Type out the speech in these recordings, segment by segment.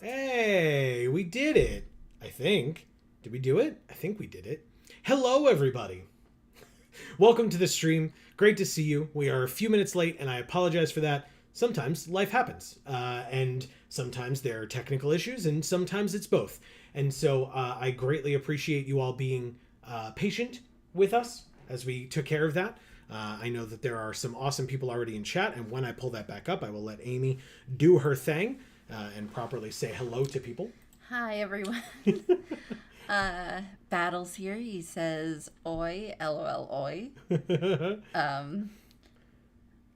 Hey, we did it. I think. Did we do it? I think we did it. Hello, everybody. Welcome to the stream. Great to see you. We are a few minutes late, and I apologize for that. Sometimes life happens, and sometimes there are technical issues, and sometimes it's both. And so I greatly appreciate you all being patient with us as we took care of that. I know that there are some awesome people already in chat, and when I pull that back up, I will let Amy do her thing and properly say hello to people. Hi, everyone. Battles here. He says, oi, lol, oi.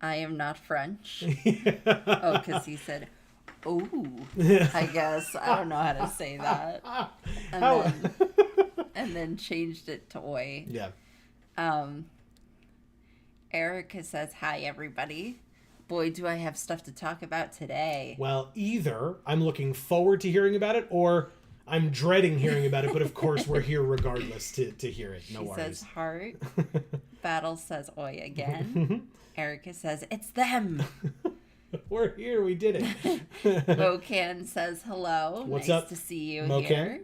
I am not French. Oh, because he said, oh, I guess. I don't know how to say that. And then changed it to oi. Yeah. Erica says, hi, everybody. Boy, do I have stuff to talk about today. Well, either I'm looking forward to hearing about it, or I'm dreading hearing about it, but of course we're here regardless to hear it. No worries. She says heart. Battle says oi again. Erica says, it's them. We're here. We did it. Mocan says hello. What's nice up, to see you Mocan? here.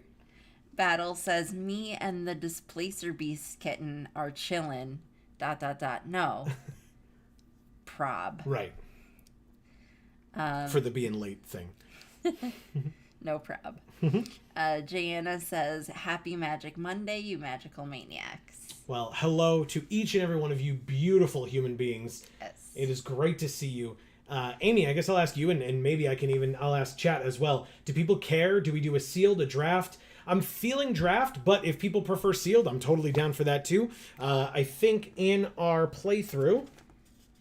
Battle says, me and the Displacer Beast kitten are chillin'. ... No. Prob. Right. For the being late thing. No prob. Jana says, happy Magic Monday, you magical maniacs. Well, hello to each and every one of you beautiful human beings. Yes. It is great to see you. Amy, I guess I'll ask you, and maybe I'll ask chat as well. Do people care? Do we do a sealed, a draft? I'm feeling draft, but if people prefer sealed, I'm totally down for that too. I think in our playthrough,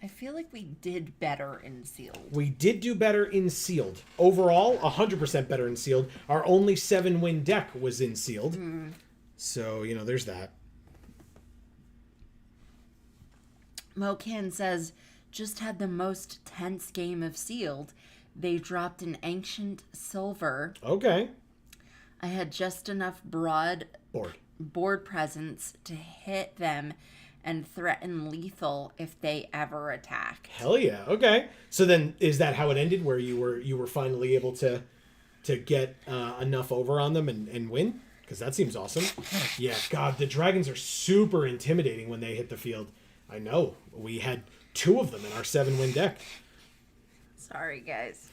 I feel like we did better in sealed. we did do better in sealed. Overall, 100% better in sealed. Our only 7-win deck was in sealed. So, there's that. Mocan says, just had the most tense game of Sealed. They dropped an ancient silver. Okay. I had just enough board presence to hit them and threaten lethal if they ever attacked. Hell yeah. Okay. So then is that how it ended, where you were finally able to get enough over on them and win? Because that seems awesome. Yeah, God, the dragons are super intimidating when they hit the field. I know. We had 2 of them in our 7-win deck. Sorry, guys.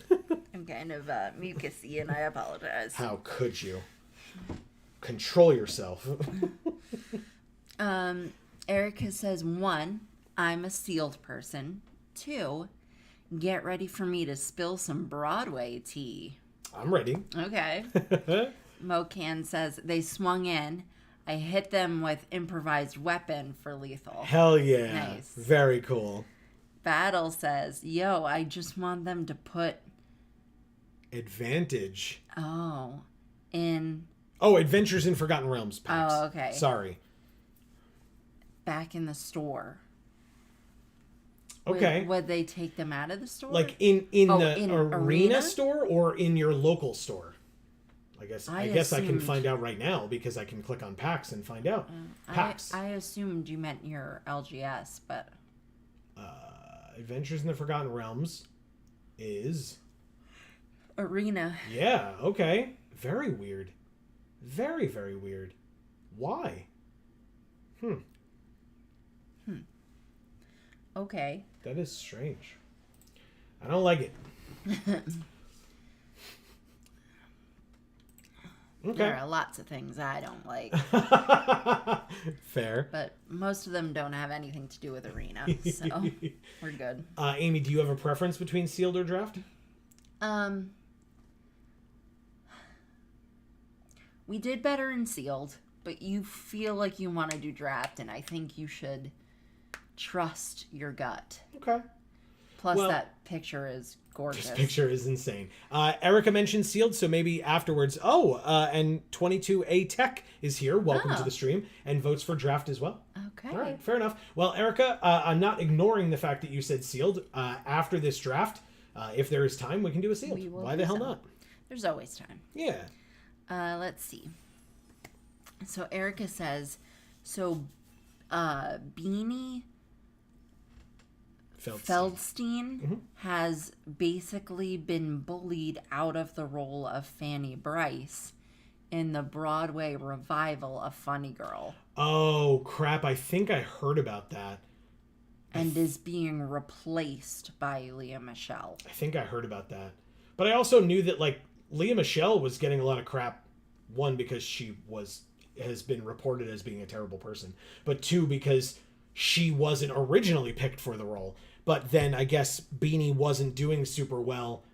I'm kind of mucusy, and I apologize. How could you? Control yourself. Erica says, 1, I'm a sealed person. 2, get ready for me to spill some Broadway tea. I'm ready. Okay. Mocan says, they swung in. I hit them with improvised weapon for lethal. Hell yeah. Nice. Very cool. Battle says, yo, I just want them to put... Advantage. Oh. In... Oh, Adventures in Forgotten Realms packs. Oh, okay. Sorry. Back in the store. Okay. Would they take them out of the store? Like in the in arena store or in your local store? I guess I can assumed... find out right now because I can click on packs and find out. Packs. I assumed you meant your LGS, but... Adventures in the Forgotten Realms is... Arena. Yeah, okay. Very weird. Very, very weird. Why? Okay. That is strange. I don't like it. Okay. There are lots of things I don't like. Fair. But most of them don't have anything to do with arena, so we're good. Amy, do you have a preference between sealed or draft? We did better in sealed, but you feel like you want to do draft, and I think you should trust your gut. Okay. Plus, that picture is gorgeous. This picture is insane. Erica mentioned sealed, so maybe afterwards. Oh, and 22A Tech is here. Welcome to the stream, and votes for draft as well. Okay. All right, fair enough. Well, Erica, I'm not ignoring the fact that you said sealed. After this draft, if there is time, we can do a sealed. Why the hell not? There's always time. Yeah. Let's see. So Erica says, Beanie Feldstein has basically been bullied out of the role of Fanny Bryce in the Broadway revival of Funny Girl. Oh, crap. I think I heard about that. And is being replaced by Leah Michele. I think I heard about that. But I also knew that, like, Leah Michele was getting a lot of crap. 1, because she has been reported as being a terrible person. But 2, because she wasn't originally picked for the role. But then I guess Beanie wasn't doing super well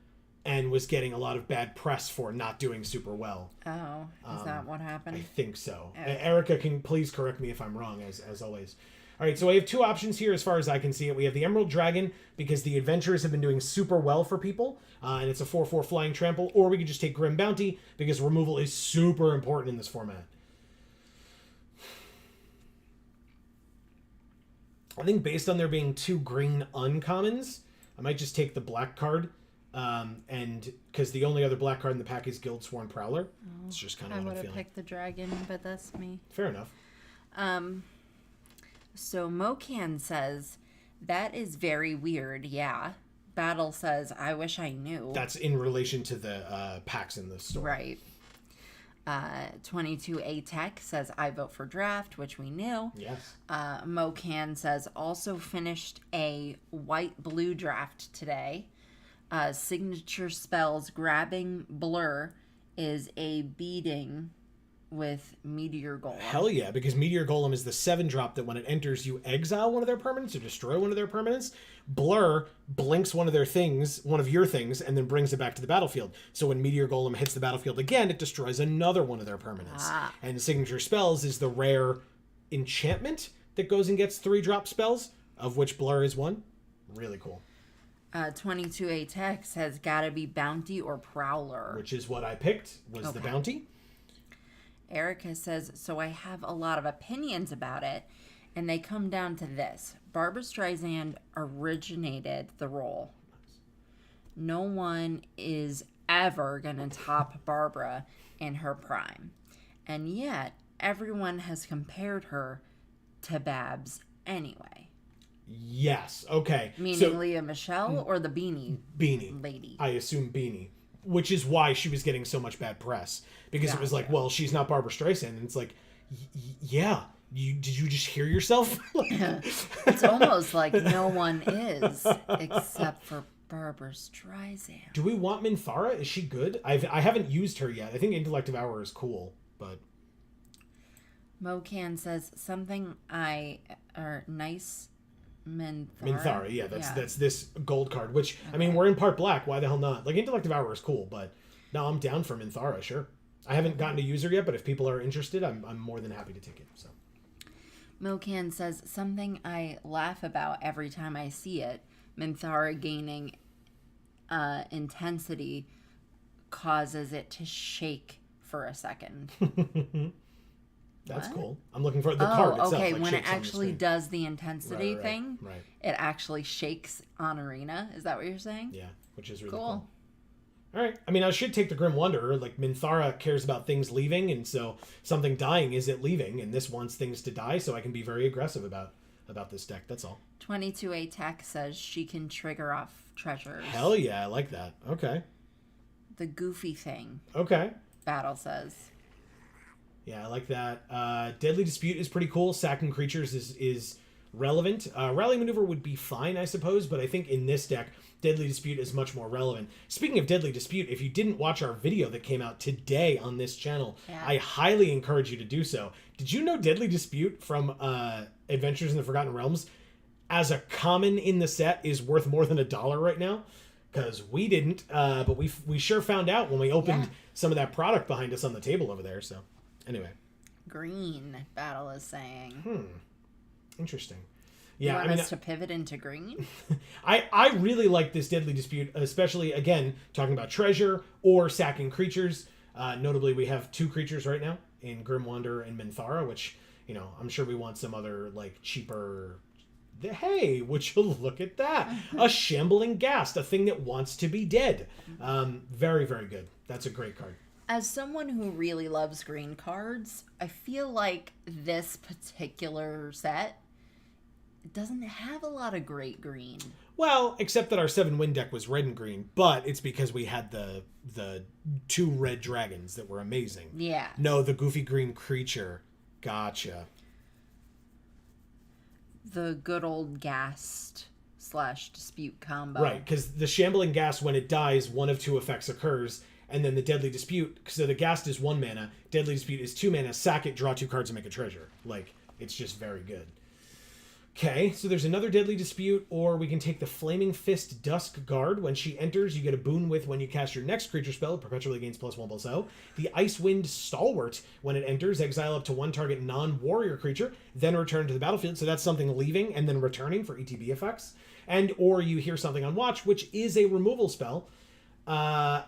and was getting a lot of bad press for not doing super well. Oh, is that what happened? I think so. Okay. Erica, can please correct me if I'm wrong, as always. All right, so I have 2 options here as far as I can see it. We have the Emerald Dragon, because the adventurers have been doing super well for people, and it's a 4/4 flying trample, or we could just take Grim Bounty, because removal is super important in this format. I think based on there being 2 green uncommons, I might just take the black card, and because the only other black card in the pack is Guildsworn Prowler. It's just kind of what I'm feeling. I would have picked the dragon, but that's me. Fair enough. So Mocan says, that is very weird, yeah. Battle says, I wish I knew. That's in relation to the packs in the store. Right. 22A Tech says, I vote for draft, which we knew. Yes. Mocan says, also finished a white-blue draft today. Signature spells, grabbing Blur is a beating with Meteor Golem. Hell yeah, because Meteor Golem is the 7-drop that when it enters, you exile one of their permanents or destroy one of their permanents. Blur blinks one of your things, and then brings it back to the battlefield. So when Meteor Golem hits the battlefield again, it destroys another one of their permanents. And Signature Spells is the rare enchantment that goes and gets 3-drop spells, of which Blur is one. Really cool. 22A Tech says, gotta be Bounty or Prowler. Which is what I picked, was the Bounty. Erica says, so I have a lot of opinions about it, and they come down to this. Barbara Streisand originated the role. No one is ever going to top Barbara in her prime. And yet, everyone has compared her to Babs anyway. Yes. Okay. Meaning Leah Michelle or the Beanie lady? I assume Beanie. Which is why she was getting so much bad press. Because it was like, well, she's not Barbara Streisand. And it's like, yeah. Did you just hear yourself? It's almost like no one is except for Barbara Streisand. Do we want Minthara? Is she good? I haven't used her yet. I think Intellect of Hour is cool, but... Mocan says something nice Minthara. Minthara, yeah, that's this gold card, which, okay. I mean, we're in part black. Why the hell not? Like, Intellect of Hour is cool, but no, I'm down for Minthara, sure. I haven't gotten to use her yet, but if people are interested, I'm more than happy to take it, so... Mocan says, something I laugh about every time I see it, Minthara gaining intensity causes it to shake for a second. That's cool. I'm looking for the card itself. Okay, like when it actually does the intensity thing, right. It actually shakes on Arena. Is that what you're saying? Yeah, which is really cool. All right. I mean, I should take the Grim Wanderer. Like, Minthara cares about things leaving, and so something dying is it leaving, and this wants things to die, so I can be very aggressive about this deck. That's all. 22A Tech says she can trigger off treasures. Hell yeah, I like that. Okay. The goofy thing. Okay. Battle says. Yeah, I like that. Deadly Dispute is pretty cool. Sacking creatures is relevant. Rally Maneuver would be fine, I suppose, but I think in this deck, Deadly Dispute is much more relevant. Speaking of Deadly Dispute, if you didn't watch our video that came out today on this channel, I highly encourage you to do so. Did you know Deadly Dispute from Adventures in the Forgotten Realms, as a common in the set, is worth more than $1 right now? Because we didn't, but we sure found out when we opened some of that product behind us on the table over there, so anyway. Green, Battle is saying. Interesting. Yeah, you want us to pivot into green? I really like this Deadly Dispute, especially, again, talking about treasure or sacking creatures. Notably, we have 2 creatures right now in Grim Wanderer and Minthara, which, you know, I'm sure we want some other, like, cheaper... Hey, would you look at that? A Shambling Ghast, a thing that wants to be dead. Very, very good. That's a great card. As someone who really loves green cards, I feel like this particular set doesn't have a lot of great green. Well, except that our 7-win deck was red and green, but it's because we had the 2 red dragons that were amazing. Yeah. No, the goofy green creature. Gotcha. The good old Ghast / Dispute combo. Right, because the Shambling Ghast, when it dies, one of 2 effects occurs, and then the Deadly Dispute, so the Ghast is 1 mana, Deadly Dispute is 2 mana, sack it, draw 2 cards, and make a treasure. Like, it's just very good. Okay, so there's another Deadly Dispute, or we can take the Flaming Fist Dusk Guard. When she enters, you get a boon with when you cast your next creature spell. It perpetually gains +1/+0. The Icewind Stalwart. When it enters, exile up to 1 target non-warrior creature, then return to the battlefield. So that's something leaving and then returning for ETB effects. And or you hear something on watch, which is a removal spell. I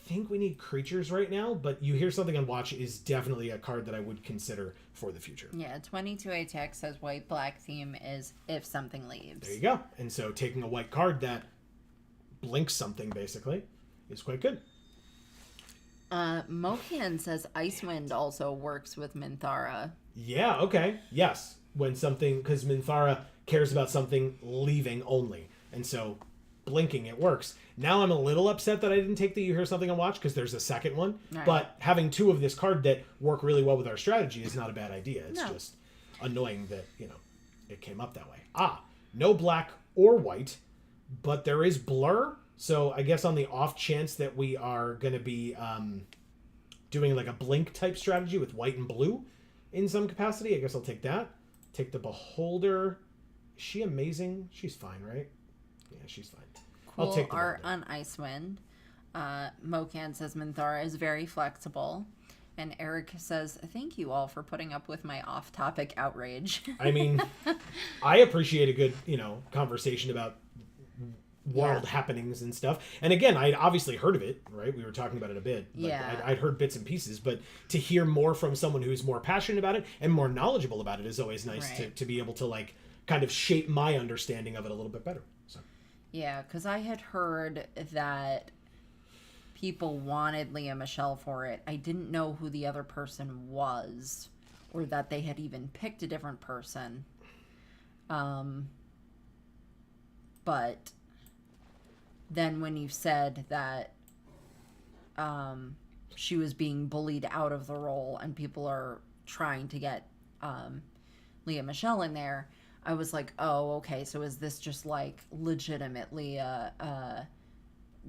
think we need creatures right now, but you hear something on watch is definitely a card that I would consider for the future. Yeah, 22A Tech says white-black theme is if something leaves. There you go. And so taking a white card that blinks something, basically, is quite good. Mocan says Icewind also works with Minthara. Yeah, okay. Yes. When something... Because Minthara cares about something leaving only. And so blinking, it works. Now I'm a little upset that I didn't take the You Hear Something on Watch because there's a second one. Right. But having 2 of this card that work really well with our strategy is not a bad idea. It's just annoying that, you know, it came up that way. No black or white, but there is blur. So I guess on the off chance that we are going to be doing like a blink type strategy with white and blue in some capacity, I guess I'll take that. Take the Beholder. Is she amazing? She's fine, right? Yeah, she's fine. Cool art on Icewind. Mocan says Minthara is very flexible. And Eric says, thank you all for putting up with my off-topic outrage. I mean, I appreciate a good, you know, conversation about world happenings and stuff. And again, I'd obviously heard of it, right? We were talking about it a bit. I'd heard bits and pieces, but to hear more from someone who's more passionate about it and more knowledgeable about it is always nice to be able to, like, kind of shape my understanding of it a little bit better. So. Yeah, because I had heard that people wanted Leah Michelle for it. I didn't know who the other person was, or that they had even picked a different person. But then when you said that she was being bullied out of the role and people are trying to get Leah Michelle in there, I was like, oh, okay, so is this just like legitimately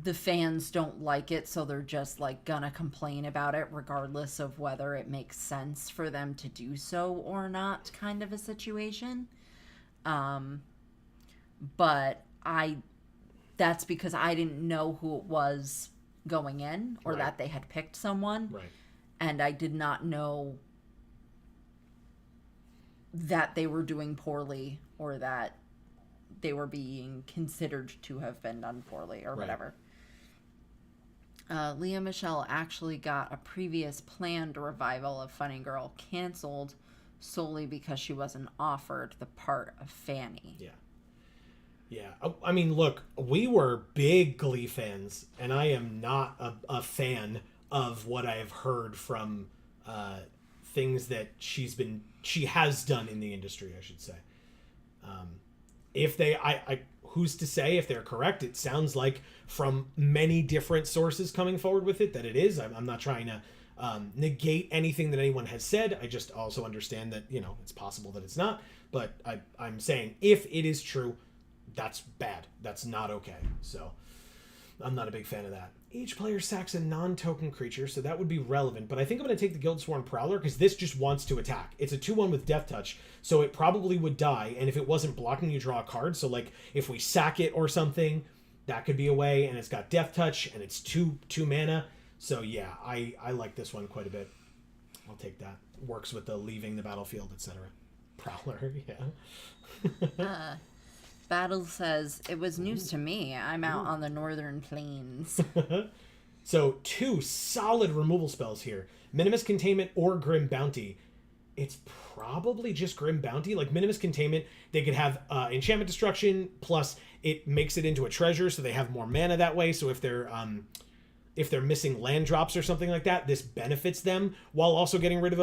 the fans don't like it, so they're just like gonna complain about it regardless of whether it makes sense for them to do so or not, kind of a situation. But that's because I didn't know who it was going in, or that they had picked someone. Right. And I did not know that they were doing poorly, or that they were being considered to have been done poorly, or whatever. Leah Michelle actually got a previous planned revival of Funny Girl canceled solely because she wasn't offered the part of Fanny. Yeah. Yeah. I mean, look, we were big Glee fans, and I am not a fan of what I have heard from things that she has done in the industry, I should say. If they, who's to say if they're correct? It sounds like from many different sources coming forward with it that it is. I'm not trying to negate anything that anyone has said. I just also understand that, it's possible that it's not. But I'm saying if it is true, that's bad. That's not okay. So I'm not a big fan of that. Each player sacks a non-token creature, so that would be relevant. But I think I'm going to take the Guildsworn Prowler because this just wants to attack. It's a 2/1 with Death Touch, so it probably would die. And if it wasn't blocking, you draw a card. So like if we sack it or something, that could be a way. And it's got Death Touch, and it's two mana. So yeah, I like this one quite a bit. I'll take that. Works with the leaving the battlefield, etc. Prowler, yeah. Battle says, it was news to me. I'm out on the northern plains. So 2 solid removal spells here. Minimus Containment or Grim Bounty. It's probably just Grim Bounty. Like Minimus Containment, they could have Enchantment Destruction, plus it makes it into a treasure, so they have more mana that way. So if they're missing land drops or something like that, this benefits them while also getting rid of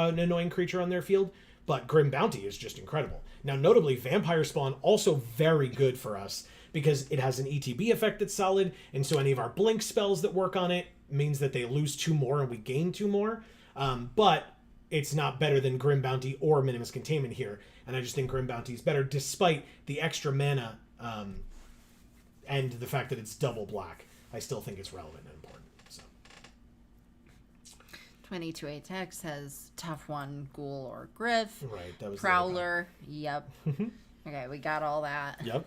an annoying creature on their field. But Grim Bounty is just incredible. Now, notably, Vampire Spawn also very good for us because it has an ETB effect that's solid, and so any of our blink spells that work on it means that they lose 2 more and we gain 2 more. But it's not better than Grim Bounty or Minimus Containment here, and I just think Grim Bounty is better despite the extra mana and the fact that it's double black. I still think it's relevant and important. 22ATX says tough one, Ghoul or Griff. Right, that was Prowler. Yep. Okay, we got all that. Yep.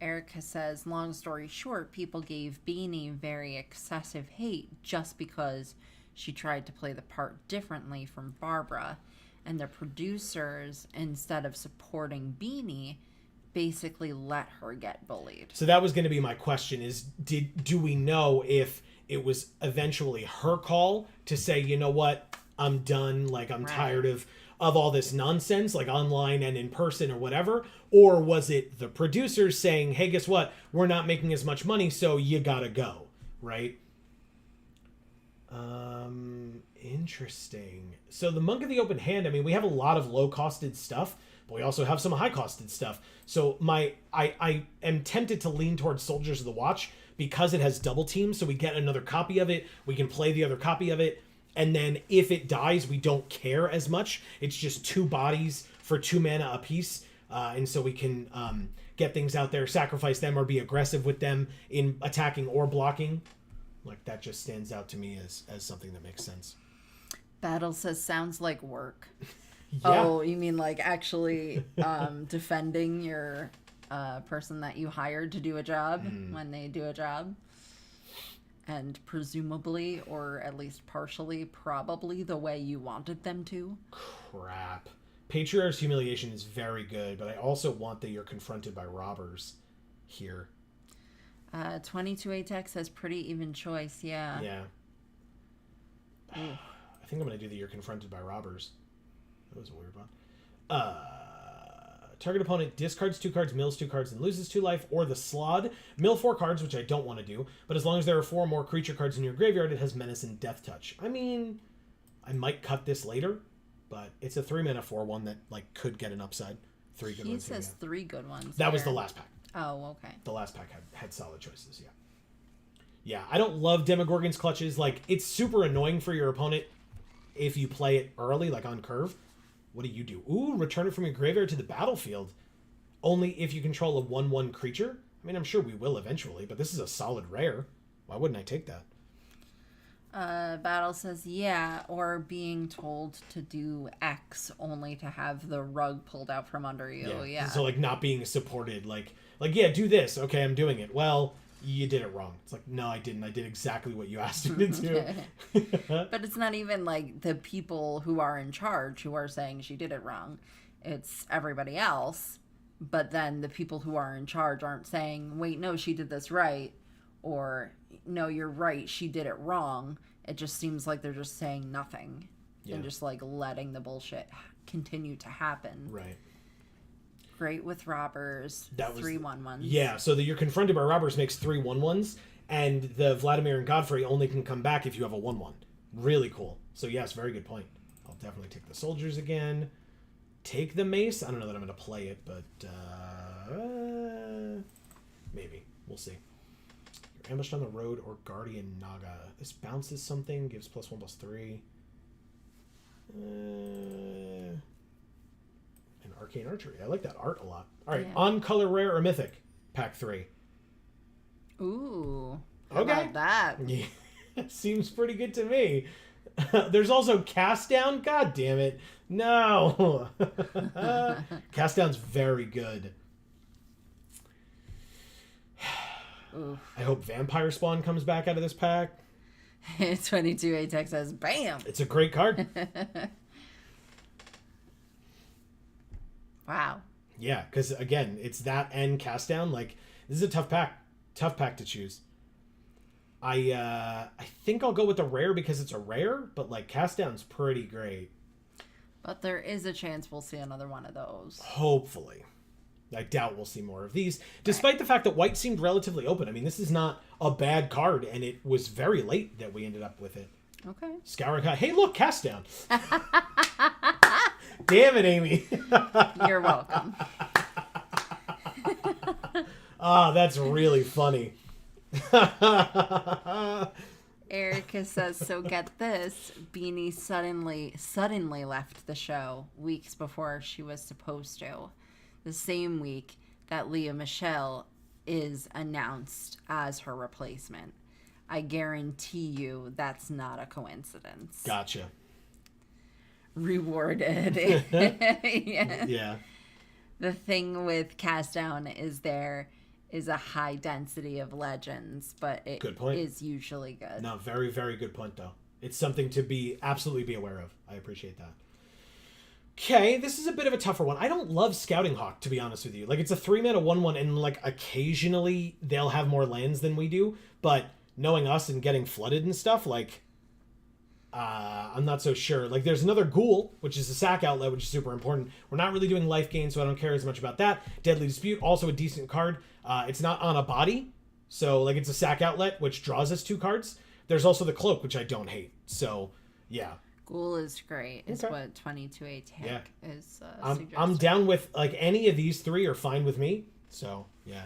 Erica says, long story short, people gave Beanie very excessive hate just because she tried to play the part differently from Barbara, and the producers, instead of supporting Beanie, basically let her get bullied. So that was going to be my question: is do we know if it was eventually her call to say, you know what, I'm done, like I'm tired of all this nonsense, like online and in person or whatever? Or was it the producers saying, hey, guess what, we're not making as much money, so you gotta go, right? Interesting. So the Monk of the Open Hand, I mean, we have a lot of low-costed stuff, but we also have some high-costed stuff. So I am tempted to lean towards Soldiers of the Watch because it has double team, so we get another copy of it, we can play the other copy of it, and then if it dies, we don't care as much. It's just 2 bodies for 2 mana apiece, and so we can get things out there, sacrifice them, or be aggressive with them in attacking or blocking. Like, that just stands out to me as something that makes sense. Battle says, sounds like work. Yeah. Oh, you mean like actually defending your person that you hired to do a job when they do a job? And presumably, or at least partially, probably the way you wanted them to. Crap. Patriarch's Humiliation is very good, but I also want that you're confronted by robbers here. 22ATX says pretty even choice, yeah. Yeah. I think I'm going to do that you're confronted by robbers. That was a weird one. Target opponent discards 2 cards, mills 2 cards, and loses 2 life, or the Slod. Mill 4 cards, which I don't want to do, but as long as there are 4 more creature cards in your graveyard, it has Menace and Death Touch. I mean, I might cut this later, but it's a 3-mana 4/1 that like could get an upside. 3 good ones. He says 3 good ones. That was the last pack. Oh, okay. The last pack had solid choices, yeah. Yeah, I don't love Demogorgon's Clutches. Like, it's super annoying for your opponent if you play it early, like on curve. What do you do? Ooh, return it from your graveyard to the battlefield. Only if you control a 1/1 creature? I mean, I'm sure we will eventually, but this is a solid rare. Why wouldn't I take that? Battle says, yeah, or being told to do X only to have the rug pulled out from under you. Yeah. So, like, not being supported. Like, yeah, do this. Okay, I'm doing it. Well, you did it wrong. It's like, no, I didn't. I did exactly what you asked me to do. But it's not even, like, the people who are in charge who are saying she did it wrong. It's everybody else. But then the people who are in charge aren't saying, wait, no, she did this right. Or, no, you're right, she did it wrong. It just seems like they're just saying nothing. Yeah. And just, like, letting the bullshit continue to happen. Right. Great with robbers. That was 3/1/1s. Yeah, so that you're confronted by robbers makes 3/1/1s, and the Vladimir and Godfrey only can come back if you have a 1/1. Really cool. So yes, very good point. I'll definitely take the soldiers again. Take the mace. I don't know that I'm going to play it, but maybe. We'll see. You're ambushed on the road or Guardian Naga. This bounces something, gives +1/+3. Arcane Archery. I like that art a lot. All right, on color rare or mythic, pack 3. Ooh. How about that? Yeah, seems pretty good to me. There's also Cast Down. God damn it. No. Cast Down's very good. Oof. I hope Vampire Spawn comes back out of this pack. 22 A-Tech says, bam. It's a great card. Wow. Yeah, because again, it's that and Cast Down. Like, this is a tough pack to choose. I think I'll go with the rare because it's a rare, but like Cast Down's pretty great. But there is a chance we'll see another one of those. Hopefully. I doubt we'll see more of these, despite the fact that white seemed relatively open. I mean, this is not a bad card, and it was very late that we ended up with it. Okay. Scouring. Hey, look, Cast Down. Damn it, Amy. You're welcome. That's really funny. Erica says, so get this. Beanie suddenly left the show weeks before she was supposed to. The same week that Leah Michelle is announced as her replacement. I guarantee you that's not a coincidence. Gotcha. Rewarded. Yeah. The thing with Cast Down is there is a high density of legends, but it is usually good. No, very, very good point, though. It's something to absolutely be aware of. I appreciate that. Okay, this is a bit of a tougher one. I don't love Scouting Hawk, to be honest with you. Like, it's a 3-mana 1/1, and like occasionally they'll have more lands than we do, but knowing us and getting flooded and stuff, like, I'm not so sure. Like, there's another Ghoul, which is a sack outlet, which is super important. We're not really doing life gain, so I don't care as much about that. Deadly Dispute, also a decent card. It's not on a body, so, like, it's a sack outlet, which draws us 2 cards. There's also the Cloak, which I don't hate. So, yeah. Ghoul is great, is what 22A Tech is suggesting. I'm down with, like, any of these 3 are fine with me. So, yeah.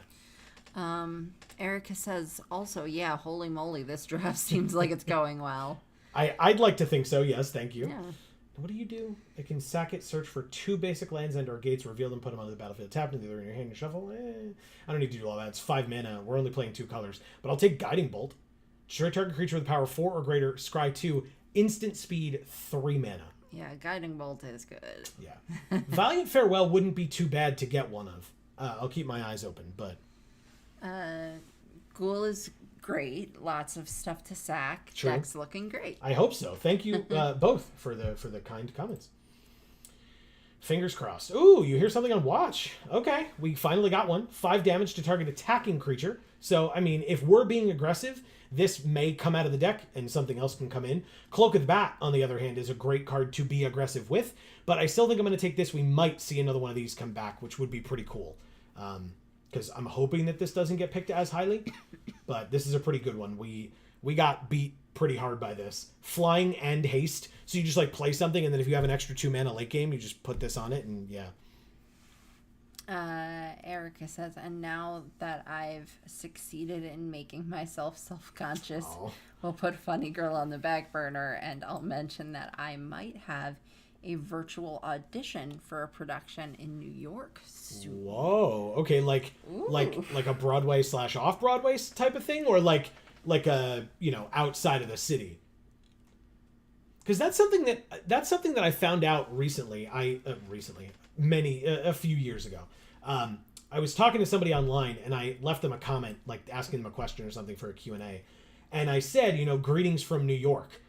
Erica says, also, yeah, holy moly, this draft seems like it's going well. I'd like to think so, yes, thank you. Yeah. What do you do? I can sack it, search for 2 basic lands and or gates, reveal them, put them onto the battlefield, tap them, either in your hand and shuffle. I don't need to do all that. It's 5 mana. We're only playing 2 colors. But I'll take Guiding Bolt. Destroy target creature with power 4 or greater, scry 2, instant speed, 3 mana. Yeah, Guiding Bolt is good. Yeah. Valiant Farewell wouldn't be too bad to get one of. I'll keep my eyes open, but... Ghoul is great. Lots of stuff to sack. True. Deck's looking great. I hope so. Thank you both for the kind comments. Fingers crossed. Ooh, you hear something on watch. Okay, we finally got one. 5 damage to target attacking creature. So, I mean, if we're being aggressive, this may come out of the deck and something else can come in. Cloak of the Bat, on the other hand, is a great card to be aggressive with. But I still think I'm going to take this. We might see another one of these come back, which would be pretty cool. Because I'm hoping that this doesn't get picked as highly. But this is a pretty good one. We got beat pretty hard by this. Flying and haste. So you just like play something, and then if you have an extra 2 mana late game, you just put this on it, and yeah. Erica says, and now that I've succeeded in making myself self-conscious, we'll put Funny Girl on the back burner, and I'll mention that I might have a virtual audition for a production in New York soon. Whoa. Okay, like a Broadway / off Broadway type of thing, or like a, outside of the city. Because that's something that I found out recently. A few years ago. I was talking to somebody online, and I left them a comment, like asking them a question or something for a Q&A. And I said, greetings from New York.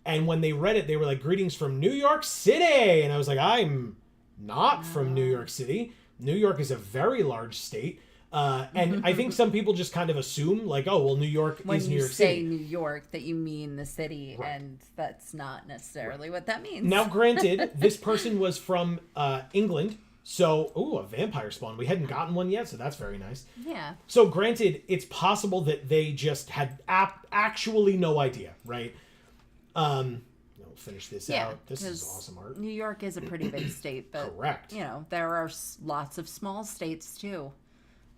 And when they read it, they were like, greetings from New York City. And I was like, I'm not from New York City. New York is a very large state. And I think some people just kind of assume, like, oh, well, New York is New York City. When you say New York, that you mean the city, right. And that's not necessarily what that means. Now, granted, this person was from England, so, a vampire spawn. We hadn't gotten one yet, so that's very nice. Yeah. So, granted, it's possible that they just had actually no idea, right? We'll finish this out. This is awesome art. New York is a pretty big state, but correct. There are lots of small states, too.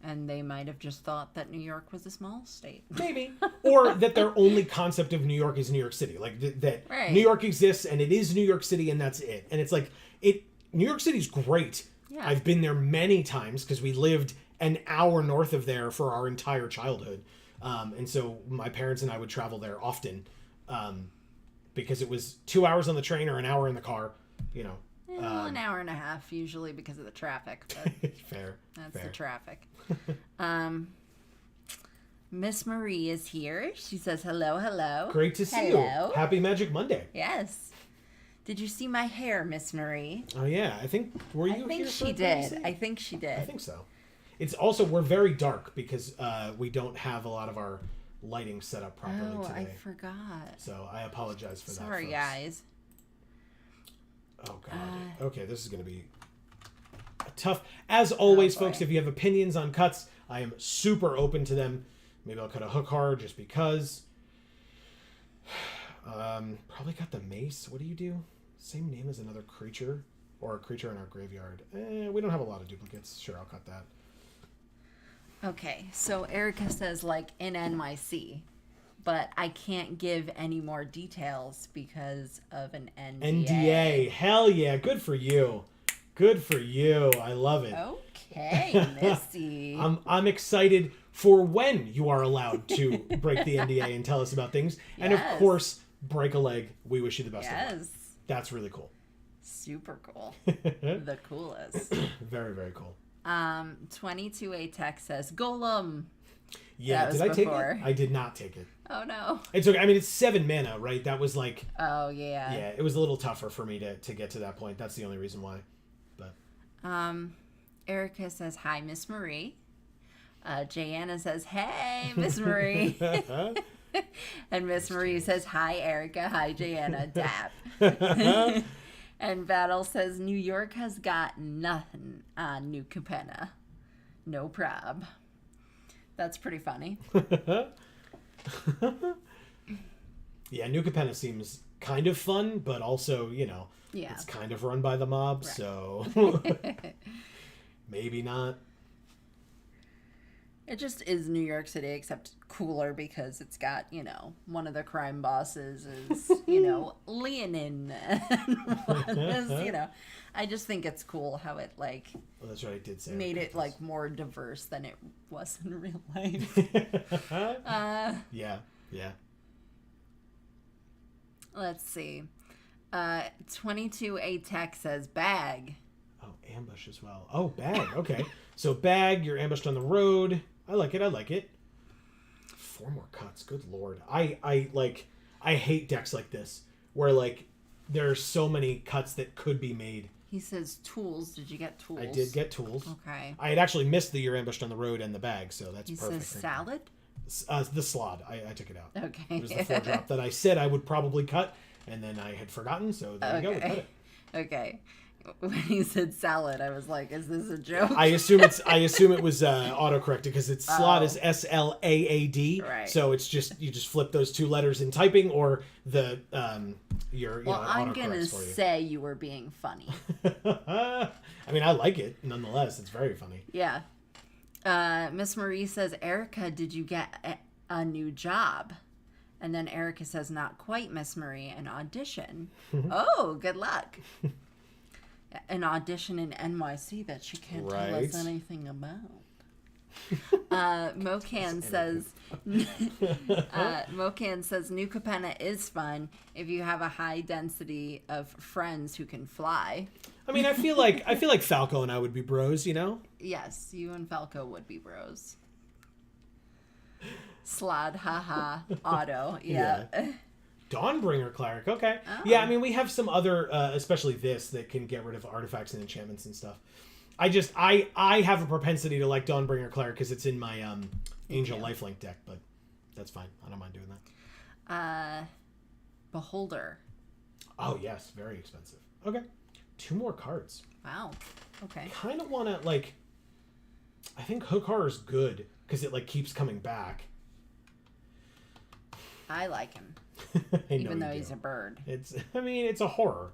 And they might have just thought that New York was a small state. Maybe. Or that their only concept of New York is New York City. Like, that right. New York exists, and it is New York City, and that's it. And it's like, New York City's great. Yeah. I've been there many times, because we lived an hour north of there for our entire childhood. And so my parents and I would travel there often, because it was 2 hours on the train or an hour in the car, an hour and a half, usually, because of the traffic. But fair. That's the traffic. Miss Marie is here. She says, hello. Great to see you. Happy Magic Monday. Yes. Did you see my hair, Miss Marie? Oh, yeah. I think she did. I think she did. I think so. It's also, we're very dark because we don't have a lot of our lighting set up properly today. I forgot. So I apologize for that. Sorry, guys. Oh, God. Okay, this is going to be tough. As always, folks, if you have opinions on cuts, I am super open to them. Maybe I'll cut a hook hard just because. Probably got the mace. What do you do? Same name as another creature, or a creature in our graveyard. We don't have a lot of duplicates. Sure, I'll cut that. Okay, so Erica says, like, in NYC, but I can't give any more details because of an NDA. NDA. Hell yeah. Good for you. Good for you. I love it. Okay, Missy. I'm excited for when you are allowed to break the NDA and tell us about things. Yes. And of course, break a leg. We wish you the best of luck. Yes. That's really cool. Super cool. The coolest. Very, very cool. 22A Tech says, Golem. Yeah, did I take it? I did not take it. Oh, no. It's okay. I mean, it's 7 mana, right? That was like... Oh, yeah. Yeah, it was a little tougher for me to get to that point. That's the only reason why. But Erica says, hi, Miss Marie. Jayanna says, hey, Miss Marie. And Miss Marie says, hi, Erica. Hi, Jayanna. Dap. And Battle says, New York has got nothing on New Capenna. No prob. That's pretty funny. Yeah, New Capenna seems kind of fun, but also, it's kind of run by the mob, right. So maybe not. It just is New York City, except cooler because it's got, one of the crime bosses is, Leonin. I just think it's cool how it, like... Well, that's right, I did say made it, like, more diverse than it was in real life. Yeah. Let's see. 22A Tech says bag. Oh, ambush as well. Oh, bag. Okay. So bag, you're ambushed on the road. I like it. 4 more cuts. Good Lord. I hate decks like this where, like, there's so many cuts that could be made. He says tools. Did you get tools? I did get tools. Okay. I had actually missed the You're Ambushed on the Road and the bag, so that's He perfect. says salad? The slot. I took it out. Okay. It was the 4-drop that I said I would probably cut, and then I had forgotten, so there we go. We cut it. Okay. When he said salad, I was like, "Is this a joke?" I assume it was autocorrected because its slot is SLAAD. Right. So it's just you just flip those 2 letters in typing, or the your Well, I'm autocorrects gonna for you. say you were being funny. I mean, I like it nonetheless. It's very funny. Yeah. Miss Marie says, "Erica, did you get a new job?" And then Erica says, "Not quite, Miss Marie, an audition." Oh, good luck. An audition in NYC that she can't tell us anything about. Mocan says New Capenna is fun if you have a high density of friends who can fly. I mean, I feel like Falco and I would be bros, you know? Yes, you and Falco would be bros. Slod, haha, Otto, yeah. Dawnbringer Cleric, okay. Oh. Yeah, I mean, we have some other, especially this, that can get rid of artifacts and enchantments and stuff. I have a propensity to like Dawnbringer Cleric because it's in my Angel Lifelink deck, but that's fine. I don't mind doing that. Beholder. Oh, yes, very expensive. Okay. 2 more cards. Wow. Okay. Kind of want to, like, I think Hook Horror is good because it, like, keeps coming back. I like him. Even though he's a bird. It's a horror.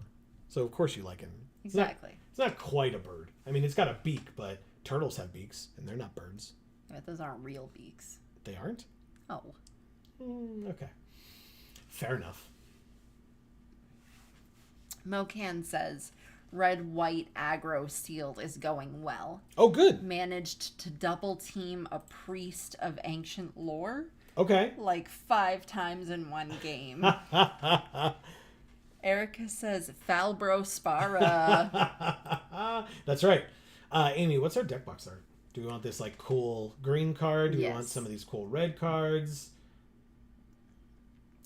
So of course you like him. Exactly. It's not quite a bird. I mean, it's got a beak, but turtles have beaks, and they're not birds. Yeah, those aren't real beaks. They aren't? Oh. Okay. Fair enough. Mocan says, red-white aggro sealed is going well. Oh, good. Managed to double team a priest of ancient lore. Okay. Like 5 times in one game. Erica says, Falbro Spara. That's right. Amy, what's our deck box art? Do we want this, like, cool green card? Do we want some of these cool red cards?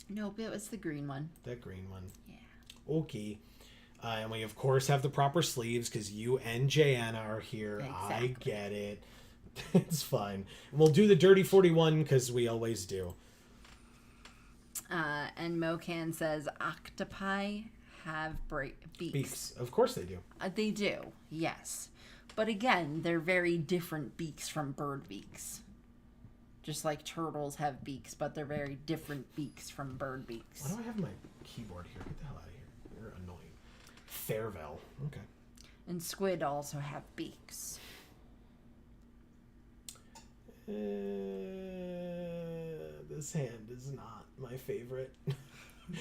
Nope, it was the green one. That green one. Yeah. Okay. And we, of course, have the proper sleeves because you and Jana are here. Exactly. I get it. It's fine. We'll do the Dirty 41 because we always do. And Mocan says, octopi have beaks. Beaks. Of course they do. They do, yes. But again, they're very different beaks from bird beaks. Just like turtles have beaks, but they're very different beaks from bird beaks. Why do I have my keyboard here? Get the hell out of here. You're annoying. Fairvel. Okay. And squid also have beaks. This hand is not my favorite.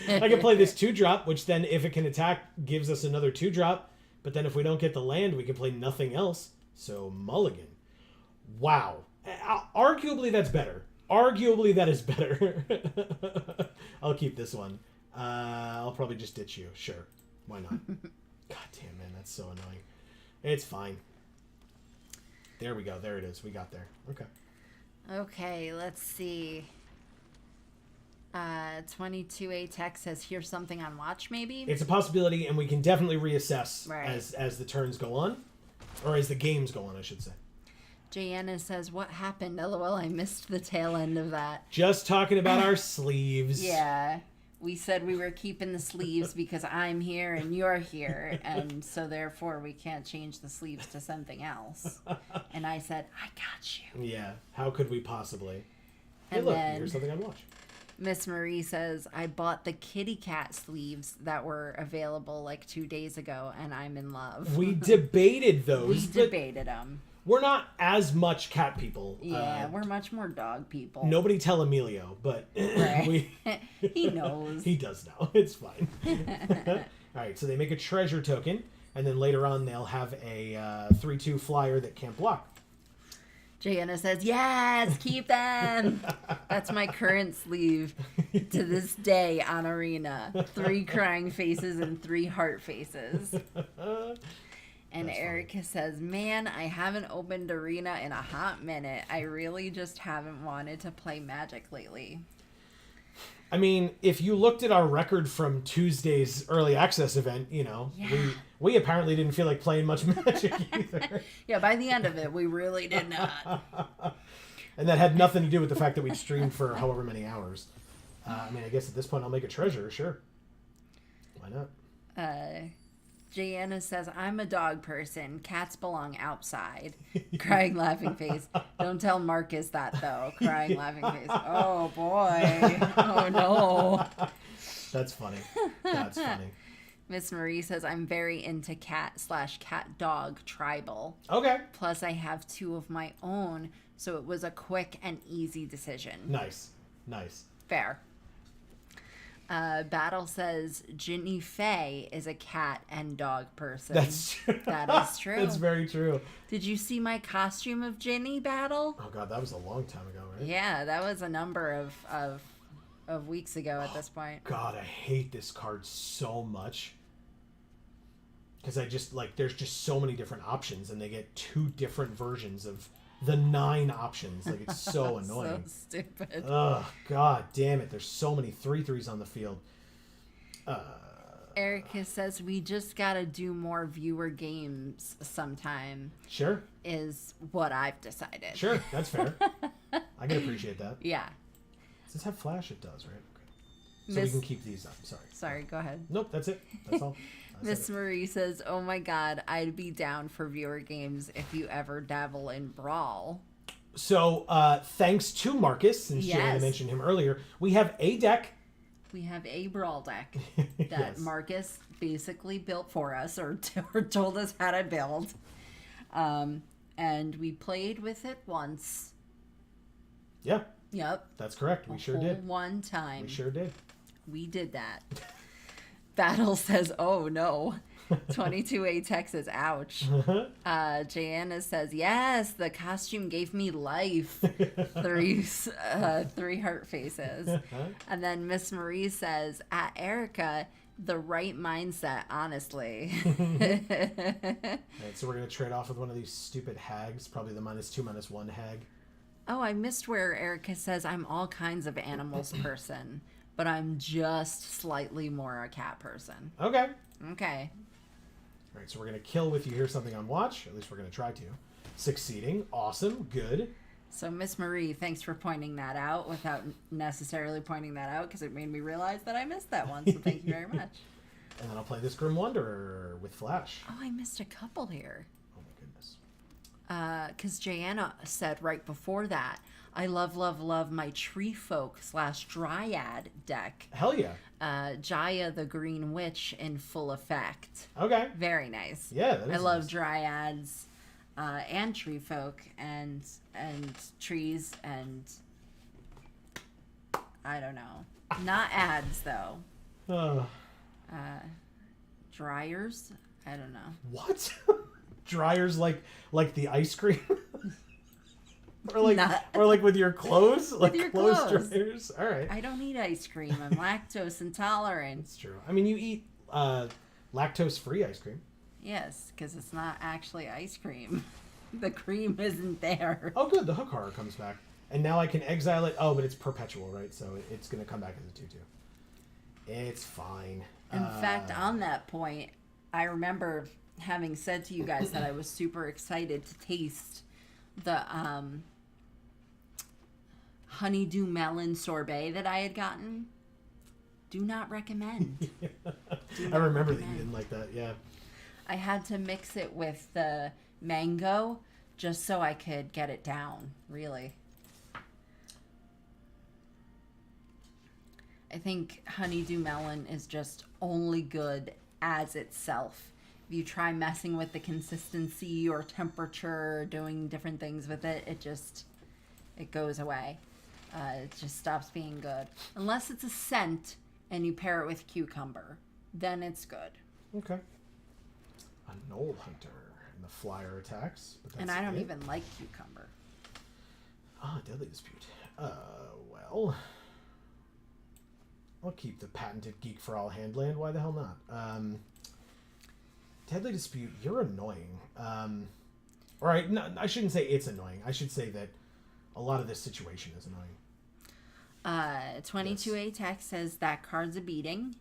I can play this 2-drop, which then, if it can attack, gives us another 2-drop. But then if we don't get the land, we can play nothing else. So, mulligan. Wow. Arguably, that's better. Arguably, that is better. I'll keep this one. I'll probably just ditch you. Sure. Why not? God damn, man. That's so annoying. It's fine. There we go. There it is. We got there. Okay. Okay, let's see. 22A Tech says, here's something on watch, maybe? It's a possibility, and we can definitely reassess right. as the turns go on. Or as the games go on, I should say. Jana says, what happened? LOL, I missed the tail end of that. Just talking about our sleeves. Yeah. We said we were keeping the sleeves because I'm here and you're here. And so therefore we can't change the sleeves to something else. And I said, I got you. Yeah. How could we possibly? Hey, and look, then here's something on watch. Miss Marie says, I bought the kitty cat sleeves that were available like 2 days ago, and I'm in love. We debated those. We debated them. We're not as much cat people. Yeah, we're much more dog people. Nobody tell Emilio, but right. He knows. He does know. It's fine. All right, so they make a treasure token, and then later on they'll have a 3/2 flyer that can't block. Jana says, yes, keep them. That's my current sleeve to this day on Arena. 3 crying faces and 3 heart faces. And that's Erica funny. Says, man, I haven't opened Arena in a hot minute. I really just haven't wanted to play Magic lately. I mean, if you looked at our record from Tuesday's early access event, Yeah. we apparently didn't feel like playing much Magic either. Yeah, by the end of it, we really did not. And that had nothing to do with the fact that we'd streamed for however many hours. I mean, I guess at this point I'll make a treasure, sure. Why not? Gianna says, I'm a dog person. Cats belong outside. Crying, laughing face. Don't tell Marcus that, though. Crying, laughing face. Oh, boy. Oh, no. That's funny. That's funny. Miss Marie says, I'm very into cat/cat dog tribal. Okay. Plus, I have 2 of my own, so it was a quick and easy decision. Nice. Nice. Fair. Battle says Ginny Faye is a cat and dog person. That's true. That is true. That's very true. Did you see my costume of Ginny, Battle? Oh god, that was a long time ago, right? Yeah, that was a number of weeks ago at this point. God, I hate this card so much. Because I just, there's just so many different options, and they get 2 different versions of the 9 options. Like, it's so annoying. So stupid. Ugh, god damn it. There's so many 3/3s on the field. Erica says we just gotta do more viewer games sometime. Sure. Is what I've decided. Sure, that's fair. I can appreciate that. Yeah. Does this have flash? It does, right? Okay. So we can keep these up. Sorry, go ahead. Nope, that's it. That's all. Miss Marie says, oh my god, I'd be down for viewer games if you ever dabble in Brawl. So, thanks to Marcus, since Jana mentioned him earlier, we have a deck. We have a Brawl deck that Yes. Marcus basically built for us or told us how to build. And we played with it once. Yeah. Yep. That's correct. We sure did. One time. We sure did. We did that. Battle says, oh no. 22A Texas, ouch. Jana says, yes, the costume gave me life. 3 heart faces. And then Miss Marie says, at Erica, the right mindset, honestly. Alright, so we're going to trade off with one of these stupid hags, probably the -2/-1 hag. Oh, I missed where Erica says, I'm all kinds of animals person, but I'm just slightly more a cat person. Okay. Okay. All right, so we're going to kill with you hear something on watch. At least we're going to try to. Succeeding. Awesome. Good. So, Miss Marie, thanks for pointing that out without necessarily pointing that out because it made me realize that I missed that one. So, thank you very much. And then I'll play this Grim Wanderer with Flash. Oh, I missed a couple here. Oh, my goodness. Because Jana said right before that, I love, love, love my tree folk / dryad deck. Hell yeah. Jaya the Green Witch in full effect. Okay. Very nice. Yeah, that is I love nice. dryads and tree folk and trees and I don't know. Not ads though. Dryers? I don't know. What? Dryers like the ice cream? or like with your clothes? With like your clothes clothes. dryers? All right. I don't eat ice cream. I'm lactose intolerant. That's true. I mean, you eat lactose-free ice cream. Yes, because it's not actually ice cream. The cream isn't there. Oh, good. The hook horror comes back. And now I can exile it. Oh, but it's perpetual, right? So it's going to come back as a 2/2. It's fine. In fact, on that point, I remember having said to you guys that I was super excited to taste the honeydew melon sorbet that I had gotten. Do not recommend. I remember that you didn't like that. Yeah. I had to mix it with the mango just so I could get it down, really. I think honeydew melon is just only good as itself. If you try messing with the consistency or temperature, or doing different things with it, it goes away. It just stops being good. Unless it's a scent and you pair it with cucumber, then it's good. Okay. A Knoll Hunter and the flyer attacks. But that's And I don't it. even like cucumber. Deadly Dispute. Well, I'll keep the patented Geek for All Handland. Why the hell not? Deadly Dispute, you're annoying. All right, no, I shouldn't say it's annoying. I should say that a lot of this situation is annoying. 22A Tech says that card's a beating.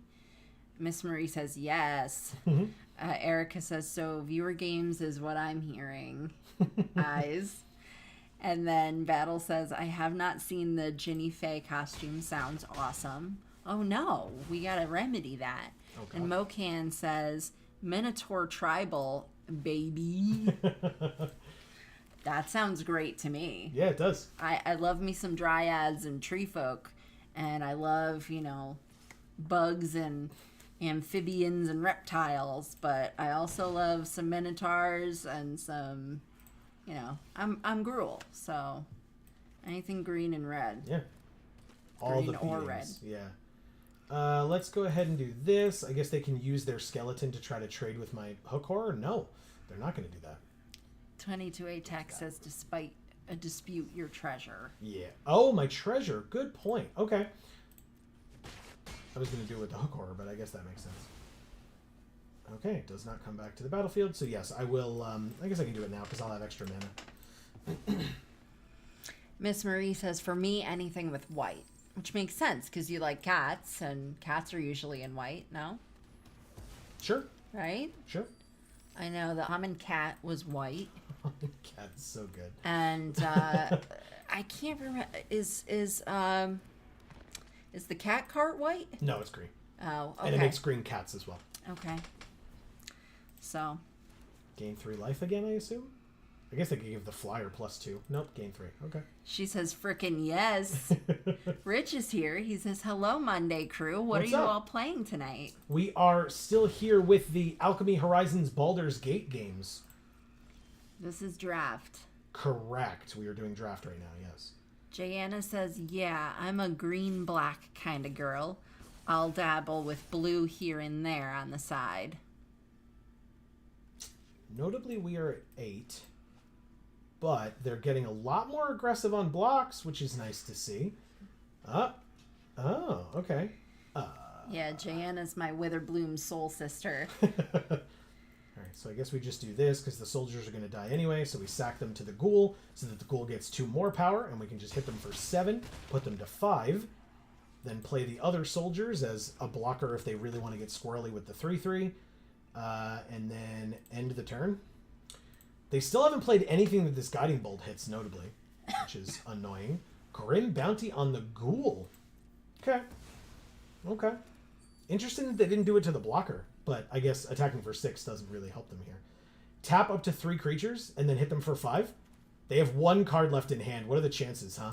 Miss Marie says yes. Erica says, so viewer games is what I'm hearing. Eyes. And then Battle says, I have not seen the Ginny Faye costume. Sounds awesome. Oh no, we gotta remedy that. Okay. And Mocan says, Minotaur Tribal, baby. That sounds great to me. Yeah, it does. I love me some dryads and tree folk. And I love, bugs and amphibians and reptiles. But I also love some minotaurs and some... I'm Gruul, so anything green and red. Yeah. All green the or red. Yeah. Let's go ahead and do this. I guess they can use their skeleton to try to trade with my hook horror. No, they're not going to do that. 22A Tech says, despite a dispute, your treasure. Yeah. Oh, my treasure. Good point. Okay. I was going to do it with the hook horror, but I guess that makes sense. Okay, does not come back to the battlefield. So yes, I will, I guess I can do it now because I'll have extra mana. Miss Marie says, for me, anything with white. Which makes sense because you like cats, and cats are usually in white, no? Sure. Right? Sure. I know, the common cat was white. Cat's so good. And I can't remember, is the cat cart white? No, it's green. Oh, okay. And it makes green cats as well. Okay. So. Gain 3 life again, I assume? I guess they could give the flyer +2. Nope, gain 3. Okay. She says, frickin' yes. Rich is here. He says, hello, Monday crew. What What's are you up? all playing tonight? We are still here with the Alchemy Horizons Baldur's Gate games. This is draft. Correct. We are doing draft right now, yes. Jayanna says, yeah, I'm a green-black kind of girl. I'll dabble with blue here and there on the side. Notably, we are at 8. But they're getting a lot more aggressive on blocks, which is nice to see. Oh, okay. Yeah, Jayanna's my Witherbloom soul sister. Alright, so I guess we just do this because the soldiers are going to die anyway, so we sack them to the ghoul so that the ghoul gets 2 more power, and we can just hit them for 7, put them to 5, then play the other soldiers as a blocker if they really want to get squirrely with the 3/3, and then end the turn. They still haven't played anything that this Guiding Bolt hits, notably, which is annoying. Grim Bounty on the Ghoul. Okay. Interesting that they didn't do it to the blocker, but I guess attacking for 6 doesn't really help them here. Tap up to 3 creatures and then hit them for 5. They have 1 card left in hand. What are the chances, huh?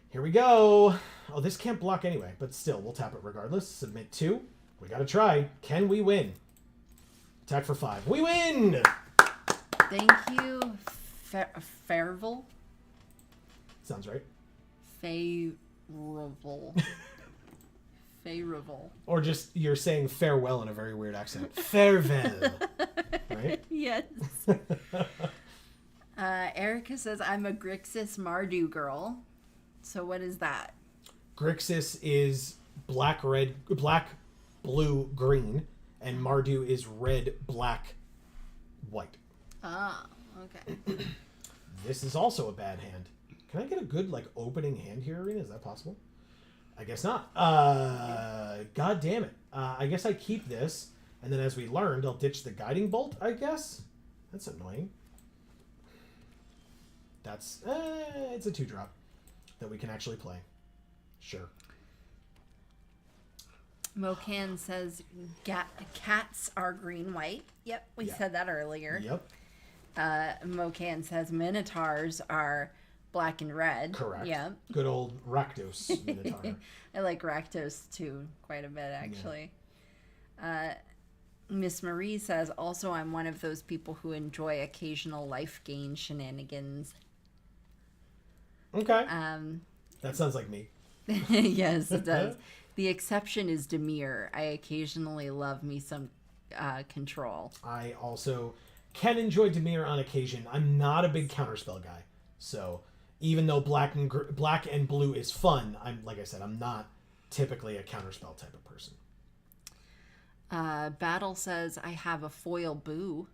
Here we go. Oh, this can't block anyway, but still, we'll tap it regardless. Submit 2. We gotta try. Can we win? Attack for 5. We win! Thank you, Fairville. Sounds right. Favorable. Favorable. Or just you're saying farewell in a very weird accent. Farewell. Right? Yes. Erica says, I'm a Grixis Mardu girl. So what is that? Grixis is black, blue, green, and Mardu is red, black, white. Ah, okay. This is also a bad hand. Can I get a good, opening hand here, Arena? Is that possible? I guess not. God damn it. I guess I keep this, and then as we learned, I'll ditch the Guiding Bolt, I guess? That's annoying. That's, it's a 2-drop that we can actually play. Sure. Mocan says, cats are green-white. Yep, we said that earlier. Yep. Mocan says, minotaurs are black and red. Correct. Yep. Good old Rakdos Minotaur. I like Rakdos, too, quite a bit, actually. Yeah. Miss Marie says, also, I'm one of those people who enjoy occasional life gain shenanigans. Okay. That sounds like me. Yes, it does. The exception is Demir. I occasionally love me some control. I also can enjoy Demir on occasion. I'm not a big counterspell guy. So even though black and blue is fun, like I said, I'm not typically a counterspell type of person. Battle says, I have a foil boo.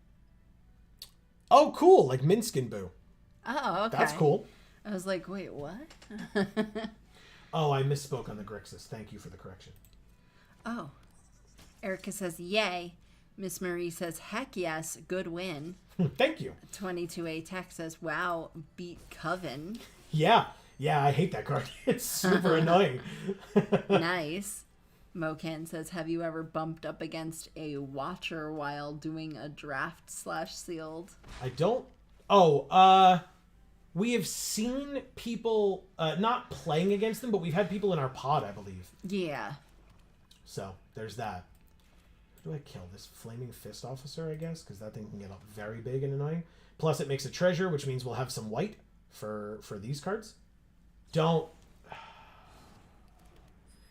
Oh, cool. Like Minskin Boo. Oh, okay. That's cool. I was like, wait, what? Oh, I misspoke on the Grixis. Thank you for the correction. Oh. Erica says, yay. Miss Marie says, heck yes, good win. Thank you. 22A Tech says, wow, beat Coven. Yeah, I hate that card. It's super annoying. Nice. Mocan says, have you ever bumped up against a watcher while doing a draft / sealed? I don't. Oh, we have seen people, not playing against them, but we've had people in our pod, I believe. Yeah. So, there's that. How do I kill this Flaming Fist Officer, I guess? Because that thing can get up very big and annoying. Plus, it makes a treasure, which means we'll have some white for these cards. Don't.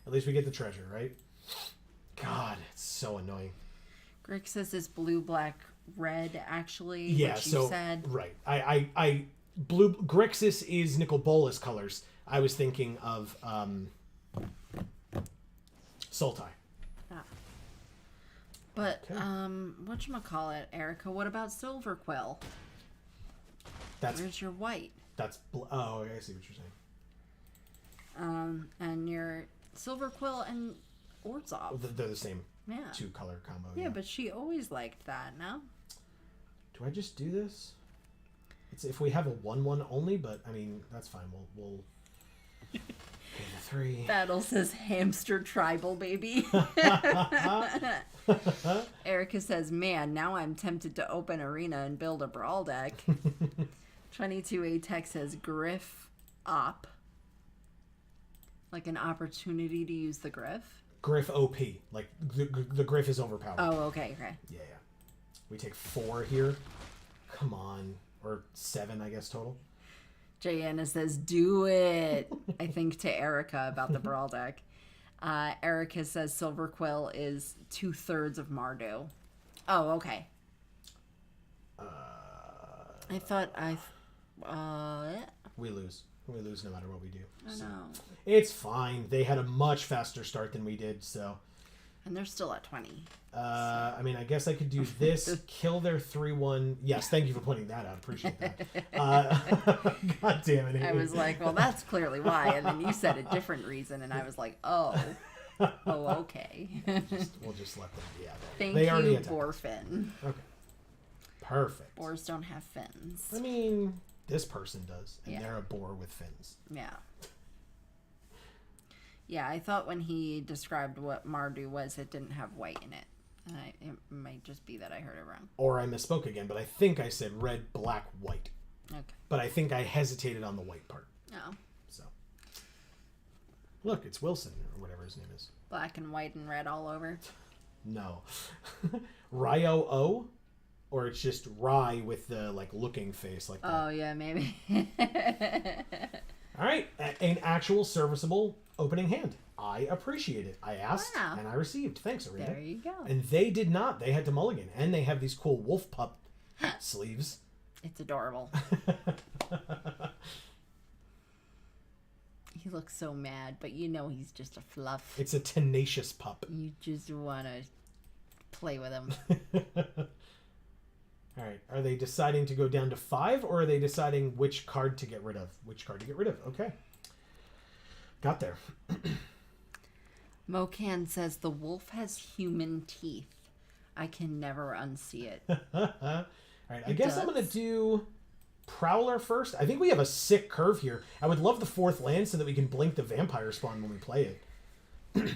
At least we get the treasure, right? God, it's so annoying. Grixis is blue, black, red, actually. Yeah, which you so said. Right. I blue Grixis is Nicol Bolas colors. I was thinking of Sultai. Ah. But Okay. whatchamacallit, Erica? What about Silver Quill? Where's your white? Oh, I see what you're saying. And your Silver Quill and Orzhov. They're the same. Yeah. 2-color combo. Yeah, but she always liked that, no? Do I just do this? It's if we have a 1/1 only, but I mean that's fine. We'll pay the 3. Battle says hamster tribal baby. Erica says, man, now I'm tempted to open arena and build a brawl deck. 22A Tech says Griff op. Like an opportunity to use the Griff? Griff OP. Like the Griff is overpowered. Oh, okay. Yeah. We take 4 here. Come on. Or 7, I guess, total. Jayanna says, do it. I think to Erica about the brawl deck. Erica says Silver Quill is 2/3 of Mardu. Oh, okay. I thought We lose. We lose no matter what we do. I know. It's fine. They had a much faster start than we did, so. And they're still at 20. I mean, I guess I could do this, kill their 3/1. Yes, thank you for pointing that out. Appreciate that. God damn it. I was like, well, that's clearly why. And then you said a different reason, and I was like, oh, okay. We'll just let them be out Thank they you, Boarfin. Okay. Perfect. Boars don't have fins. I mean, this person does, and Yeah. they're a boar with fins. Yeah. Yeah, I thought when he described what Mardu was, it didn't have white in it. It might just be that I heard it wrong. Or I misspoke again, but I think I said red, black, white. Okay. But I think I hesitated on the white part. Oh. So. Look, it's Wilson, or whatever his name is. Black and white and red all over. No. Ryo O? Or it's just Rye with the, like, looking face like that. Oh, yeah, maybe. All right. An actual serviceable opening hand. I appreciate it. I asked, Wow. and I received. Thanks, Arena. There you go. And they did not. They had to mulligan. And they have these cool wolf pup sleeves. It's adorable. He looks so mad, but you know he's just a fluff. It's a tenacious pup. You just want to play with him. All right. Are they deciding to go down to 5, or are they deciding which card to get rid of? Which card to get rid of? Okay. Got there. Mocan says the wolf has human teeth. I can never unsee it. All right. I guess I'm going to do Prowler first. I think we have a sick curve here. I would love the 4th land so that we can blink the vampire spawn when we play it.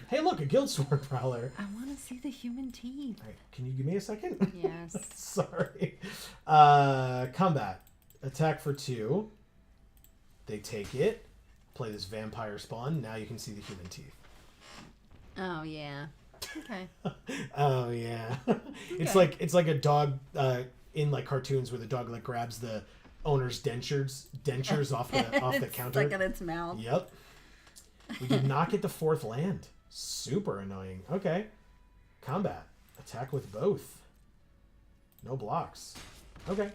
Hey, look, a Guildsword Prowler. I want to see the human teeth. All right, can you give me a second? Yes. Sorry. Combat. Attack for 2. They take it. Play this vampire spawn. Now you can see the human teeth. Oh, yeah. Okay. Oh, yeah. It's like a dog in like cartoons where the dog like grabs the owner's dentures off the counter. Stuck in its mouth. Yep. We did not get the 4th land. Super annoying. Okay. Combat. Attack with both. No blocks. Okay.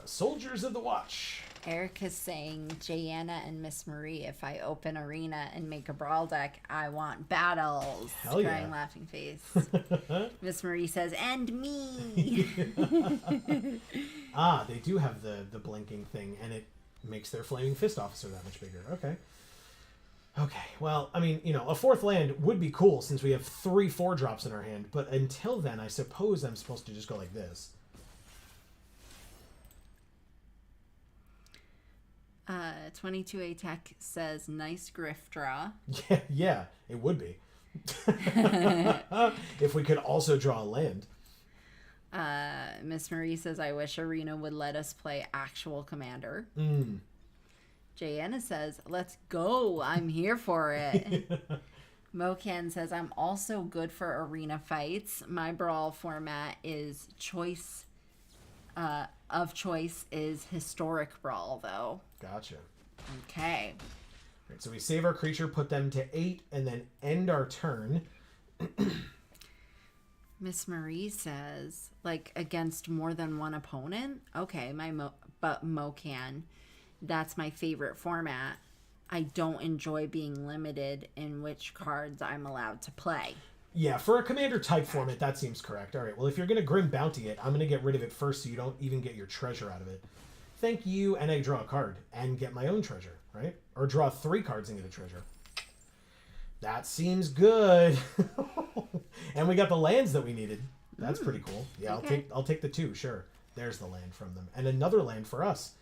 Soldiers of the Watch. Erica's saying, Jayanna and Miss Marie, if I open arena and make a brawl deck, I want battles. Hell yeah. Crying laughing face. Miss Marie says, and me. They do have the blinking thing, and it makes their Flaming Fist Officer that much bigger. Okay. Okay, well, I mean, a fourth land would be cool since we have 3 4-drops in our hand, but until then, I suppose I'm supposed to just go like this. 22A Tech says, nice griff draw. Yeah, it would be. If we could also draw a land. Miss Marie says, I wish Arena would let us play actual Commander. Jayanna says, let's go. I'm here for it. Mocan says, I'm also good for arena fights. My brawl format is choice is historic brawl, though. Gotcha. Okay. Right, so we save our creature, put them to 8, and then end our turn. Miss Marie says, like, against more than one opponent? Okay, but Mocan, that's my favorite format. I don't enjoy being limited in which cards I'm allowed to play. Yeah, for a commander type format, that seems correct. All right, well, if you're going to Grim Bounty it, I'm going to get rid of it first so you don't even get your treasure out of it. Thank you, and I draw a card and get my own treasure, right? Or draw 3 cards and get a treasure. That seems good. And we got the lands that we needed. That's pretty cool. Yeah, okay. I'll take the 2, sure. There's the land from them. And another land for us.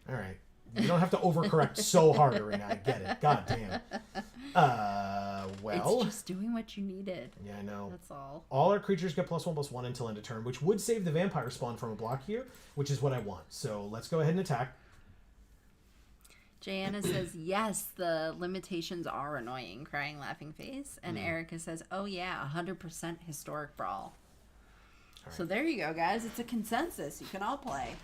All right. You don't have to overcorrect so hard, Arena. I get it. God damn. Well. It's just doing what you needed. Yeah, I know. That's all. All our creatures get +1/+1 until end of turn, which would save the vampire spawn from a block here, which is what I want. So let's go ahead and attack. Jayanna says, yes, the limitations are annoying, crying laughing face. And Erica says, oh yeah, 100% historic brawl. Right. So there you go, guys. It's a consensus. You can all play.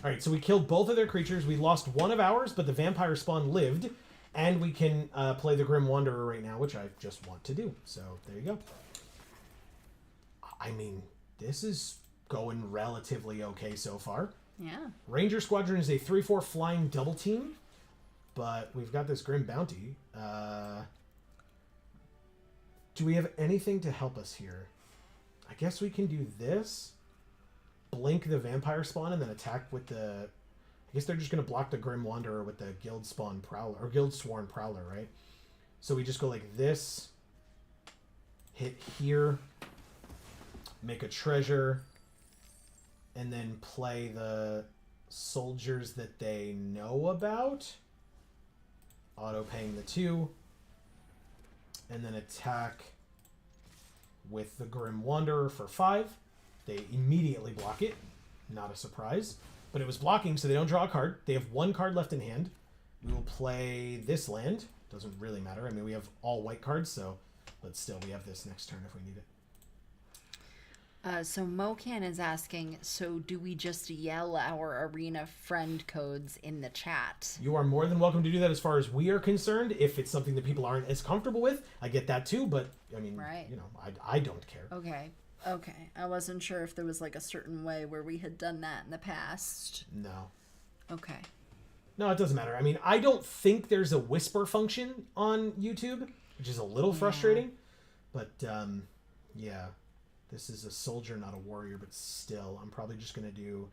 All right, so we killed both of their creatures. We lost one of ours, but the vampire spawn lived. And we can play the Grim Wanderer right now, which I just want to do. So there you go. I mean, this is going relatively okay so far. Yeah. Ranger Squadron is a 3/4 flying double team. But we've got this Grim Bounty. Do we have anything to help us here? I guess we can do this. Blink the vampire spawn and then attack with the... I guess they're just going to block the Grim Wanderer with the Guild Spawn Prowler, or Guild Sworn Prowler, right? So we just go like this. Hit here. Make a treasure. And then play the soldiers that they know about. Auto-paying the 2. And then attack with the Grim Wanderer for 5. They immediately block it. Not a surprise. But it was blocking, so they don't draw a card. They have 1 card left in hand. We will play this land. Doesn't really matter. I mean, we have all white cards, so... But still, we have this next turn if we need it. So Mocan is asking, so do we just yell our arena friend codes in the chat? You are more than welcome to do that as far as we are concerned. If it's something that people aren't as comfortable with, I get that too, but I mean, right. I don't care. Okay. I wasn't sure if there was like a certain way where we had done that in the past. No. Okay. No, it doesn't matter. I mean, I don't think there's a whisper function on YouTube, which is a little frustrating, but yeah. This is a soldier, not a warrior, but still, I'm probably just going to do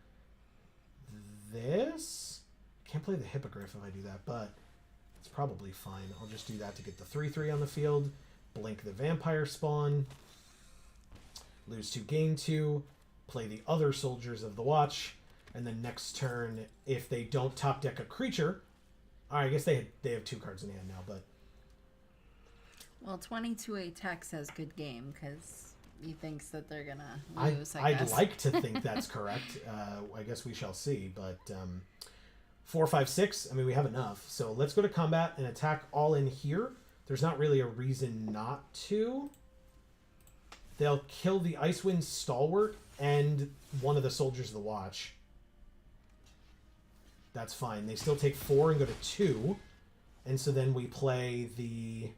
this. Can't play the hippogriff if I do that, but it's probably fine. I'll just do that to get the 3/3 on the field. Blink the vampire spawn. Lose 2, gain 2. Play the other soldiers of the watch. And then next turn, if they don't top deck a creature... I guess they have 2 cards in hand now, but... Well, 22A Tech says good game, because... He thinks that they're gonna lose. I'd like to think that's correct. I guess we shall see. But 4, 5, 6. I mean, we have enough. So let's go to combat and attack all in here. There's not really a reason not to. They'll kill the Icewind Stalwart and one of the soldiers of the watch. That's fine. They still take 4 and go to 2, and so then we play the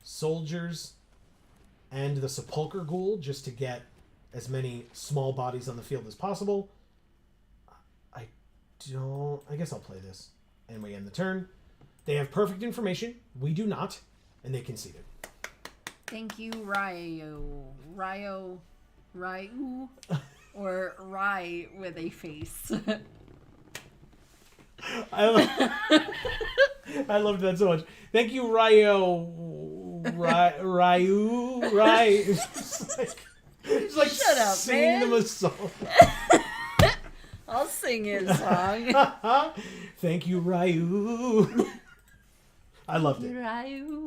soldiers and the Sepulchre Ghoul just to get as many small bodies on the field as possible. I guess I'll play this. And we end the turn. They have perfect information. We do not. And they conceded. Thank you, Ryu. Or Rye with a face. I loved that so much. Thank you, Ryu. It's like Shut up, singing man. them a song. I'll sing his song. Thank you, Ryu. I loved it. Ryu.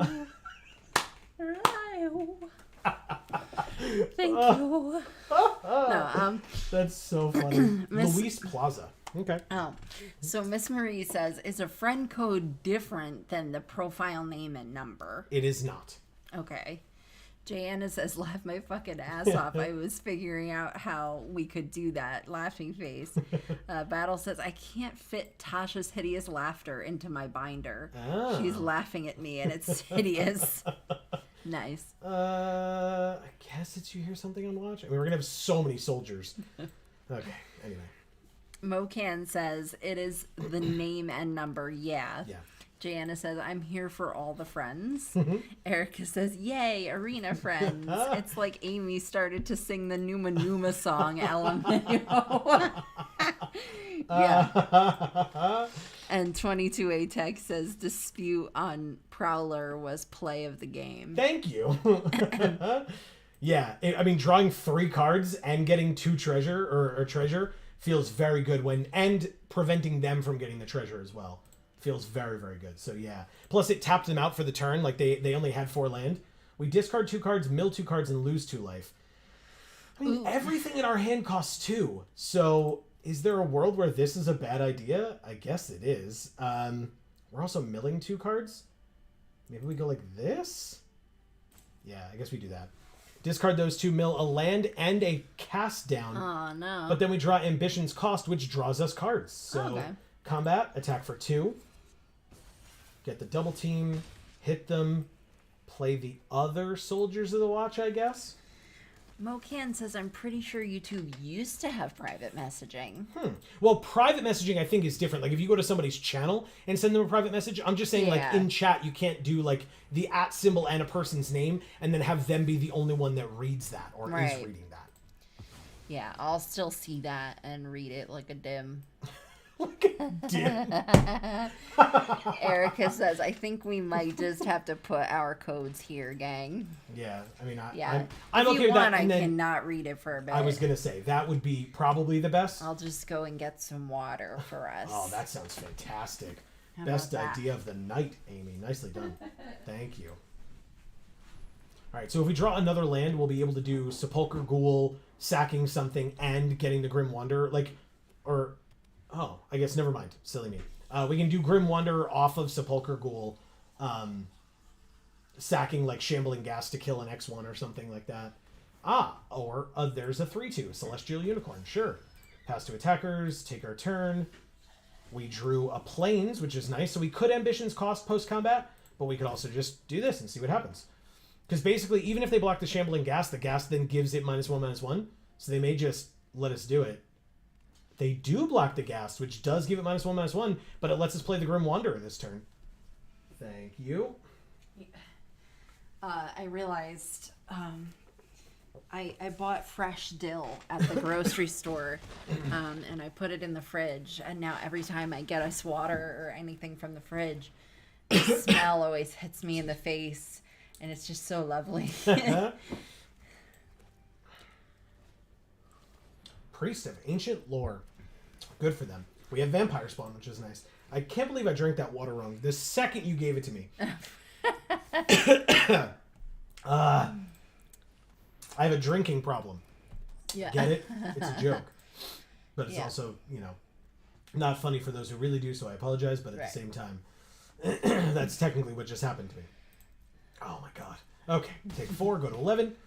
Thank you. No, That's so funny. Luis Plaza. Okay. Oh, so Miss Marie says, is a friend code different than the profile name and number? It is not. Okay. Jana says, laugh my fucking ass off. I was figuring out how we could do that. Laughing face. Battle says, I can't fit Tasha's hideous laughter into my binder. Oh. She's laughing at me and it's hideous. Nice. I guess it's you hear something on watch. I mean, we're gonna have so many soldiers. Okay. Anyway. Mocan says, it is the name and number. Yeah. Yeah. Jana says, I'm here for all the friends. Erica says, yay, arena friends. It's like Amy started to sing the Numa Numa song, LMAO. Yeah. And 22A Tech says, dispute on Prowler was play of the game. Thank you. Yeah. I mean, drawing 3 cards and getting 2 treasure or treasure feels very good and preventing them from getting the treasure as well. Feels very, very good. So yeah. Plus it tapped them out for the turn. Like they only had 4 land. We discard 2 cards, mill 2 cards, and lose 2 life. I mean, everything in our hand costs 2. So is there a world where this is a bad idea? I guess it is. We're also milling 2 cards. Maybe we go like this? Yeah, I guess we do that. Discard those 2, mill a land and a cast down. Oh, no. But then we draw Ambition's Cost, which draws us cards. So okay. Combat, attack for 2. Get the double team, hit them, play the other soldiers of the watch, I guess. Mocan says, I'm pretty sure YouTube used to have private messaging. Well, private messaging, I think, is different. Like, if you go to somebody's channel and send them a private message, I'm just saying, like, in chat, you can't do, like, the @ symbol and a person's name and then have them be the only one that reads that or is reading that. Yeah, I'll still see that and read it like a dim. Erica says, I think we might just have to put our codes here, gang. Yeah, I mean, I'm okay with that. I cannot read it for a bit. I was going to say, that would be probably the best. I'll just go and get some water for us. Oh, that sounds fantastic. Best idea of the night, Amy. Nicely done. Thank you. All right, so if we draw another land, we'll be able to do Sepulchre Ghoul, sacking something, and getting the Grim Wanderer. Oh, I guess never mind. Silly me. We can do Grim Wanderer off of Sepulchre Ghoul, sacking like Shambling Gas to kill an X1 or something like that. Or there's a 3/2 Celestial Unicorn. Sure. Pass to attackers, take our turn. We drew a Plains, which is nice. So we could Ambition's Cost post-combat, but we could also just do this and see what happens. Because basically, even if they block the Shambling Gas, the gas then gives it -1/-1. So they may just let us do it. They do block the gas, which does give it -1/-1, but it lets us play the Grim Wanderer this turn. Thank you. I realized I bought fresh dill at the grocery store, and I put it in the fridge. And now every time I get us water or anything from the fridge, the smell always hits me in the face, and it's just so lovely. Priest of Ancient Lore. Good for them. We have Vampire Spawn, which is nice. I can't believe I drank that water wrong the second you gave it to me. I have a drinking problem. Yeah. Get it? It's a joke. But it's also, not funny for those who really do, so I apologize, but at the same time, that's technically what just happened to me. Oh my god. Okay, take 4, go to 11.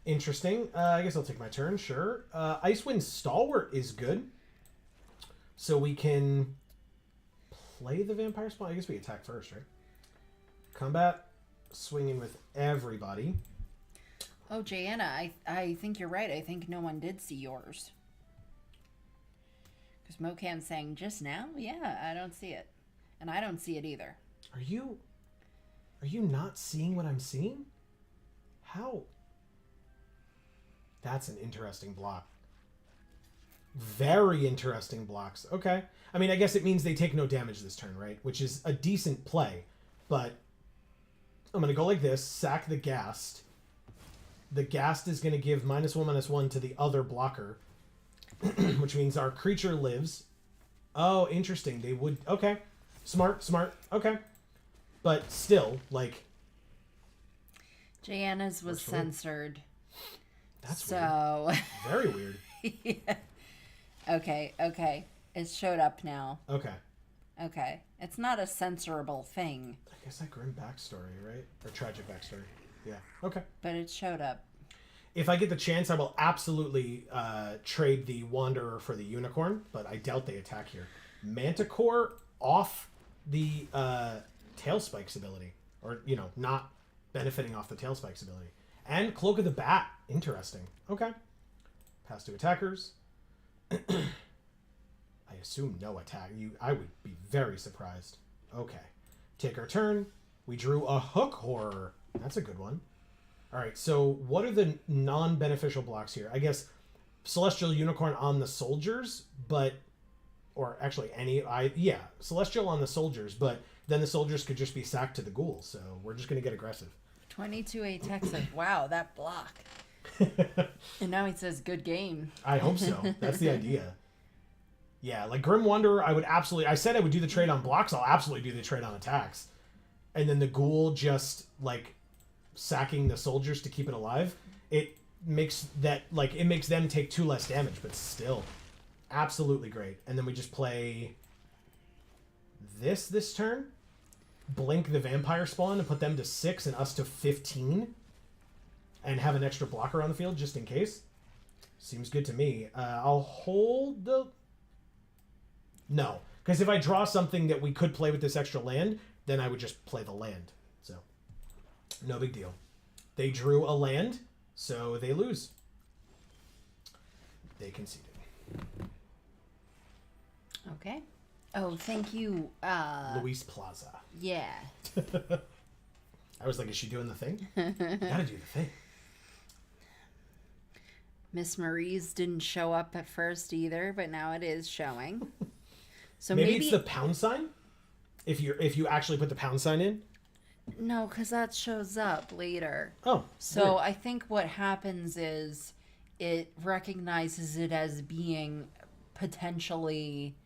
Interesting. I guess I'll take my turn, sure. Icewind Stalwart is good. So we can play the Vampire Spawn. I guess we attack first, right? Combat, swinging with everybody. Oh, Jana, I think you're right. I think no one did see yours. Because Mocan's saying, just now? Yeah, I don't see it. And I don't see it either. Are you not seeing what I'm seeing? How? That's an interesting block. Very interesting blocks. Okay. I mean, I guess it means they take no damage this turn, right? Which is a decent play. But I'm going to go like this, sack the Ghast. The Ghast is going to give -1/-1 to the other blocker, which means our creature lives. Oh, interesting. They would... Okay. Smart. Okay. But still, like... Jayanna's was censored. That's so... weird. Very weird. Yeah. Okay. It showed up now. Okay. It's not a censorable thing. I guess that grim backstory, right? Or tragic backstory. Yeah. Okay. But it showed up. If I get the chance, I will absolutely trade the Wanderer for the Unicorn, but I doubt they attack here. Manticore off the Tail Spikes ability. Or, not benefiting off the Tail Spikes ability. And Cloak of the Bat. Interesting. Okay. Pass to attackers. I assume no attack. I would be very surprised. Okay. Take our turn. We drew a Hook Horror. That's a good one. All right, so what are the non-beneficial blocks here? I guess Celestial Unicorn on the soldiers, but... Or actually Celestial on the soldiers, but then the soldiers could just be sacked to the ghouls, so we're just going to get aggressive. 22A text like, wow, that block. And now he says, good game. I hope so. That's the idea. Yeah, like Grim Wanderer, I said I would do the trade on blocks, I'll absolutely do the trade on attacks. And then the ghoul just, like... sacking the soldiers to keep it alive, it makes them take 2 less damage, but still absolutely great. And then we just play this turn, blink the vampire spawn and put them to 6 and us to 15, and have an extra blocker on the field just in case. Seems good to me. I'll hold the... No, because if I draw something that we could play with this extra land, then I would just play the land. So no big deal. They drew a land, so they lose. They conceded. Okay. Oh, thank you. Luis Plaza. Yeah. I was like, is she doing the thing? You gotta do the thing. Miss Marie's didn't show up at first either, but now it is showing. So maybe it's the pound sign? If you actually put the pound sign in? No, because that shows up later. Oh. So weird. I think what happens is it recognizes it as being potentially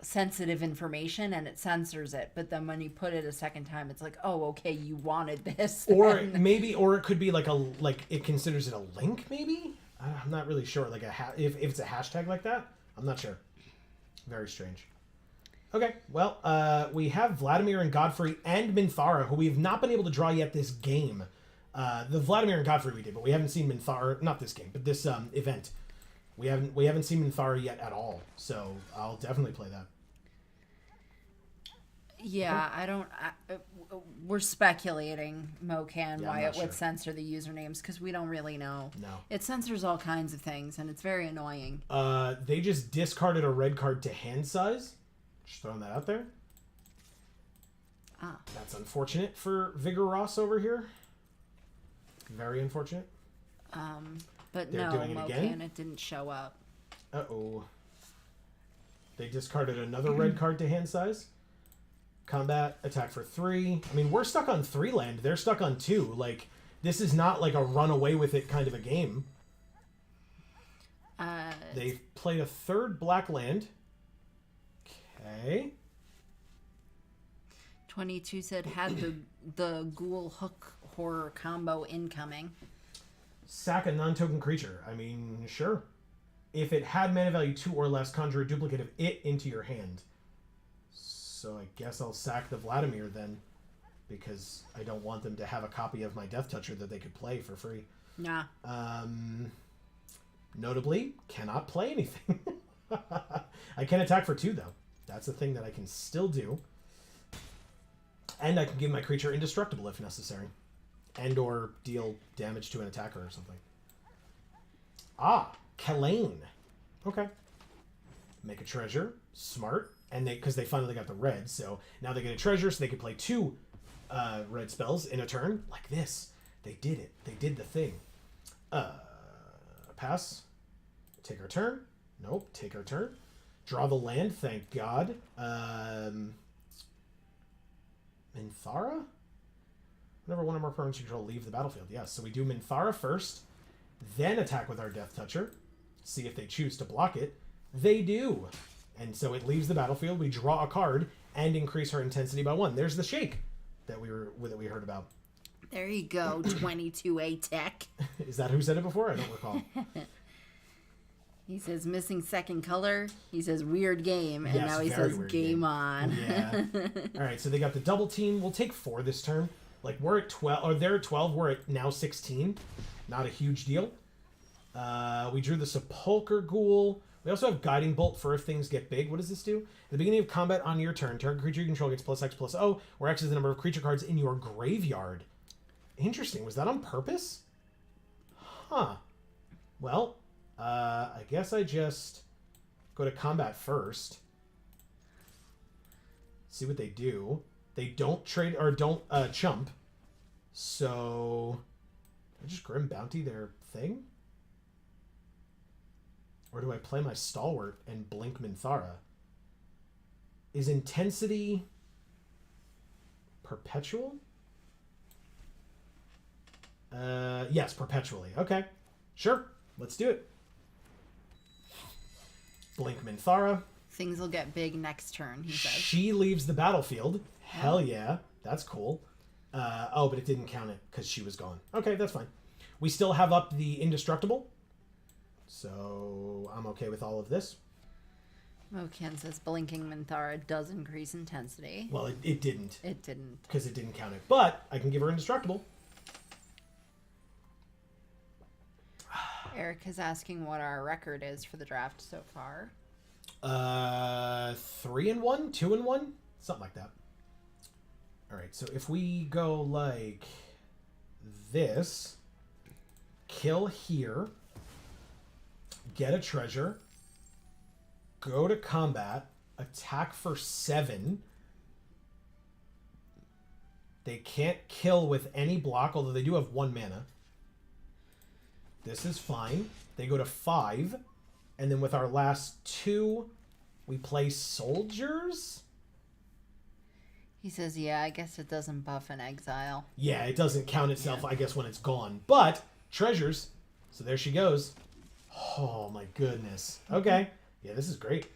sensitive information and it censors it. But then when you put it a second time, it's like, oh, okay, you wanted this. Or it could be like it considers it a link, maybe? I'm not really sure. Like if it's a hashtag like that, I'm not sure. Very strange. Okay, well, we have Vladimir and Godfrey and Minthara, who we've not been able to draw yet this game. The Vladimir and Godfrey we did, but we haven't seen Minthara, not this game, but this event. We haven't seen Minthara yet at all, so I'll definitely play that. Yeah, we're speculating, Mocan, Yeah, why it would sure. censor the usernames, because we don't really know. No. It censors all kinds of things, and it's very annoying. They just discarded a red card to hand size. Just throwing that out there. Ah. That's unfortunate for Vigor Ross over here. Very unfortunate. But They're no, doing it again? Mocan, it didn't show up. Uh-oh. They discarded another red card to hand size. Combat, attack for 3. I mean, we're stuck on 3 land. They're stuck on 2. Like, this is not like a run away with it kind of a game. They've played a 3rd black land. Okay. 22 said had the ghoul hook horror combo incoming. Sack a non-token creature. I mean, sure. If it had mana value 2 or less, conjure a duplicate of it into your hand. So I guess I'll sack the Vladimir then, because I don't want them to have a copy of my Death Toucher that they could play for free. Nah. Notably, cannot play anything. I can attack for 2, though. That's a thing that I can still do. And I can give my creature indestructible if necessary. And or deal damage to an attacker or something. Ah, Kalane. Okay. Make a treasure. Smart. And because they finally got the red, so now they get a treasure, so they can play 2 red spells in a turn. Like this. They did it. They did the thing. Pass. Take our turn. Nope. Take our turn. Draw the land. Thank God. Minthara? Whenever one or more permanents you control leave the battlefield. Yes, so we do Minthara first, then attack with our Death Toucher. See if they choose to block it. They do. And so it leaves the battlefield. We draw a card and increase her intensity by 1. There's the shake that we heard about. There you go, 22A Tech. Is that who said it before? I don't recall. He says missing second color. He says weird game, and Yes, now he very says weird game on. Yeah. All right, so they got the double team. We'll take 4 this turn. Like, we're at 12, or they're at 12. We're at now 16. Not a huge deal. We drew the Sepulchre Ghoul. We also have Guiding Bolt for if things get big. What does this do? At the beginning of combat on your turn, target creature you control gets +X/+O, where X is the number of creature cards in your graveyard. Interesting. Was that on purpose? Huh. Well, I guess I just go to combat first. See what they do. They don't trade or don't chump. So I just Grim Bounty their thing? Or do I play my Stalwart and blink Minthara? Is intensity perpetual? Yes, perpetually. Okay. Sure. Let's do it. Blink Minthara. Things will get big next turn, he says. She leaves the battlefield. Hell yeah. That's cool. Oh, but it didn't count it because she was gone. Okay, that's fine. We still have up the Indestructible. So I'm okay with all of this. Moken says blinking Minthara does increase intensity. Well, it didn't. It didn't. Because it didn't count it. But I can give her Indestructible. Eric is asking what our record is for the draft so far. 3-1, 2-1, something like that. All right, so if we go like this, kill here, get a treasure, go to combat, attack for 7. They can't kill with any block, although they do have 1 mana. This is fine. They go to 5. And then with our last 2, we play soldiers? He says, yeah, I guess it doesn't buff an exile. Yeah, it doesn't count itself, I guess, when it's gone. But, treasures. So there she goes. Oh, my goodness. Okay. Yeah, this is great.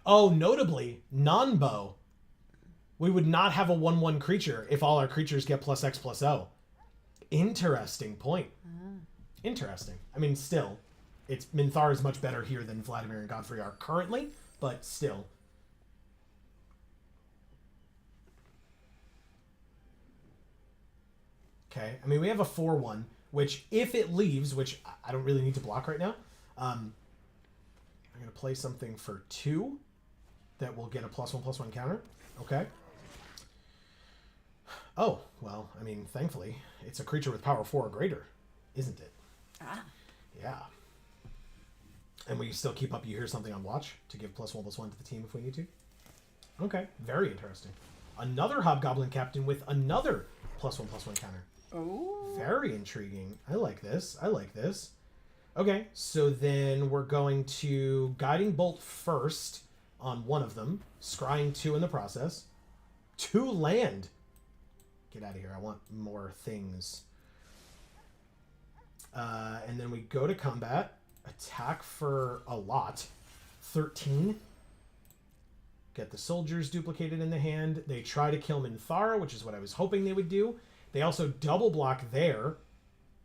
Oh, notably, non-bow. We would not have a 1/1 creature if all our creatures get +X/+O. Interesting point. Interesting. I mean, still, it's Minthara is much better here than Vladimir and Godfrey are currently, but still. Okay, I mean, we have a 4/1, which if it leaves, which I don't really need to block right now, I'm going to play something for 2 that will get a +1/+1 counter. Okay. Oh, well, I mean, thankfully, it's a creature with power 4 or greater, isn't it? Ah. Yeah. And we still keep up You Hear Something on Watch to give +1/+1 to the team if we need to. Okay, very interesting. Another Hobgoblin Captain with another +1/+1 counter. Oh. Very intriguing. I like this. I like this. Okay, so then we're going to Guiding Bolt first on one of them. Scrying 2 in the process. 2 land. Get out of here. I want more things. And then we go to combat. Attack for a lot. 13. Get the soldiers duplicated in the hand. They try to kill Minthara, which is what I was hoping they would do. They also double block there.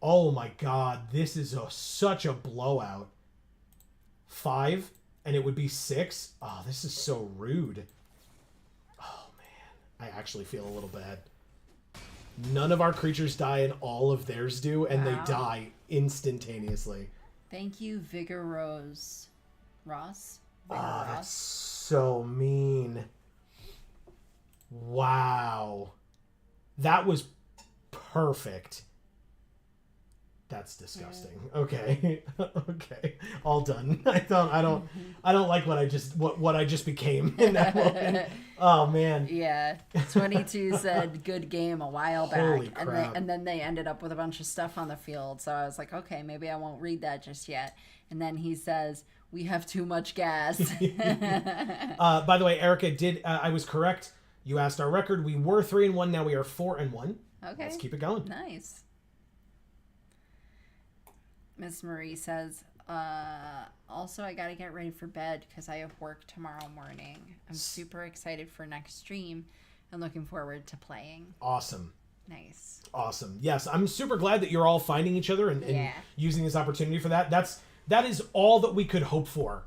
Oh my god, this is such a blowout. 5, and it would be 6. Oh, this is so rude. Oh man, I actually feel a little bad. None of our creatures die and all of theirs do, and they die instantaneously. Thank you, Vigor Rose. Ross? Vigor Oh, that's Ross. so mean. Wow. That was perfect. That's disgusting. Okay. Okay. All done. I don't like what I just became in that moment. Oh man. Yeah. 22 said good game a while back. Holy crap. And then they ended up with a bunch of stuff on the field. So I was like, okay, maybe I won't read that just yet. And then he says, we have too much gas. By the way, Erica I was correct. You asked our record. We were 3-1. Now we are 4-1. Okay. Let's keep it going. Nice. Miss Marie says, also, I got to get ready for bed because I have work tomorrow morning. I'm super excited for next stream and looking forward to playing. Awesome. Nice. Awesome. Yes, I'm super glad that you're all finding each other and using this opportunity for that. That is all that we could hope for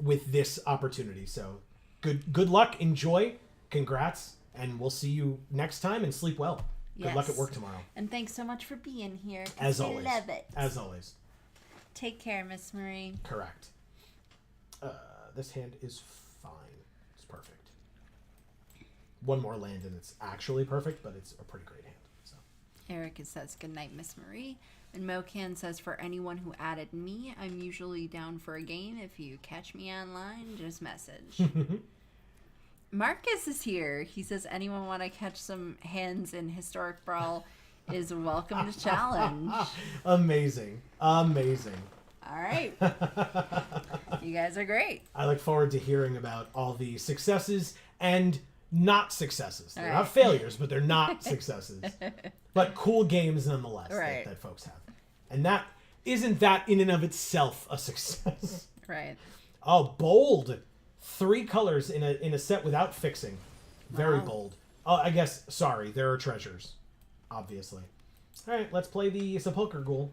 with this opportunity. So good luck, enjoy, congrats, and we'll see you next time and sleep well. Good luck at work tomorrow. And thanks so much for being here. As always. I love it. As always. Take care, Miss Marie. Correct. This hand is fine. It's perfect. One more land and it's actually perfect, but it's a pretty great hand. So. Erica says, good night, Miss Marie. And Mocan says, for anyone who added me, I'm usually down for a game. If you catch me online, just message. Marcus is here. He says, anyone want to catch some hands in Historic Brawl is welcome to challenge. Amazing. Amazing. All right. You guys are great. I look forward to hearing about all the successes and not successes. They're not failures, but they're not successes. But cool games nonetheless that folks have. And that isn't that in and of itself a success. Right. Oh, bold. 3 colors in a set without fixing. Very bold. Oh, I guess, sorry, there are treasures. Obviously. All right, let's play the Sepulchre Ghoul.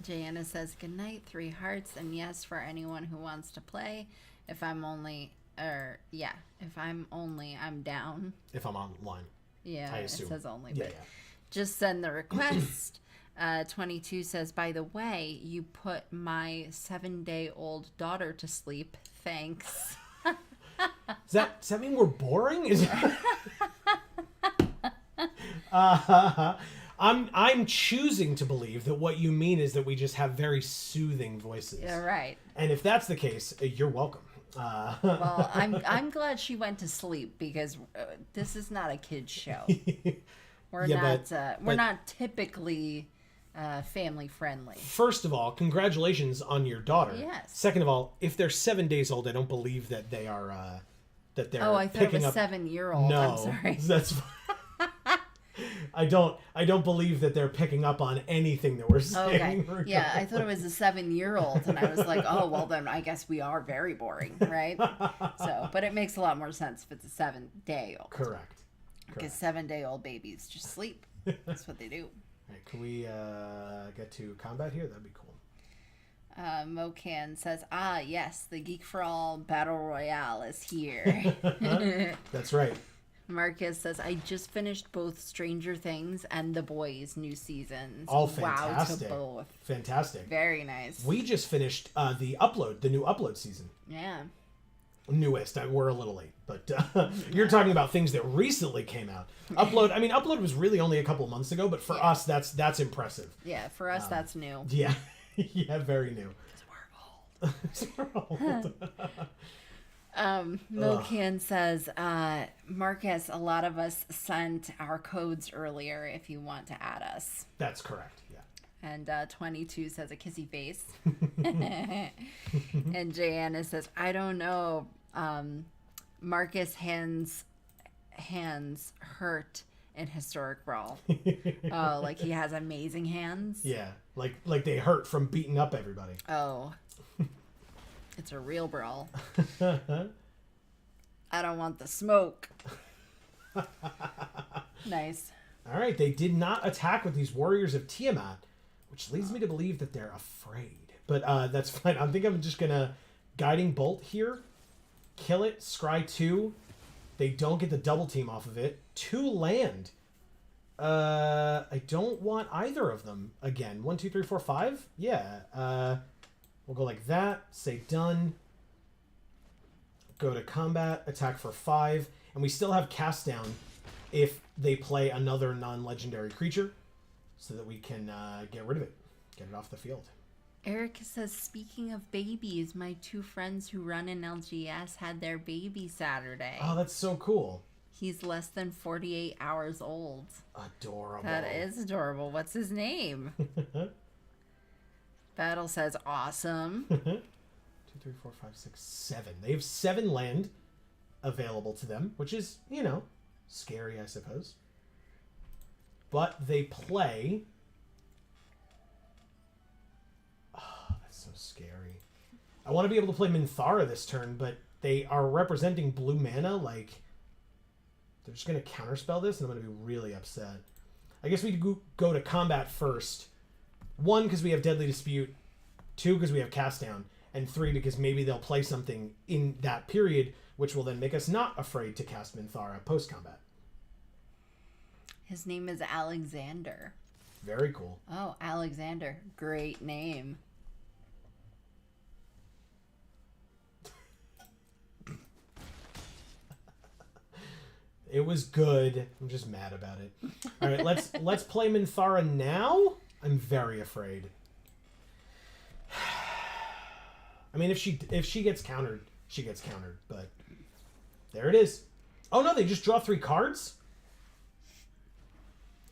Jana says, good night, 3 hearts, and yes for anyone who wants to play. If I'm only, I'm down. If I'm online. Yeah, I assume. It says only. Yeah, but just send the request. 22 says, by the way, you put my 7-day-old daughter to sleep. Thanks. Does that mean we're boring? Is it... I'm choosing to believe that what you mean is that we just have very soothing voices. Yeah, right. And if that's the case, you're welcome. Well, I'm glad she went to sleep because this is not a kid's show. We're not typically family friendly. First of all, congratulations on your daughter. Yes. Second of all, if they're 7 days old, I don't believe that they are that they're. Oh, I thought it was up... 7-year-old. No, I'm sorry. That's. I don't believe that they're picking up on anything that we're saying. Okay. Yeah, I thought it was a 7-year-old, and I was like, oh, well, then I guess we are very boring, right? So, but it makes a lot more sense if it's a 7-day-old. Correct. Because 7-day-old babies just sleep. That's what they do. All right, can we get to combat here? That'd be cool. Mocan says, yes, the Geek for All Battle Royale is here. That's right. Marcus says, I just finished both Stranger Things and The Boys new seasons. All fantastic. Wow to both. Fantastic. Very nice. We just finished the new upload season. Yeah. Newest. We're a little late, but you're talking about things that recently came out. Upload was really only a couple months ago, but for us, that's impressive. Yeah, for us, that's new. Yeah. Yeah, very new. Because we're old. Mocan says, Marcus, a lot of us sent our codes earlier if you want to add us. That's correct, yeah. And 22 says a kissy face. And Jana says, I don't know. Marcus hands hurt in Historic Brawl. Oh, like he has amazing hands? Yeah, like they hurt from beating up everybody. Oh. It's a real brawl. I don't want the smoke. Nice. All right, they did not attack with these Warriors of Tiamat, which leads me to believe that they're afraid. But that's fine. I think I'm just going to Guiding Bolt here. Kill it. Scry 2. They don't get the double team off of it. 2 land. I don't want either of them again. 1, 2, 3, 4, 5? Yeah. We'll go like that. Say done. Go to combat. Attack for 5. And we still have cast down if they play another non-legendary creature so that we can get rid of it. get it off the field. Erica says, speaking of babies, my 2 friends who run in LGS had their baby Saturday. Oh, that's so cool. He's less than 48 hours old. Adorable. That is adorable. What's his name? Battle says, awesome. 2, 3, 4, 5, 6, 7. They have 7 land available to them, which is, scary, I suppose. But they play... Oh, that's so scary. I want to be able to play Minthara this turn, but they are representing blue mana, like... They're just going to counterspell this, and I'm going to be really upset. I guess we could go to combat first. 1, because we have Deadly Dispute. 2, because we have Cast Down. And 3, because maybe they'll play something in that period, which will then make us not afraid to cast Minthara post-combat. His name is Alexander. Very cool. Oh, Alexander. Great name. It was good. I'm just mad about it. All right, let's play Minthara now. I'm very afraid. I mean, if she gets countered, she gets countered. But there it is. Oh no, they just draw 3 cards.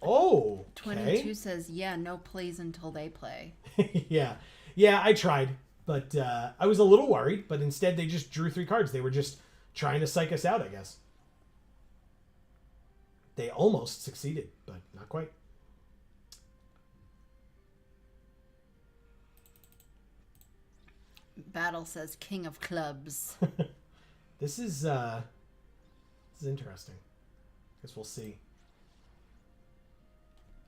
Oh, okay. 22 says, yeah, no plays until they play. yeah, I tried, but I was a little worried. But instead, they just drew 3 cards. They were just trying to psych us out, I guess. They almost succeeded, but not quite. Battle says King of Clubs. This is interesting. Guess we'll see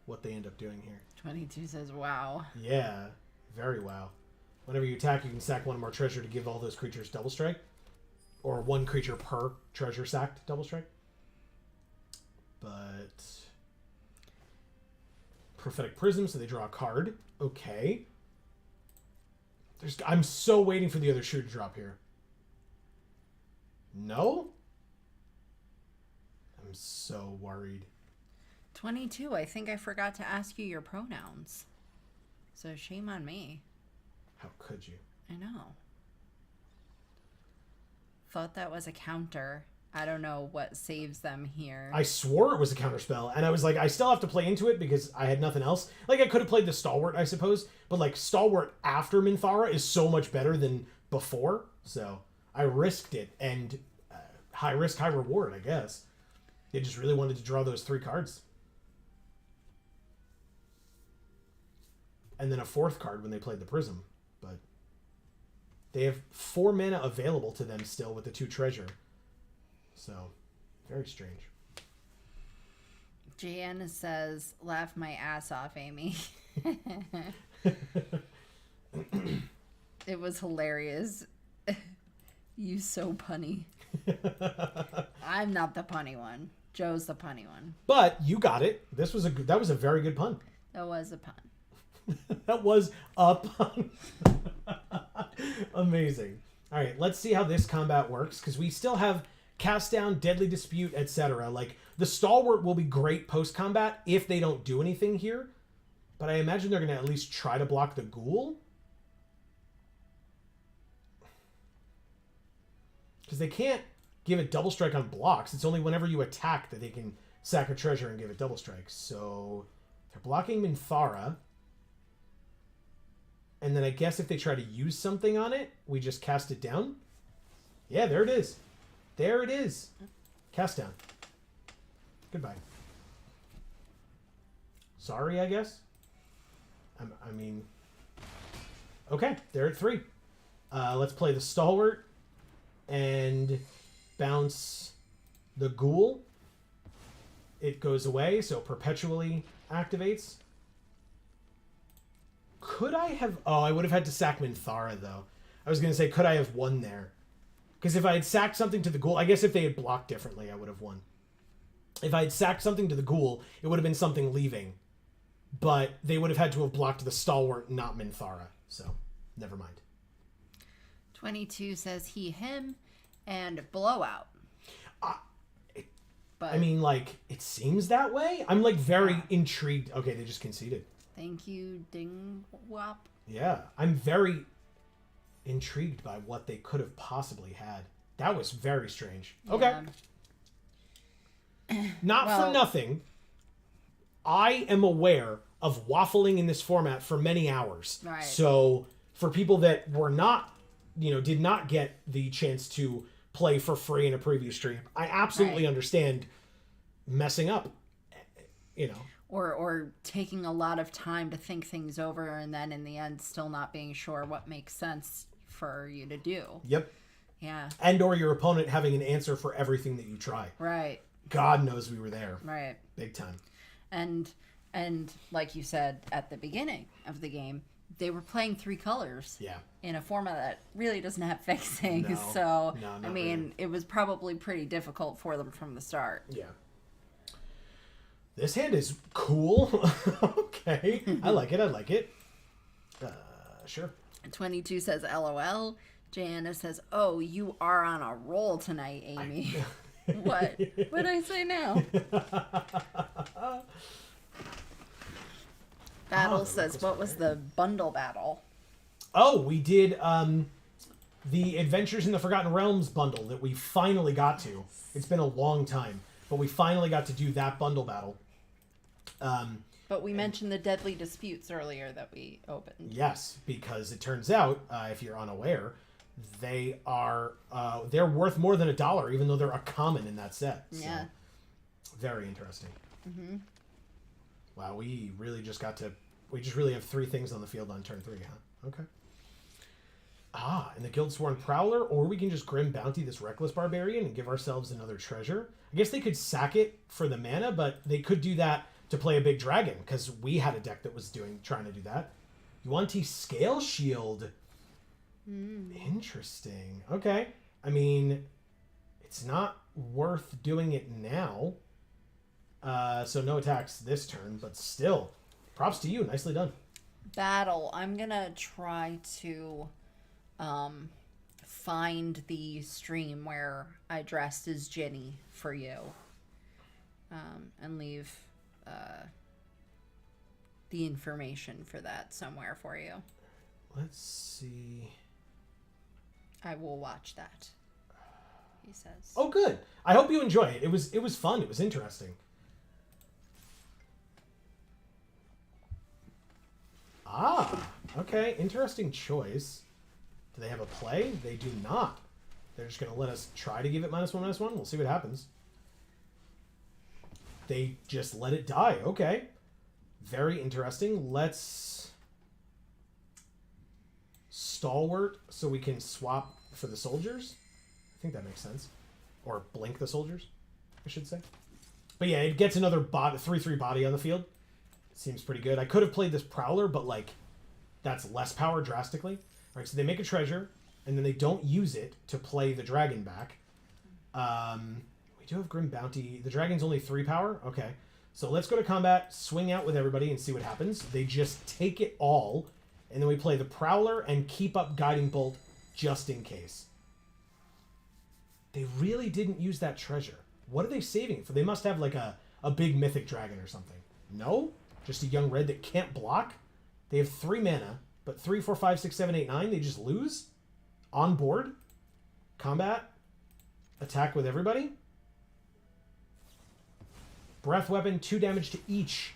what they end up doing here. 22 says, wow. Yeah, very wow. Whenever you attack, you can sack 1 more treasure to give all those creatures double strike. Or 1 creature per treasure sacked double strike. But Prophetic Prism, so they draw a card. Okay. I'm so waiting for the other shoe to drop here. No? I'm so worried. 22, I think I forgot to ask you your pronouns. So shame on me. How could you? I know. Thought that was a counter. I don't know what saves them here. I swore it was a counterspell, and I was like, I still have to play into it because I had nothing else. Like, I could have played the Stalwart, I suppose, but, like, Stalwart after Minthara is so much better than before, so I risked it, and high risk, high reward, I guess. They just really wanted to draw those 3 cards. And then a 4th card when they played the Prism, but they have 4 mana available to them still with the 2 treasure. So, very strange. Jana says, laugh my ass off, Amy. It was hilarious. You so punny. I'm not the punny one. Joe's the punny one. But you got it. That was a very good pun. That was a pun. That was a pun. Amazing. All right, let's see how this combat works, because we still have Cast Down, Deadly Dispute, etc. Like, the Stalwart will be great post-combat if they don't do anything here. But I imagine they're going to at least try to block the Ghoul. Because they can't give it double strike on blocks. It's only whenever you attack that they can sack a treasure and give it double strike. So they're blocking Minthara. And then I guess if they try to use something on it, we just cast it down. Yeah, there it is. There it is. Cast down. Goodbye. Sorry, I guess. I mean... Okay, they're at 3. Let's play the Stalwart and bounce the Ghoul. It goes away, so perpetually activates. Could I have... Oh, I would have had to sack Minthara, though. I was going to say, could I have won there? Because if I had sacked something to the Ghoul... I guess if they had blocked differently, I would have won. If I had sacked something to the Ghoul, it would have been something leaving. But they would have had to have blocked the Stalwart, not Minthara. So, never mind. 22 says he, him, and blowout. I mean, like, it seems that way. I'm, like, very intrigued. Okay, they just conceded. Thank you, Ding Wop. Yeah, I'm very intrigued by what they could have possibly had. That was very strange. Okay. Not for nothing, I am aware of waffling in this format for many hours. Right. So for people that were not, did not get the chance to play for free in a previous stream, I absolutely understand messing up, Or taking a lot of time to think things over and then in the end still not being sure what makes sense for you to do. Yep. Yeah. And or your opponent having an answer for everything that you try. Right. God knows we were there. Right. Big time. And like you said at the beginning of the game, they were playing 3 colors. Yeah. In a format that really doesn't have fixing. No. So, No, I mean, really. It was probably pretty difficult for them from the start. Yeah. This hand is cool. Okay. I like it. Sure. 22 says LOL. Jana says, "Oh, you are on a roll tonight, Amy." What? What did I say now? Battle says, "What was the bundle battle?" Oh, we did the Adventures in the Forgotten Realms bundle that we finally got to. It's been a long time, but we finally got to do that bundle battle. But we mentioned the Deadly Disputes earlier that we opened. Yes, because it turns out, if you're unaware, they are they're worth more than $1, even though they're a common in that set. So, yeah. Very interesting. Mm-hmm. Wow, we really just really have 3 things on the field on turn 3, huh? Okay. And the Guildsworn Prowler, or we can just Grim Bounty this Reckless Barbarian and give ourselves another treasure. I guess they could sack it for the mana, but they could do that to play a big dragon, because we had a deck that was trying to do that. Yuan-Ti Scale Shield. Interesting. Okay. I mean, it's not worth doing it now. So no attacks this turn, but still, props to you. Nicely done. Battle. I'm gonna try to find the stream where I dressed as Jenny for you, and leave the information for that somewhere for you. Let's see. I will watch that, he says. Oh, good. I hope you enjoy it. It was fun. It was interesting. Okay. Interesting choice. Do they have a play? They do not. They're just going to let us try to give it -1/-1. We'll see what happens. They just let it die. Okay. Very interesting. Let's Stalwart so we can swap for the soldiers. I think that makes sense. Or blink the soldiers, I should say. But yeah, it gets another 3/3 body on the field. Seems pretty good. I could have played this Prowler, but that's less power drastically. All right, so they make a treasure, and then they don't use it to play the dragon back. We do have Grim Bounty. The dragon's only 3 power? Okay. So let's go to combat, swing out with everybody, and see what happens. They just take it all, and then we play the Prowler and keep up Guiding Bolt just in case. They really didn't use that treasure. What are they saving it for? They must have a big mythic dragon or something. No? Just a young red that can't block? They have 3 mana, but 3, 4, 5, 6, 7, 8, 9, they just lose? On board? Combat? Attack with everybody? Breath weapon, 2 damage to each.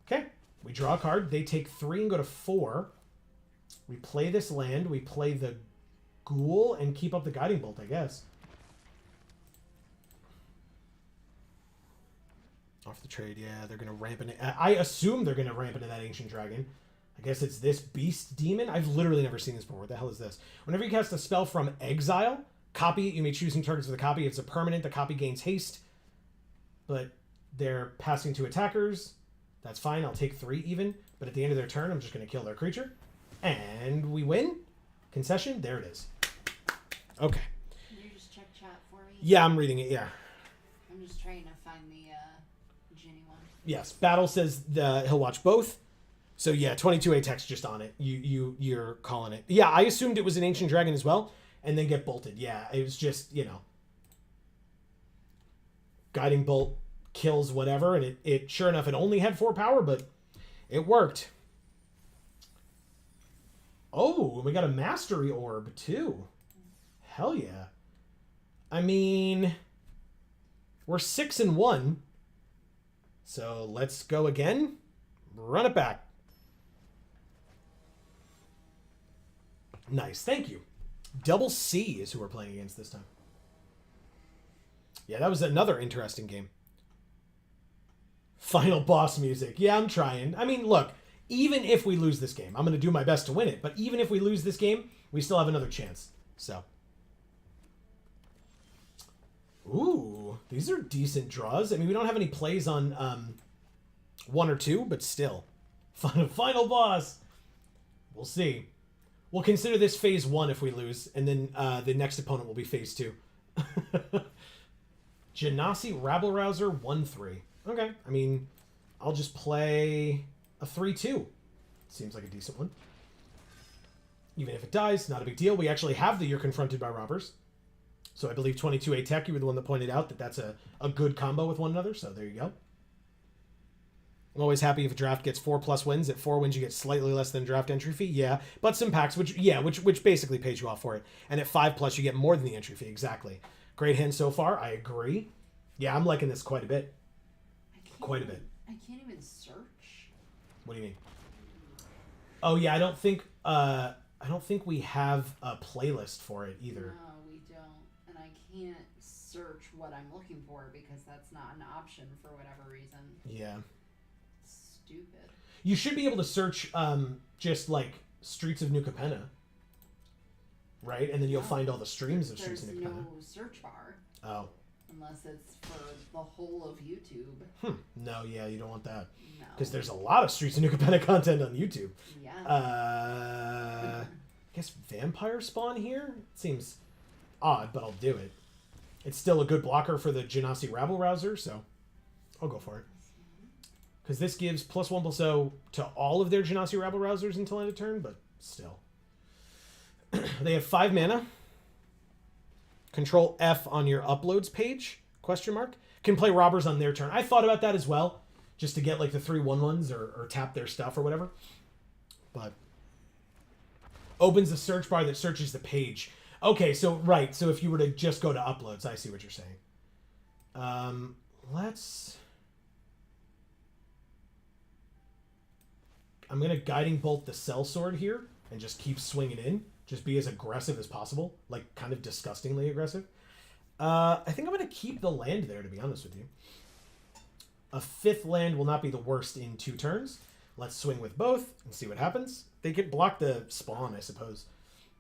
Okay. We draw a card. They take 3 and go to 4. We play this land. We play the Ghoul and keep up the Guiding Bolt, I guess. Off the trade, yeah, they're going to ramp into... I assume they're going to ramp into that Ancient Dragon. I guess it's this Beast Demon. I've literally never seen this before. What the hell is this? Whenever you cast a spell from exile, copy it. You may choose some targets with a copy. If it's a permanent, the copy gains haste. But they're passing to attackers. That's fine. I'll take 3 even. But at the end of their turn, I'm just going to kill their creature. And we win. Concession. There it is. Okay. Can you just check chat for me? Yeah, I'm reading it, yeah. I'm just trying to find the Ginny one. Yes. Battle says he'll watch both. So yeah, 22A text just on it. You're calling it. Yeah, I assumed it was an Ancient Dragon as well. And then get bolted. Yeah, it was just, Guiding Bolt, kills whatever, and it sure enough, it only had 4 power, but it worked. Oh, we got a mastery orb, too. Hell yeah. I mean, we're 6-1. So let's go again. Run it back. Nice, thank you. Double C is who we're playing against this time. Yeah, that was another interesting game. Final boss music. Yeah, I'm trying. I mean, look, even if we lose this game, I'm going to do my best to win it. But even if we lose this game, we still have another chance. So. Ooh, these are decent draws. I mean, we don't have any plays on 1 or 2, but still. Final boss. We'll see. We'll consider this phase 1 if we lose, and then the next opponent will be phase 2. Genasi Rabble-Rouser 1-3. Okay, I mean, I'll just play a 3-2. Seems like a decent one. Even if it dies, not a big deal. We actually have the You're Confronted by Robbers. So I believe 22A Tech, you were the one that pointed out that that's a good combo with one another, so there you go. I'm always happy if a draft gets 4+ wins. At 4 wins, you get slightly less than draft entry fee. Yeah, but some packs, which basically pays you off for it. And at 5+, you get more than the entry fee. Exactly. Great hand so far. I agree. Yeah, I'm liking this quite a bit. Quite a bit. I can't even search. What do you mean? Oh yeah, I don't think we have a playlist for it either. No, we don't. And I can't search what I'm looking for because that's not an option for whatever reason. Yeah. Stupid. You should be able to search just like Streets of New Capenna. Right? And then you'll find all the streams of Streets of New Capenna. There's no search bar. Oh. Unless it's for the whole of YouTube. No, yeah, you don't want that. No. Because there's a lot of Streets of New Capenna content on YouTube. Yeah. I guess Vampire Spawn here? Seems odd, but I'll do it. It's still a good blocker for the Genasi Rabble-Rouser, so I'll go for it. Because this gives +1/+0 to all of their Genasi Rabble-Rousers until end of turn, but still. They have 5 mana. Control F on your uploads page, ? Can play Robbers on their turn. I thought about that as well, just to get like the 3/1/1s or tap their stuff or whatever. But opens a search bar that searches the page. Okay, so right, so if you were to just go to uploads, I see what you're saying. I'm going to Guiding Bolt the Sellsword here and just keep swinging in. Just be as aggressive as possible. Like, kind of disgustingly aggressive. I think I'm going to keep the land there, to be honest with you. A 5th land will not be the worst in 2 turns. Let's swing with both and see what happens. They could block the spawn, I suppose,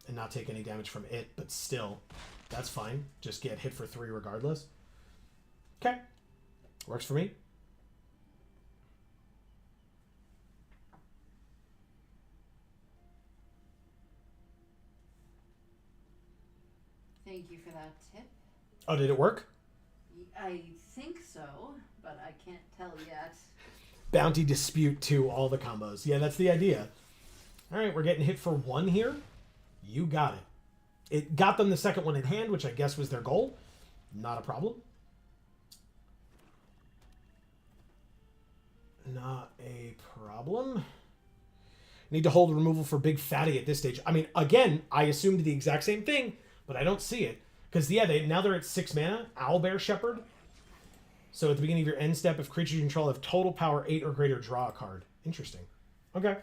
and not take any damage from it, but still, that's fine. Just get hit for 3 regardless. Okay. Works for me. Thank you for that tip. Oh, did it work? I think so, but I can't tell yet. Bounty Dispute to all the combos. Yeah, that's the idea. All right, we're getting hit for 1 here. You got it. It got them the second one in hand, which I guess was their goal. Not a problem. Not a problem. Need to hold removal for Big Fatty at this stage. I mean, again, I assumed the exact same thing, but I don't see it. Because, yeah, now they're at 6 mana. Owlbear Shepherd. So at the beginning of your end step, if creatures you control have total power 8 or greater, draw a card. Interesting. Okay.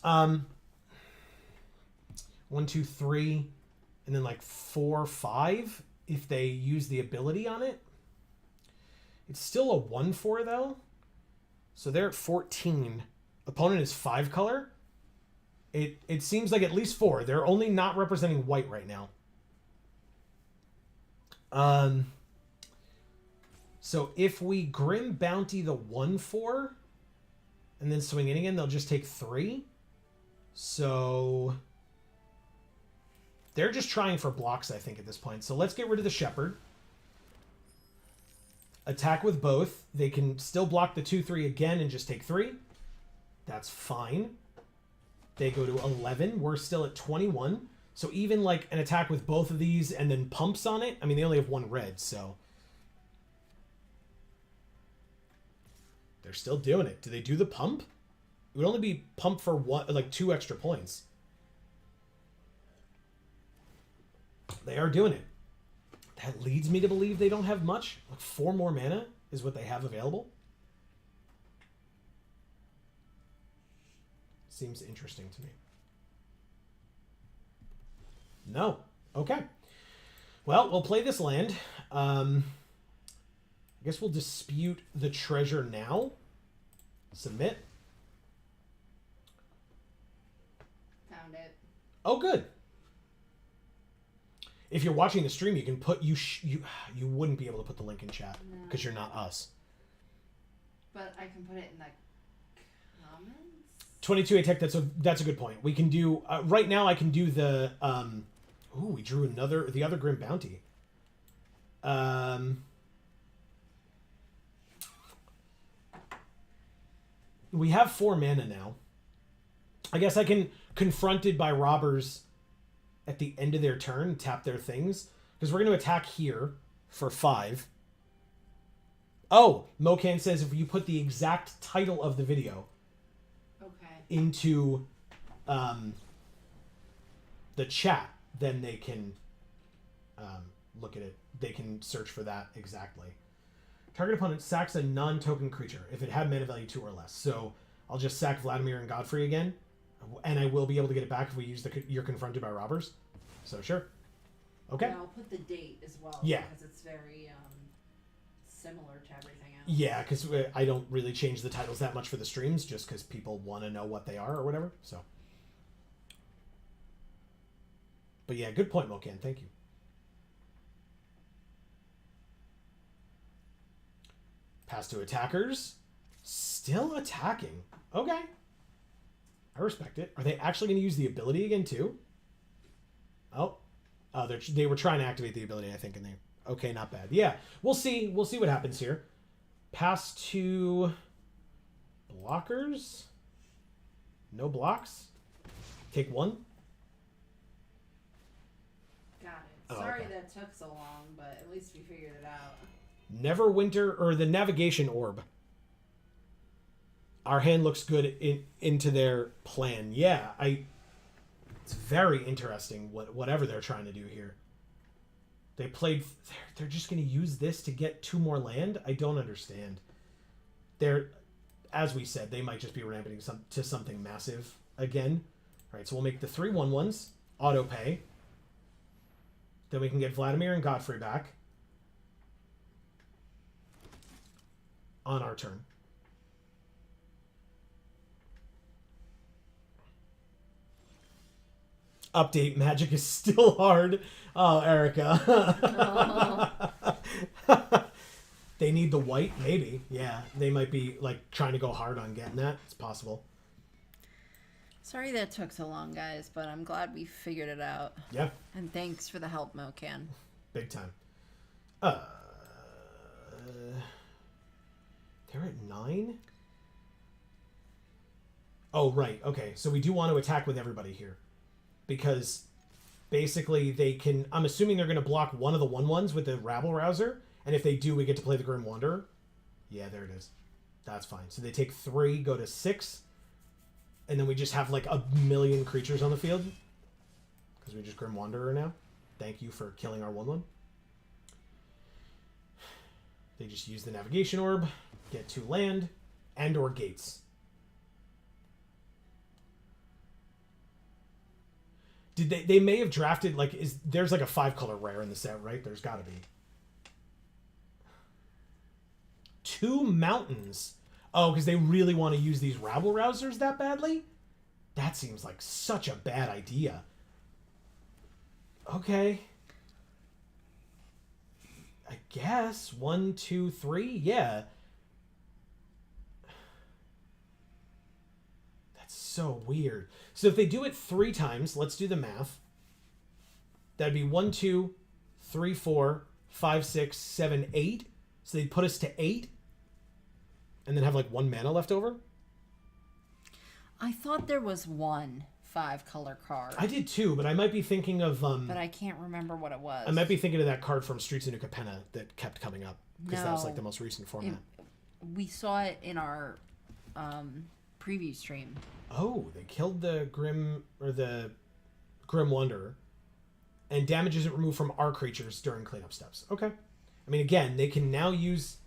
1, 2, 3, and then like 4, 5 if they use the ability on it. It's still a 1/4 though. So they're at 14. Opponent is 5 color. It seems like at least 4. They're only not representing white right now. So if we Grim Bounty the 1/4 and then swing in again, they'll just take 3. So they're just trying for blocks, I think, at this point. So let's get rid of the Shepherd. Attack with both. They can still block the 2/3 again and just take 3. That's fine. They go to 11. We're still at 21. So even like an attack with both of these and then pumps on it. I mean, they only have 1 red, so They're still doing it. Do they do the pump? It would only be pumped for like 2 extra points. They are doing it. That leads me to believe they don't have much. Like 4 more mana is what they have available. Seems interesting to me. No. Okay. Well, we'll play this land. I guess we'll dispute the treasure now. Submit. Found it. Oh, good. If you're watching the stream, you can put you wouldn't be able to put the link in chat because you're not us. But I can put it in the comments. 22 tech. That's a good point. We can do right now. I can do the we drew the other Grim Bounty. We have 4 mana now. I guess I can Confronted by Robbers at the end of their turn, tap their things. Because we're going to attack here for 5. Oh, Mocan says if you put the exact title of the video into the chat, then they can look at it. They can search for that exactly. Target opponent sacks a non-token creature if it had mana value 2 or less. So I'll just sack Vladimir and Godfrey again, and I will be able to get it back if we use you're confronted by robbers. So sure. Okay. Yeah, I'll put the date as well. Yeah. Because it's very similar to everything else. Yeah, because I don't really change the titles that much for the streams, just because people want to know what they are or whatever. So. But yeah, good point, Mocan. Thank you. Pass to attackers. Still attacking. Okay. I respect it. Are they actually going to use the ability again, too? Oh. They were trying to activate the ability, I think, and they... Okay, not bad. Yeah, we'll see. We'll see what happens here. Pass to... blockers. No blocks. Take 1. Got it. Oh, Sorry okay. that took so long, but at least we figured it out. Neverwinter, or the Navigation Orb. Our hand looks good into their plan. Yeah, it's very interesting whatever they're trying to do here. They played... They're just going to use this to get 2 more land? I don't understand. As we said, they might just be ramping to something massive again. All right, so we'll make the 3 1/1s. Auto pay. Then we can get Vladimir and Godfrey back. On our turn. Update, Magic is still hard. Oh, Erica. They need the white? Maybe. Yeah, they might be like trying to go hard on getting that. It's possible. Sorry that took so long, guys, but I'm glad we figured it out. Yeah. And thanks for the help, Mocan. Big time. They're at 9? Oh, right. Okay, so we do want to attack with everybody here. Because basically they can... I'm assuming they're going to block one of the 1/1s with the Rabble Rouser. And if they do, we get to play the Grim Wanderer. Yeah, there it is. That's fine. So they take 3, go to 6. And then we just have like a million creatures on the field. Because we just Grim Wanderer now. Thank you for killing our 1/1. They just use the Navigation Orb. Get 2 land. And or gates. They may have drafted, like, there's like a 5-color rare in the set, right? There's got to be. 2 mountains. Oh, because they really want to use these Rabble Rousers that badly? That seems like such a bad idea. Okay. I guess. 1, 2, 3. Yeah. That's so weird. So if they do it 3 times, let's do the math. That'd be 1, 2, 3, 4, 5, 6, 7, 8. So they'd put us to 8. And then have like 1 mana left over. I thought there was 1 5-color card. I did too, but I might be thinking of... but I can't remember what it was. I might be thinking of that card from Streets of New Capenna that kept coming up. Because that was like the most recent format. We saw it in our preview stream. Oh, they killed the Grim Wanderer, and damage isn't removed from our creatures during cleanup steps. Okay. I mean, again, they can now use.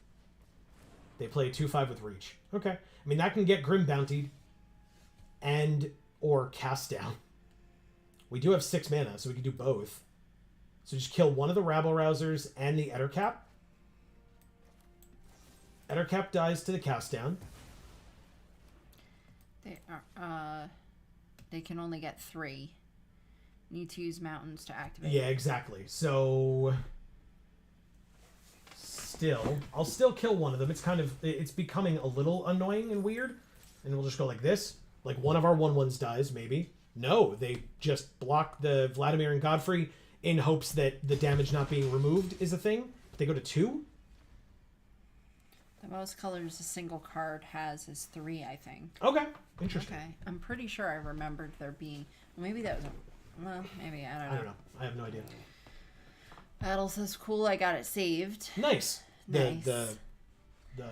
They play 2/5 with reach. Okay. I mean, that can get Grim bountied, and or cast down. We do have 6 mana, so we can do both. So just kill one of the Rabble Rousers and the Ettercap. Ettercap dies to the cast down. They can only get 3. Need to use mountains to activate. Yeah, exactly. So I'll still kill one of them. It's becoming a little annoying and weird. And we'll just go like this. Like one of our 1/1s dies, maybe. No, they just block the Vladimir and Godfrey in hopes that the damage not being removed is a thing. They go to 2. The most colors a single card has is 3, I think. Okay, interesting. Okay, I'm pretty sure I remembered there being. Well, maybe that was. Well, maybe I don't know. I don't know. I have no idea. Battle says cool. I got it saved. Nice. Nice. The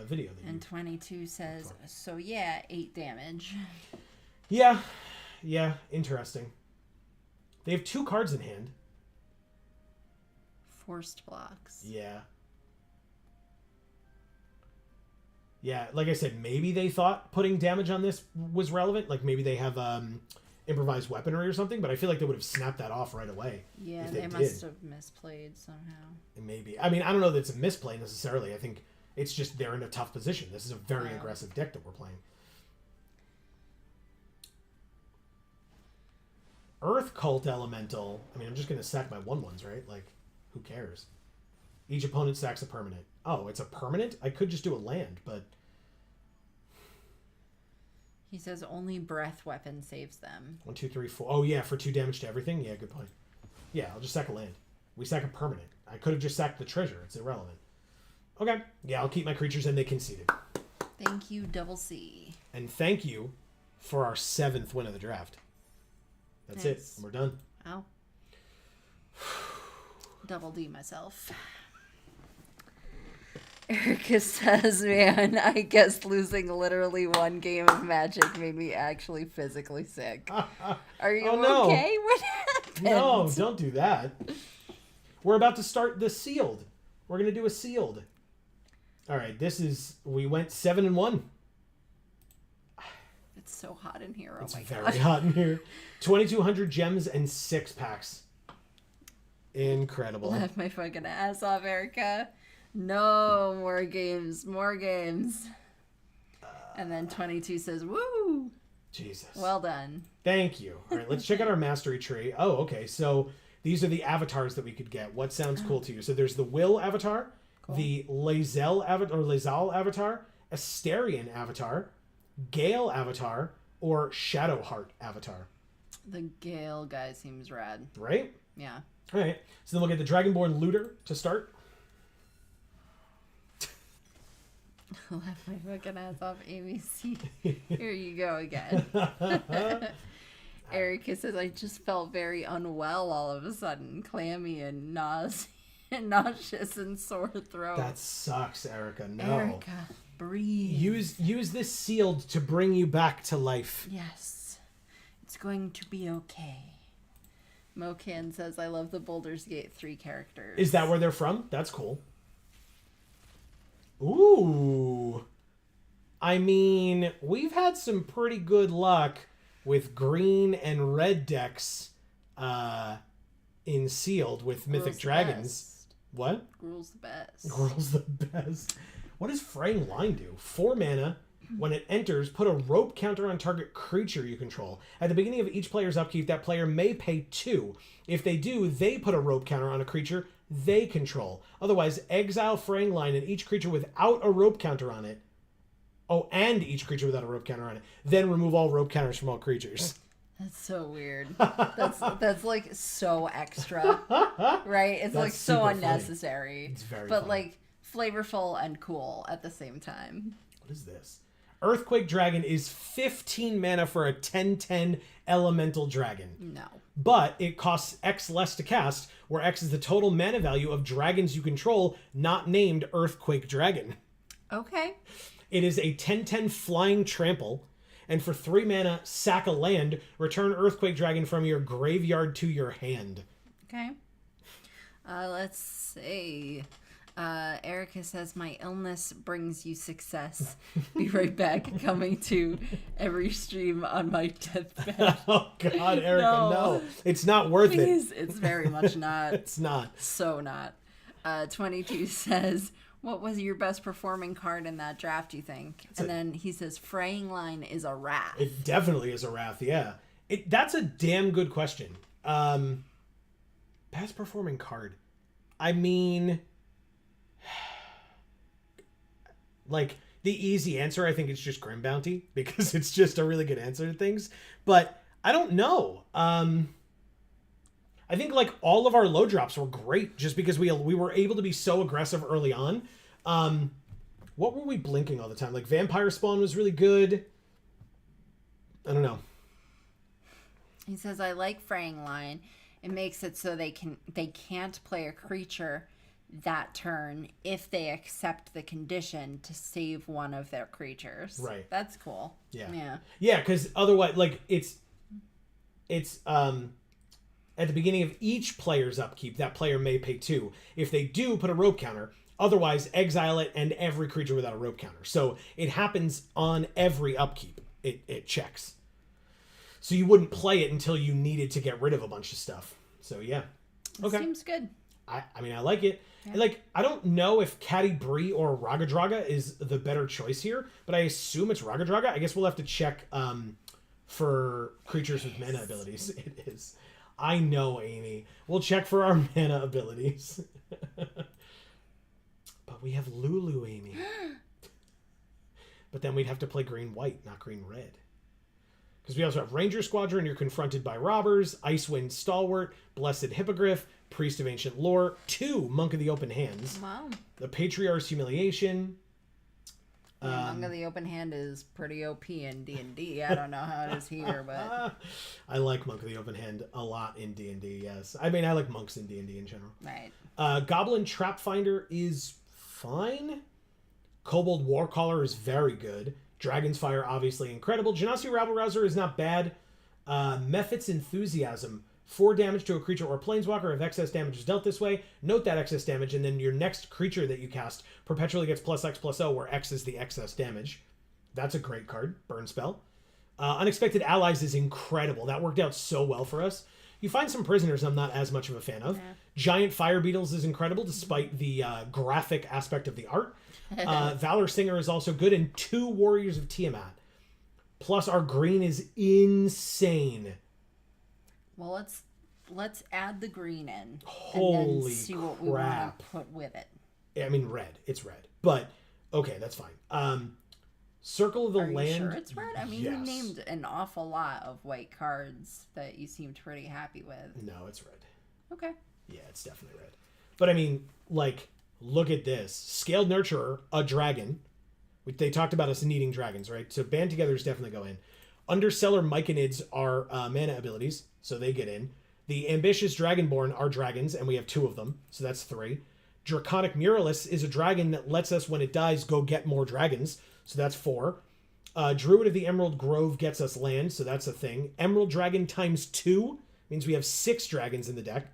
video that and 22 says so. Yeah, 8 damage. Yeah, interesting. They have 2 cards in hand. Forced blocks. Yeah, like I said, maybe they thought putting damage on this was relevant. Like maybe they have improvised weaponry or something, but I feel like they would have snapped that off right away. Yeah, they must have misplayed somehow. Maybe. I mean, I don't know that it's a misplay necessarily. I think it's just they're in a tough position. This is a very aggressive deck that we're playing. Earth Cult Elemental. I mean, I'm just going to sack my 1/1s, right? Like, who cares? Each opponent sacks a permanent. Oh, it's a permanent? I could just do a land, but... He says only breath weapon saves them. 1, 2, 3, 4. Oh, yeah, for 2 damage to everything? Yeah, good point. Yeah, I'll just sack a land. We sack a permanent. I could have just sacked the treasure. It's irrelevant. Okay. Yeah, I'll keep my creatures and they conceded. Thank you, Double C. And thank you for our 7th win of the draft. That's it. We're done. Wow. Double D myself. Erica says, man, I guess losing literally 1 game of Magic made me actually physically sick. Are you okay? What happened? No, don't do that. We're about to start the sealed. We're going to do a sealed. All right, we went 7-1. It's so hot in here. Oh it's my very God. hot in here. 2,200 gems and 6 packs. Incredible. Laugh my fucking ass off, Erica. No, more games. And then 22 says, woo! Jesus. Well done. Thank you. All right, let's check out our mastery tree. Oh, okay. So these are the avatars that we could get. What sounds cool to you? So there's the Will avatar, the Lae'zel avatar, Asterion avatar, Gale avatar, or Shadowheart avatar. The Gale guy seems rad. Right? Yeah. All right. So then we'll get the Dragonborn Looter to start. Laugh my fucking ass off, ABC. Here you go again. Erica says, I just felt very unwell all of a sudden. Clammy and nauseous and sore throat. That sucks, Erica. No. Erica, breathe. Use this sealed to bring you back to life. Yes. It's going to be okay. Mocan says, I love the Baldur's Gate 3 characters. Is that where they're from? That's cool. Ooh. I mean, we've had some pretty good luck with green and red decks in sealed with Mythic Dragons. Best. What? Gruul's the best. Gruul's the best. What does Fraying Line do? 4 mana. When it enters, put a rope counter on target creature you control. At the beginning of each player's upkeep, that player may pay 2. If they do, they put a rope counter on a creature they control. Otherwise, exile Fraying Line and each creature without a rope counter on it. Oh, and each creature without a rope counter on it. Then remove all rope counters from all creatures. That's so weird. That's like so extra, right? It's like so unnecessary. It's very but funny. like flavorful and cool at the same time. What is this? Earthquake Dragon is 15 mana for a 10/10 elemental dragon. No. But it costs X less to cast, where X is the total mana value of dragons you control, not named Earthquake Dragon. Okay. It is a 10/10 flying trample. And for 3 mana, sack a land, return Earthquake Dragon from your graveyard to your hand. Okay. Let's see. Erica says, my illness brings you success. Be right back. Coming to every stream on my deathbed. Oh, God, Erica, no. It's not worth Please. it. It's very much not. It's not. So not. 22 says, what was your best performing card in that draft, you think? Then he says, Fraying Line is a wrath. It definitely is a wrath, yeah. That's a damn good question. Best performing card. I mean, like, the easy answer, I think it's just Grim Bounty, because it's just a really good answer to things. But I don't know. I think, like, all of our low drops were great, just because we were able to be so aggressive early on. What were we blinking all the time? Like, Vampire Spawn was really good. I don't know. He says, I like Fraying Line. It makes it so they can't play a creature that turn if they accept the condition to save one of their creatures. Right. That's cool. Yeah. Yeah, because otherwise, like, it's at the beginning of each player's upkeep, that player may pay 2. If they do, put a rope counter. Otherwise, exile it and every creature without a rope counter. So it happens on every upkeep. It checks. So you wouldn't play it until you needed to get rid of a bunch of stuff. So yeah. Okay. Seems good. I mean, I like it. Yeah. Like, I don't know if Catti Bree or Ragadraga is the better choice here, but I assume it's Ragadraga. I guess we'll have to check for creatures with mana abilities. It is. I know, Amy. We'll check for our mana abilities. But we have Lulu, Amy. But then we'd have to play green-white, not green-red. Because we also have Ranger Squadron, you're confronted by robbers, Icewind Stalwart, Blessed Hippogriff, Priest of Ancient Lore, 2 Monk of the Open Hands. Wow. The Patriarch's Humiliation. Monk of the Open Hand is pretty OP in D&D. I don't know how it is here, but... I like Monk of the Open Hand a lot in D&D, yes. I mean, I like monks in D&D in general. Right. Goblin Trap Finder is fine. Kobold Warcaller is very good. Dragon's Fire, obviously incredible. Genasi Rabble Rouser is not bad. Mephit's Enthusiasm. 4 damage to a creature or planeswalker if excess damage is dealt this way. Note that excess damage, and then your next creature that you cast perpetually gets +X/+O, where X is the excess damage. That's a great card. Burn spell. Unexpected Allies is incredible. That worked out so well for us. You find some prisoners I'm not as much of a fan of. Yeah. Giant Fire Beetles is incredible, despite the graphic aspect of the art. Valor Singer is also good, and 2 Warriors of Tiamat. Plus, our green is insane. Well, let's add the green in. Holy and then see what we want to put with it. I mean, red. It's red. But, okay, that's fine. Circle of the Land. Are you sure it's red? I mean, yes. You named an awful lot of white cards that you seemed pretty happy with. No, it's red. Okay. Yeah, it's definitely red. But, I mean, like, look at this. Scaled Nurturer, a dragon. They talked about us needing dragons, right? So Band Together's definitely go in. Underseller Myconids are mana abilities, so they get in. The Ambitious Dragonborn are dragons, and we have 2 of them, so that's 3. Draconic Muralist is a dragon that lets us, when it dies, go get more dragons, so that's 4. Druid of the Emerald Grove gets us land, so that's a thing. Emerald Dragon times 2 means we have 6 dragons in the deck.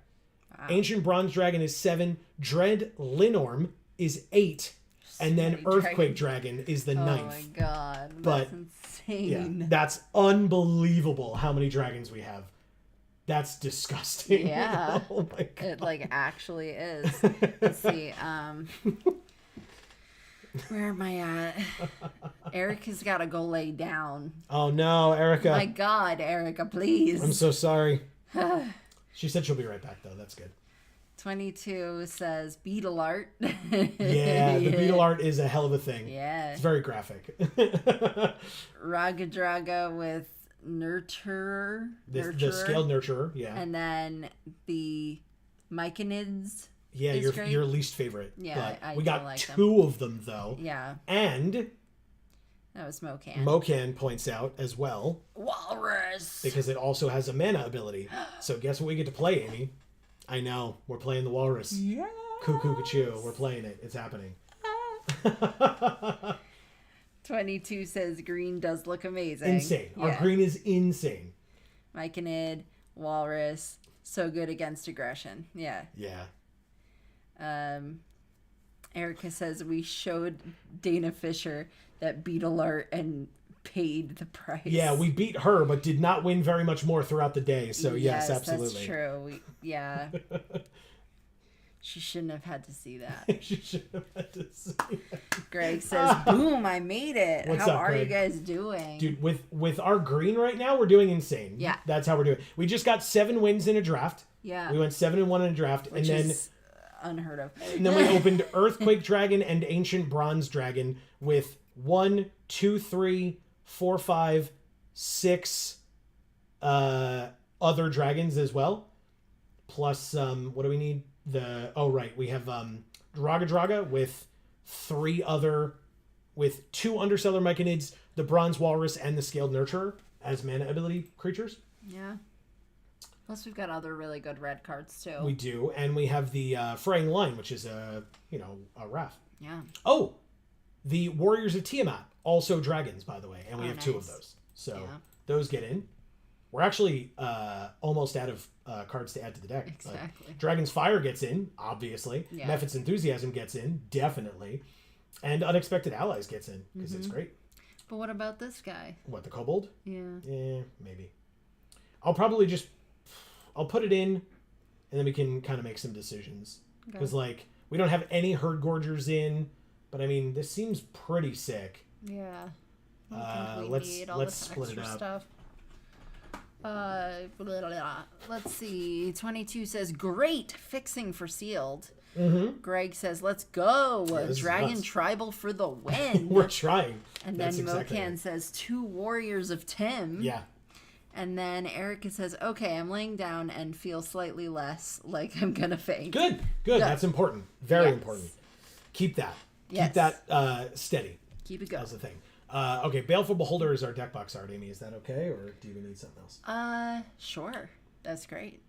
Wow. Ancient Bronze Dragon is 7. Dread Linorm is 8. And then Earthquake Dragon is the 9th. Oh my god, that's insane. Yeah, that's unbelievable how many dragons we have. That's disgusting. Yeah. Oh my god. It like actually is. Let's see. Where am I at? Erica's got to go lay down. Oh no, Erica. My god, Erica, please. I'm so sorry. She said she'll be right back though. That's good. 22 says beetle art. Yeah, the beetle art is a hell of a thing. Yeah. It's very graphic. Ragadraga with Nurturer. The Scaled Nurturer, yeah. And then the Myconids. Yeah, your least favorite. Yeah, but we got like 2 of them though. Yeah. And that was Mocan. Mocan points out as well. Walrus. Because it also has a mana ability. So guess what we get to play, Amy? I know. We're playing the Walrus. Yeah. Cuckoo, we're playing it. It's happening. 22 says green does look amazing. Insane. Yeah. Our green is insane. Myconid, Walrus, so good against aggression. Yeah. Yeah. Erica says we showed Dana Fisher that beetle art and paid the price. Yeah, we beat her, but did not win very much more throughout the day. So yes, absolutely. That's true. Yeah. She shouldn't have had to see that. She should have had to see that. Greg says, boom, I made it. What's How up, are Greg? you guys doing? Dude, with our green right now, we're doing insane. Yeah. That's how we're doing. We just got 7 wins in a draft. Yeah. We went 7-1 in a draft. Which and then is unheard of. And then we opened Earthquake Dragon and Ancient Bronze Dragon with 1, 2, 3, 4, 5, 6 other dragons as well. Plus, what do we need? We have Draga Draga with 2 Underseller Myconids, the Bronze Walrus, and the Scaled Nurturer as mana ability creatures. Yeah. Plus, we've got other really good red cards, too. We do, and we have the Fraying Line, which is a Wrath. Yeah. Oh, the Warriors of Tiamat, also dragons, by the way, and we have 2 of nice. those. So Yeah. those get in. We're actually almost out of cards to add to the deck. Exactly. Dragon's Fire gets in, obviously. Yeah. Mephit's Enthusiasm gets in, definitely. And Unexpected Allies gets in, because it's great. But what about this guy? What, the Kobold? Yeah. Maybe. I'll probably I'll put it in, and then we can kind of make some decisions. Because, we don't have any Herd Gorgers in, but, I mean, this seems pretty sick. Yeah. Let's split it up. Stuff. Let's see. 22 says, great fixing for sealed. Mm-hmm. Greg says, let's go. Yeah, Dragon Tribal for the win. We're trying. And That's then exactly Mocan it. says, 2 Warriors of Tim. Yeah. And then Erica says, okay, I'm laying down and feel slightly less like I'm going to faint. Good. That's important. Very important. Keep that. Yes. Keep that steady. Keep it going. That's the thing. Okay, Baleful Beholder is our deck box art, Amy. Is that okay, or do you need something else? Sure. That's great.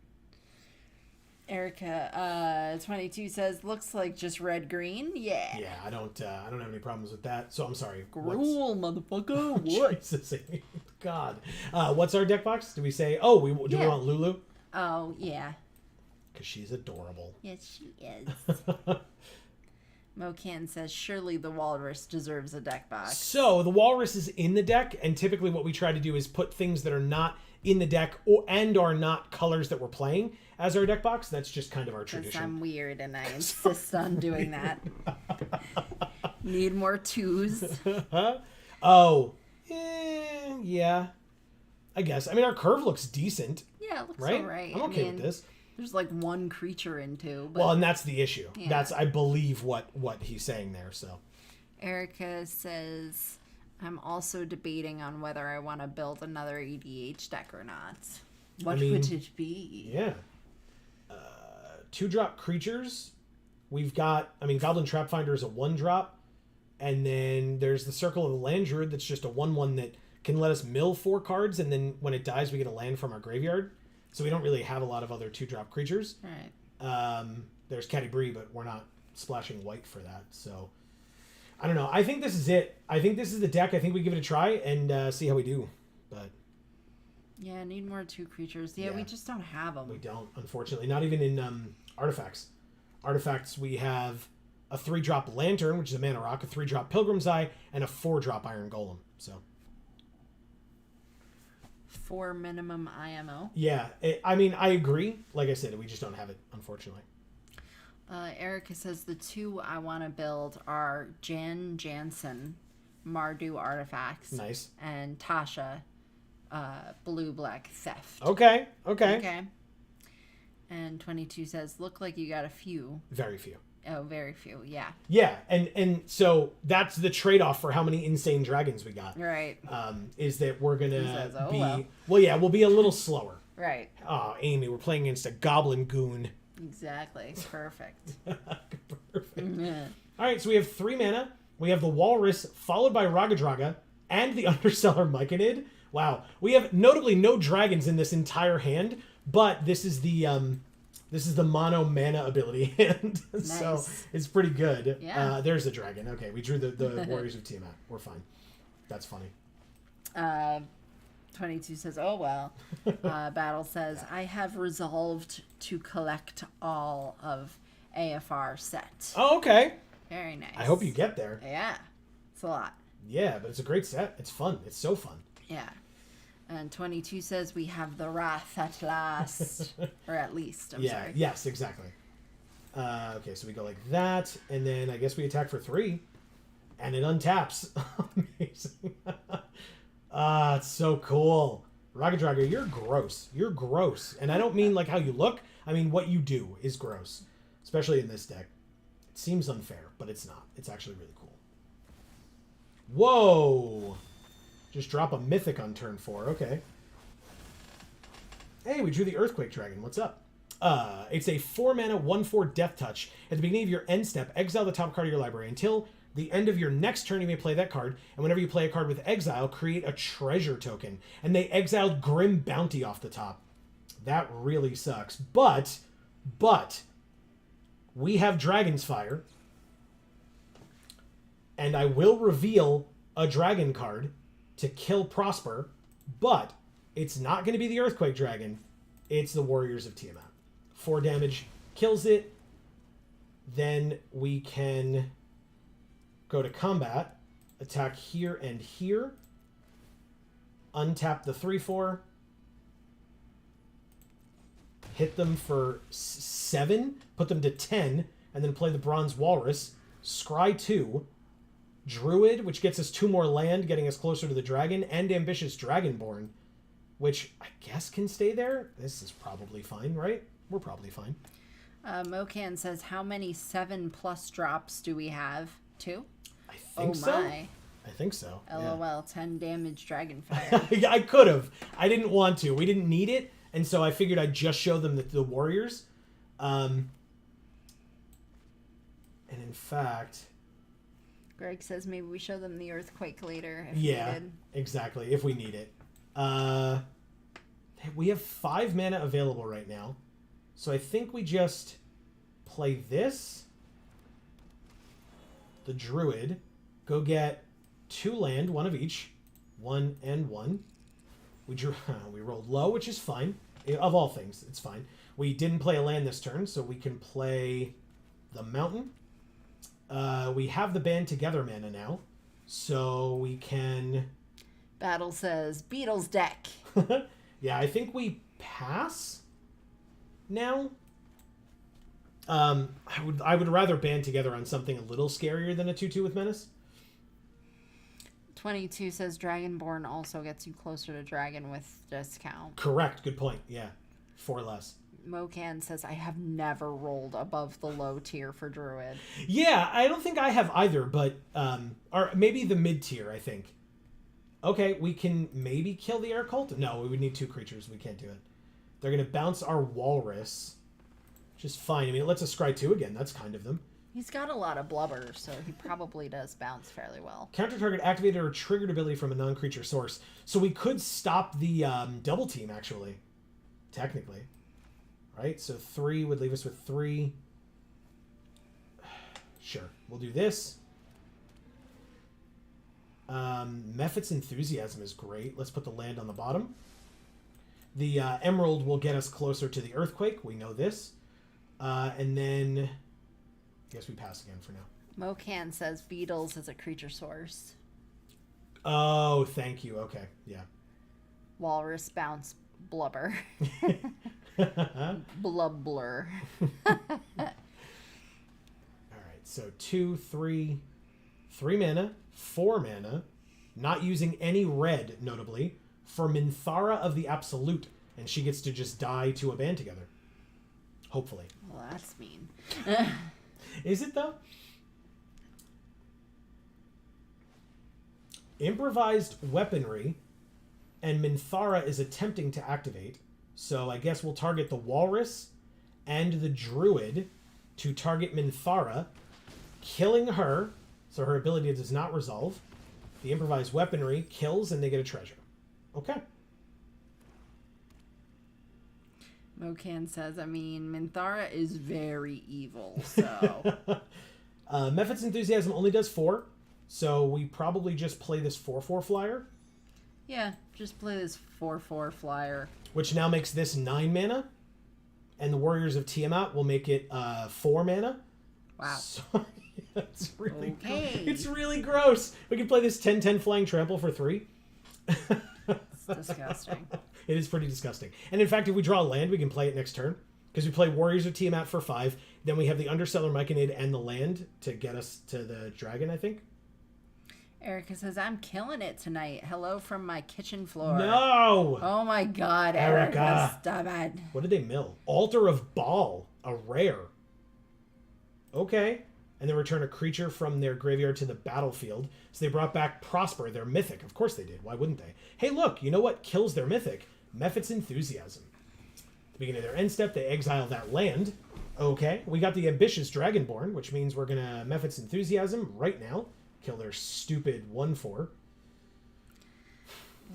Erica, 22 says, looks like just red-green. Yeah. Yeah, I don't have any problems with that. So I'm sorry. Gruel, motherfucker. What? Jesus, Amy. God. What's our deck box? Do we say? Oh, we want Lulu? Oh, yeah. Because she's adorable. Yes, she is. Mocan says, surely the Walrus deserves a deck box. So the Walrus is in the deck, and typically what we try to do is put things that are not in the deck and are not colors that we're playing as our deck box. That's just kind of our tradition. Because I'm weird and I insist on doing that. Need more 2s. Oh, yeah. I guess. I mean, our curve looks decent. Yeah, it looks right? alright. I'm okay with this. There's like 1 creature in 2. But Well, and that's the issue. Yeah. That's, I believe, what he's saying there. So Erica says, I'm also debating on whether I want to build another EDH deck or not. What would it be? Yeah. 2-drop creatures. We've got, Goblin Trapfinder is a 1-drop. And then there's the Circle of the Land Druid that's just a 1/1 that can let us mill 4 cards. And then when it dies, we get a land from our graveyard. So we don't really have a lot of other 2-drop creatures. Right. There's Catti-Brie, but we're not splashing white for that. So I don't know. I think this is it. I think this is the deck. I think we give it a try and see how we do. But yeah, need more 2 creatures. Yeah, we just don't have them. we don't, unfortunately. Not even in artifacts. Artifacts, we have a 3-drop Lantern, which is a mana rock, a 3-drop Pilgrim's Eye, and a 4-drop Iron Golem. So 4 minimum IMO. yeah, I agree. Like I said, we just don't have it, unfortunately. Erica says the 2 I want to build are Jan Jansen, Mardu artifacts. Nice. And Tasha, blue-black theft. Okay. And 22 says, look like you got a few. Very few. Oh, very few, yeah. Yeah, and so that's the trade-off for how many insane dragons we got. Right. Is that we're going to says, oh, be... well. We'll be a little slower. Right. Oh, Amy, we're playing against a goblin goon. Exactly. Perfect. Perfect. Mm-hmm. All right, so we have 3 mana. We have the Walrus, followed by Ragadraga, and the Underseller Myconid. Wow. We have notably no dragons in this entire hand, but this is the This is the mono mana ability hand. So Nice. it's pretty good. Yeah. There's the dragon. Okay, we drew the Warriors of Tiamat. We're fine. That's funny. 22 says, oh well. Battle says, I have resolved to collect all of AFR set. Oh, okay. Very nice. I hope you get there. Yeah. It's a lot. Yeah, but it's a great set. It's fun. It's so fun. Yeah. And 22 says, we have the wrath at last. Or at least, I'm sorry. Yes, exactly. Okay, so we go like that, and then I guess we attack for 3, and it untaps. Amazing. It's so cool. Rocket Drago, you're gross. You're gross. And I don't mean like how you look. I mean what you do is gross. Especially in this deck. It seems unfair, but it's not. It's actually really cool. Whoa! Just drop a mythic on turn 4. Okay. Hey, we drew the Earthquake Dragon. What's up? It's a 4-mana, 1/4 Death Touch. At the beginning of your end step, exile the top card of your library. Until the end of your next turn, you may play that card. And whenever you play a card with exile, create a treasure token. And they exiled Grim Bounty off the top. That really sucks. But, we have Dragon's Fire. And I will reveal a dragon card to kill Prosper, but it's not going to be the Earthquake Dragon. It's the Warriors of Tiamat. 4 damage, kills it. Then we can go to combat, attack here and here, untap the 3/4, hit them for 7, put them to 10, and then play the Bronze Walrus, scry 2, Druid, which gets us 2 more land, getting us closer to the dragon, and Ambitious Dragonborn, which I guess can stay there. This is probably fine, right? We're probably fine. Mocan says, how many 7+ drops do we have? 2? I think so. My. I think so. LOL, 10 damage Dragonfire. Yeah. I could have. I didn't want to. We didn't need it, and so I figured I'd just show them the Warriors. And in fact... Greg says maybe we show them the Earthquake later if yeah, needed. Exactly, if we need it. We have 5 mana available right now. So I think we just play this, the Druid, go get 2 land, 1 of each, 1 and 1. We rolled low, which is fine. Of all things, it's fine. We didn't play a land this turn, so we can play the Mountain. We have the Band Together mana now, so we can... Battle says, Beatles deck. Yeah, I think we pass now. I would rather band together on something a little scarier than a 2/2 with Menace. 22 says Dragonborn also gets you closer to dragon with discount. Correct. Good point. Yeah. 4 less. Mocan says, I have never rolled above the low tier for Druid. Yeah, I don't think I have either, but or maybe the mid tier, I think. Okay, we can maybe kill the Air Cult. No, we would need 2 creatures. We can't do it. They're going to bounce our Walrus, which is fine. I mean, it lets us scry 2 again. That's kind of them. He's got a lot of blubber, so he probably does bounce fairly well. Counter target activated or triggered ability from a non-creature source. So we could stop the double team, actually. Technically. Right? So 3 would leave us with 3. Sure. We'll do this. Mephit's Enthusiasm is great. Let's put the land on the bottom. The Emerald will get us closer to the Earthquake. We know this. And then... I guess we pass again for now. Mocan says Beetles is a creature source. Oh, thank you. Okay, yeah. Walrus bounce blubber. Blubbler. All right, so 2, 3, 3 mana, 4 mana, not using any red, notably, for Minthara of the Absolute, and she gets to just die to a band together. Hopefully. Well, that's mean. Is it, though? Improvised weaponry, and Minthara is attempting to activate, so I guess we'll target the Walrus and the Druid to target Minthara, killing her, so her ability does not resolve. The improvised weaponry kills, and they get a treasure. Okay. Mocan says, I mean, Minthara is very evil, so... Mephit's Enthusiasm only does 4, so we probably just play this 4/4 flyer. Yeah, just play this 4/4 flyer. Which now makes this 9 mana, and the Warriors of Tiamat will make it 4 mana. Wow. So, it's really Okay. it's really gross. We can play this 10/10 Flying Trample for 3. It's disgusting. It is pretty disgusting. And in fact, if we draw a land, we can play it next turn. Because we play Warriors of Tiamat for 5. Then we have the Underseller Myconid and the land to get us to the dragon, I think. Erica says, I'm killing it tonight. Hello from my kitchen floor. No! Oh my god, Erica. Erica, stop it. What did they mill? Altar of Baal, a rare. Okay. And then return a creature from their graveyard to the battlefield. So they brought back Prosper, their mythic. Of course they did. Why wouldn't they? Hey, look, you know what kills their mythic? Mephit's Enthusiasm. At the beginning of their end step, they exile that land. Okay. We got the Ambitious Dragonborn, which means we're going to Mephit's Enthusiasm right now. Kill their stupid 1/4.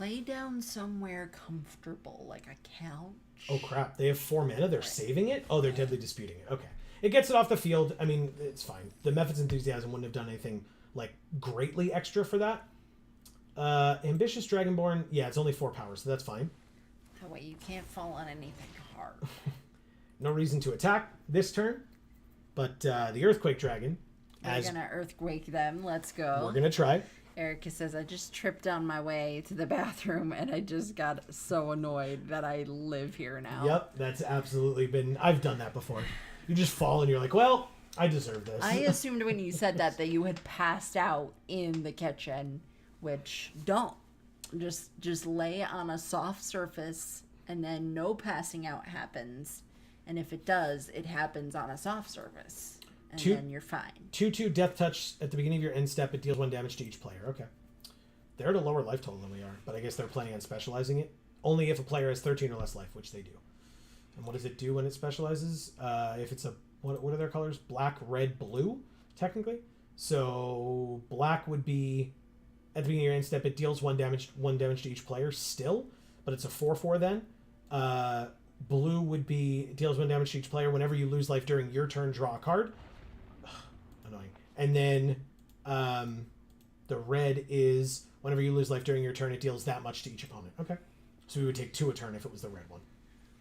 Lay down somewhere comfortable, like a couch. Oh, crap. They have 4 mana. They're saving it? Oh, they're deadly disputing it. Okay. It gets it off the field. I mean, it's fine. The Mephit's Enthusiasm wouldn't have done anything, like, greatly extra for that. Ambitious Dragonborn, yeah, it's only 4 power, so that's fine. That way you can't fall on anything hard. No reason to attack this turn, but the Earthquake Dragon, We're gonna earthquake them. Let's go. we're going to try. Erica says, I just tripped on my way to the bathroom and I just got so annoyed that I live here now. Yep, that's absolutely been... I've done that before. You just fall and you're like, well, I deserve this. I assumed when you said that you had passed out in the kitchen, which don't. Just lay on a soft surface and then no passing out happens. And if it does, it happens on a soft surface. And then you're fine. 2/2 Death Touch at the beginning of your end step. It deals 1 damage to each player. Okay. They're at a lower life total than we are, but I guess they're planning on specializing it. Only if a player has 13 or less life, which they do. And what does it do when it specializes? If it's a... What are their colors? Black, red, blue, technically. So black would be... At the beginning of your end step, it deals 1 damage to each player still, but it's a 4/4 then. Blue would be... Deals 1 damage to each player. Whenever you lose life during your turn, draw a card. Annoying. And then the red is whenever you lose life during your turn, it deals that much to each opponent. Okay. So we would take 2 a turn if it was the red one.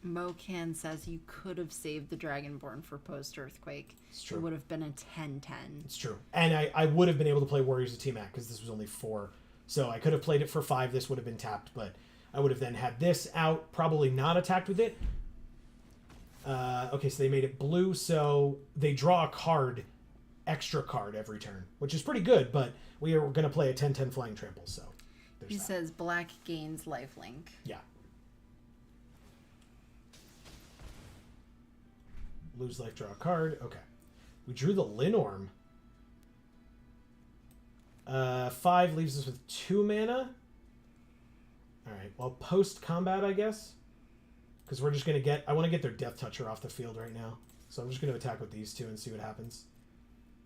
Mocan says you could have saved the Dragonborn for post-earthquake. It's true. It would have been a 10/10. It's true. And I would have been able to play Warriors of Tiamat because this was only 4. So I could have played it for 5. This would have been tapped, but I would have then had this out, probably not attacked with it. Okay, so they made it blue, so they draw a card, extra card every turn, which is pretty good, but we are going to play a 10/10 Flying Trample, so there's He that. says black gains lifelink. Yeah. Lose life, draw a card. Okay. We drew the Linorm. 5 leaves us with 2 mana. Alright, well, post-combat, I guess. Because we're just going to get... I want to get their Death Toucher off the field right now. So I'm just going to attack with these 2 and see what happens.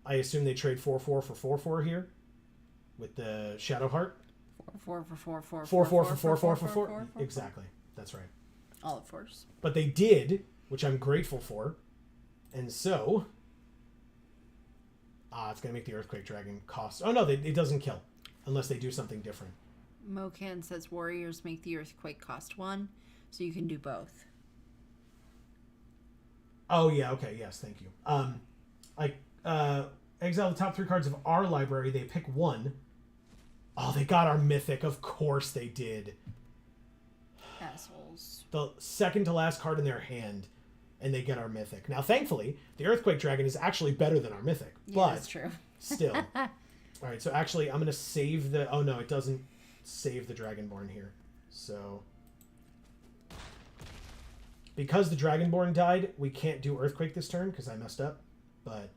I assume they trade 4/4 for 4/4 here. With the Shadow Heart. 4 for 4, 4 4/4 for 4/4 for 4. Exactly. That's right. All of force. But they did, which I'm grateful for. And so... it's going to make the Earthquake Dragon cost... Oh, no, it doesn't kill. Unless they do something different. Mocan says warriors make the earthquake cost 1, so you can do both. Oh, yeah, okay, yes, thank you. Exile the top 3 cards of our library. They pick 1. Oh, they got our Mythic. Of course they did. Assholes. The second to last card in their hand, and they get our Mythic. Now, thankfully, the Earthquake Dragon is actually better than our Mythic. Yeah, but that's true. Still. All right, so actually, I'm going to save the... Oh, no, it doesn't save the Dragonborn here. So... Because the Dragonborn died, we can't do Earthquake this turn, because I messed up. But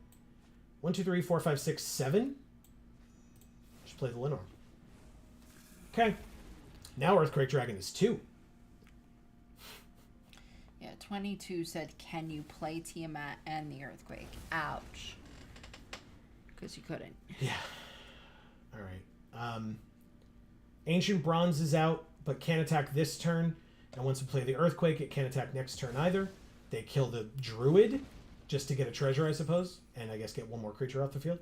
1, 2, 3, 4, 5, 6, 7. Just play the Linorm. Okay. Now Earthquake Dragon is 2. Yeah, 22 said, can you play Tiamat and the Earthquake? Ouch. Because you couldn't. Yeah. All right. Ancient Bronze is out, but can't attack this turn. And once we play the Earthquake, it can't attack next turn either. They kill the Druid just to get a treasure, I suppose. And I guess get one more creature off the field.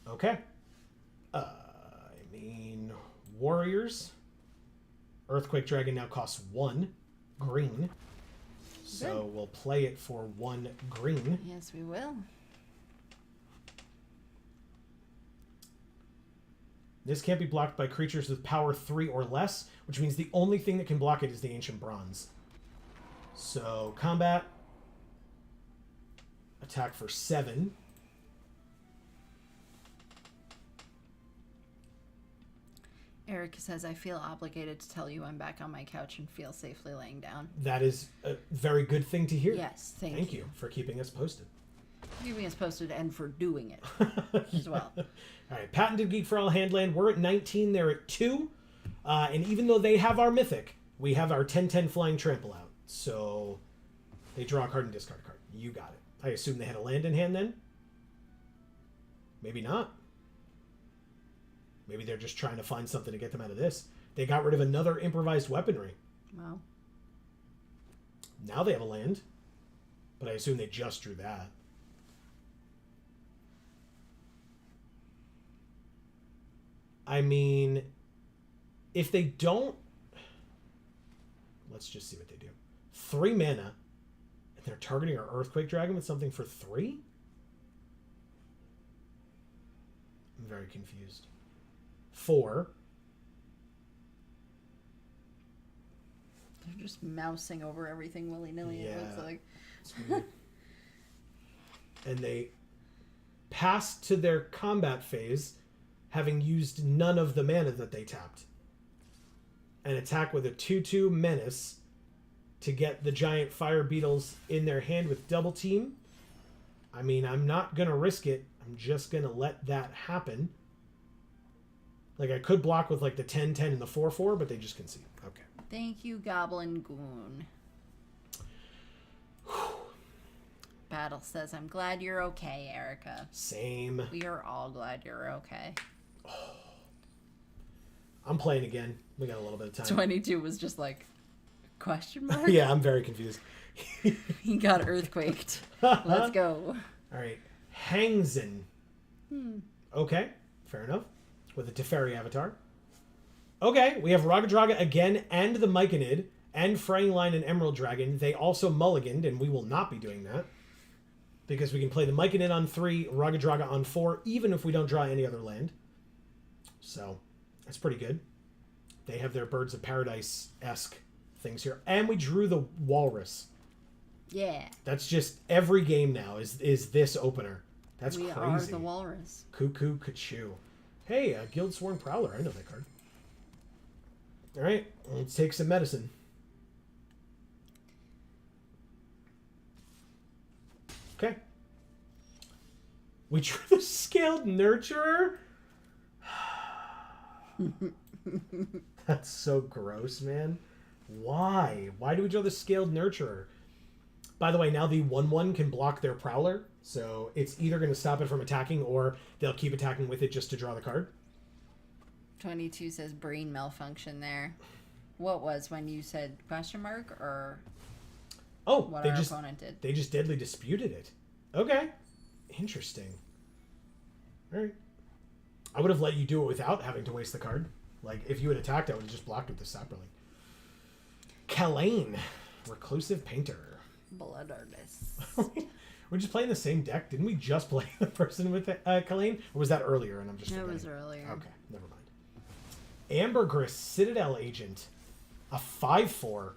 Okay. Warriors. Earthquake Dragon now costs 1 green. So Good. we'll play it for 1 green. Yes, we will. This can't be blocked by creatures with power 3 or less, which means the only thing that can block it is the Ancient Bronze. So, combat. Attack for 7. Erica says, I feel obligated to tell you I'm back on my couch and feel safely laying down. That is a very good thing to hear. Yes, Thank you for keeping us posted. Keeping us posted and for doing it as well. All right, Patented Geek for All Handland. We're at 19. They're at 2. And even though they have our Mythic, we have our 10/10 Flying Trample out. So they draw a card and discard a card. You got it. I assume they had a land in hand then? Maybe not. Maybe they're just trying to find something to get them out of this. They got rid of another improvised weaponry. Well, Now they have a land. But I assume they just drew that. I mean, if they don't... Let's just see what they do. 3 mana. And they're targeting our Earthquake Dragon with something for 3? I'm very confused. 4. they're just mousing over everything willy-nilly, it looks like. It's weird. And they pass to their combat phase, having used none of the mana that they tapped. And attack with a 2/2 Menace to get the giant fire beetles in their hand with double team. I mean, I'm not going to risk it. I'm just going to let that happen. Like, I could block with, like, the 10/10 and the 4/4, but they just concede. Okay. Thank you, Goblin Goon. Battle says, I'm glad you're okay, Erica. Same. We are all glad you're okay. I'm playing again. We got a little bit of time. 22 was just like, question mark? Yeah, I'm very confused. He got earthquaked. Let's go. All right. Hangzin. Okay, fair enough. With a Teferi avatar. Okay, we have Ragadraga again and the Myconid and Fraying Line and Emerald Dragon. They also mulliganed, and we will not be doing that. Because we can play the Myconid on 3, Ragadraga on 4, even if we don't draw any other land. So, that's pretty good. They have their Birds of Paradise-esque things here. And we drew the Walrus. Yeah. That's just every game now is this opener. That's we crazy. are the walrus. Cuckoo Kachoo. Hey, a Guildsworn Prowler. I know that card. All right, let's take some medicine. Okay. We drew the Scaled Nurturer. That's so gross, man. Why? Why do we draw the Scaled Nurturer? By the way, now the 1/1 can block their Prowler, so it's either going to stop it from attacking or they'll keep attacking with it just to draw the card. 22 says brain malfunction there. What was when you said question mark or what our opponent did? They just deadly disputed it. Okay. Interesting. All right. I would have let you do it without having to waste the card. Like, if you had attacked, I would have just blocked with the Saproling. Kalane. Reclusive Painter. Blood artist. We're just playing the same deck. Didn't we just play the person with Kalane? Or was that earlier and I'm just That was forgetting? earlier. Okay, never mind. Ambergris, Citadel Agent. A 5/4.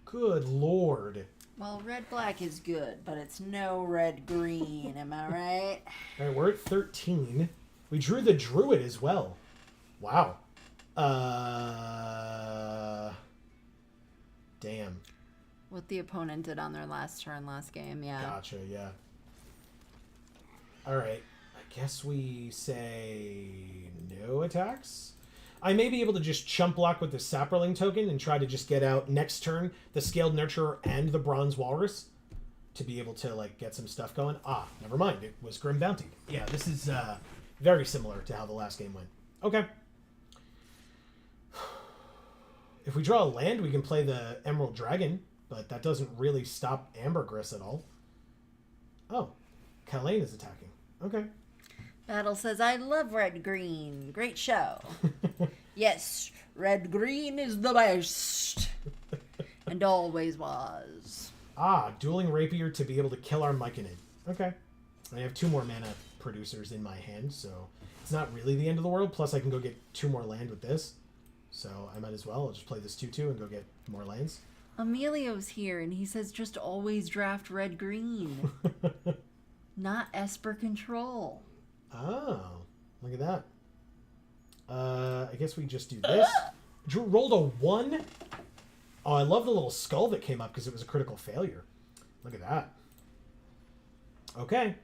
Good lord. Well, red-black is good, but it's no red-green, am I right? All right, we're at 13. We drew the Druid as well. Wow. Damn. What the opponent did on their last turn last game, yeah. Gotcha, yeah. All right. I guess we say no attacks? I may be able to just chump block with the Saproling token and try to just get out next turn the Scaled Nurturer and the Bronze Walrus to be able to, like, get some stuff going. Ah, never mind. It was Grim Bounty. Yeah, this is very similar to how the last game went. Okay. If we draw a land, we can play the Emerald Dragon, but that doesn't really stop Ambergris at all. Oh, Kalain is attacking. Okay. Battle says, I love red-green. Great show. Yes, red-green is the best. And always was. Ah, Dueling Rapier to be able to kill our Myconid. Okay. I have 2 more mana producers in my hand, so it's not really the end of the world. Plus, I can go get 2 more land with this. So I might as well. I'll just play this 2/2 and go get more lands. Emilio's here, and he says just always draft red-green. Not Esper Control. Oh, look at that. I guess we just do this. Drew rolled a 1. Oh, I love the little skull that came up because it was a critical failure. Look at that. Okay.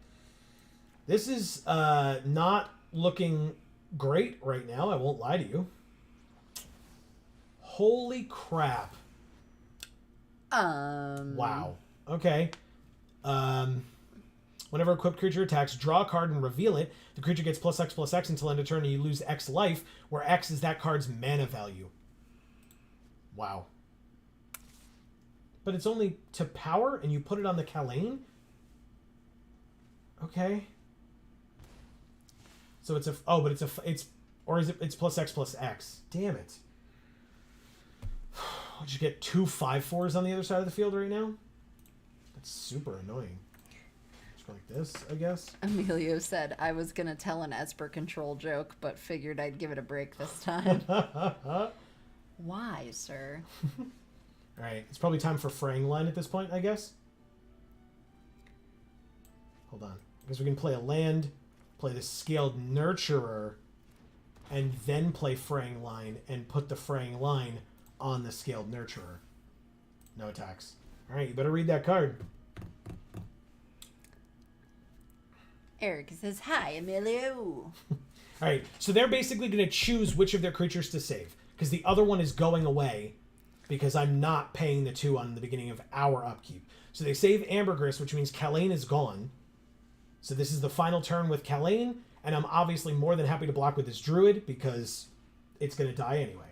This is not looking great right now. I won't lie to you. Holy crap. Wow. Okay. Whenever equipped creature attacks, draw a card and reveal it. The creature gets +X/+X until end of turn and you lose X life, where X is that card's mana value. Wow. But it's only to power and you put it on the Kalain? Okay. So it's a... Oh, but it's... Or is it... It's +X/+X. Damn it. I'll just get 2 5/4s on the other side of the field right now. That's super annoying. Just go like this, I guess. Emilio said, I was going to tell an Esper Control joke, but figured I'd give it a break this time. Why, sir? Alright, it's probably time for Fraying Line at this point, I guess. Hold on. I guess we can play a land, play the Scaled Nurturer, and then play Fraying Line, and put the Fraying Line on the Scaled Nurturer. No attacks. Alright, you better read that card. Eric says, hi, Emilio. Alright, so they're basically going to choose which of their creatures to save, because the other one is going away, because I'm not paying the 2 on the beginning of our upkeep. So they save Ambergris, which means Kalain is gone. So this is the final turn with Kalain, and I'm obviously more than happy to block with this Druid, because it's going to die anyway.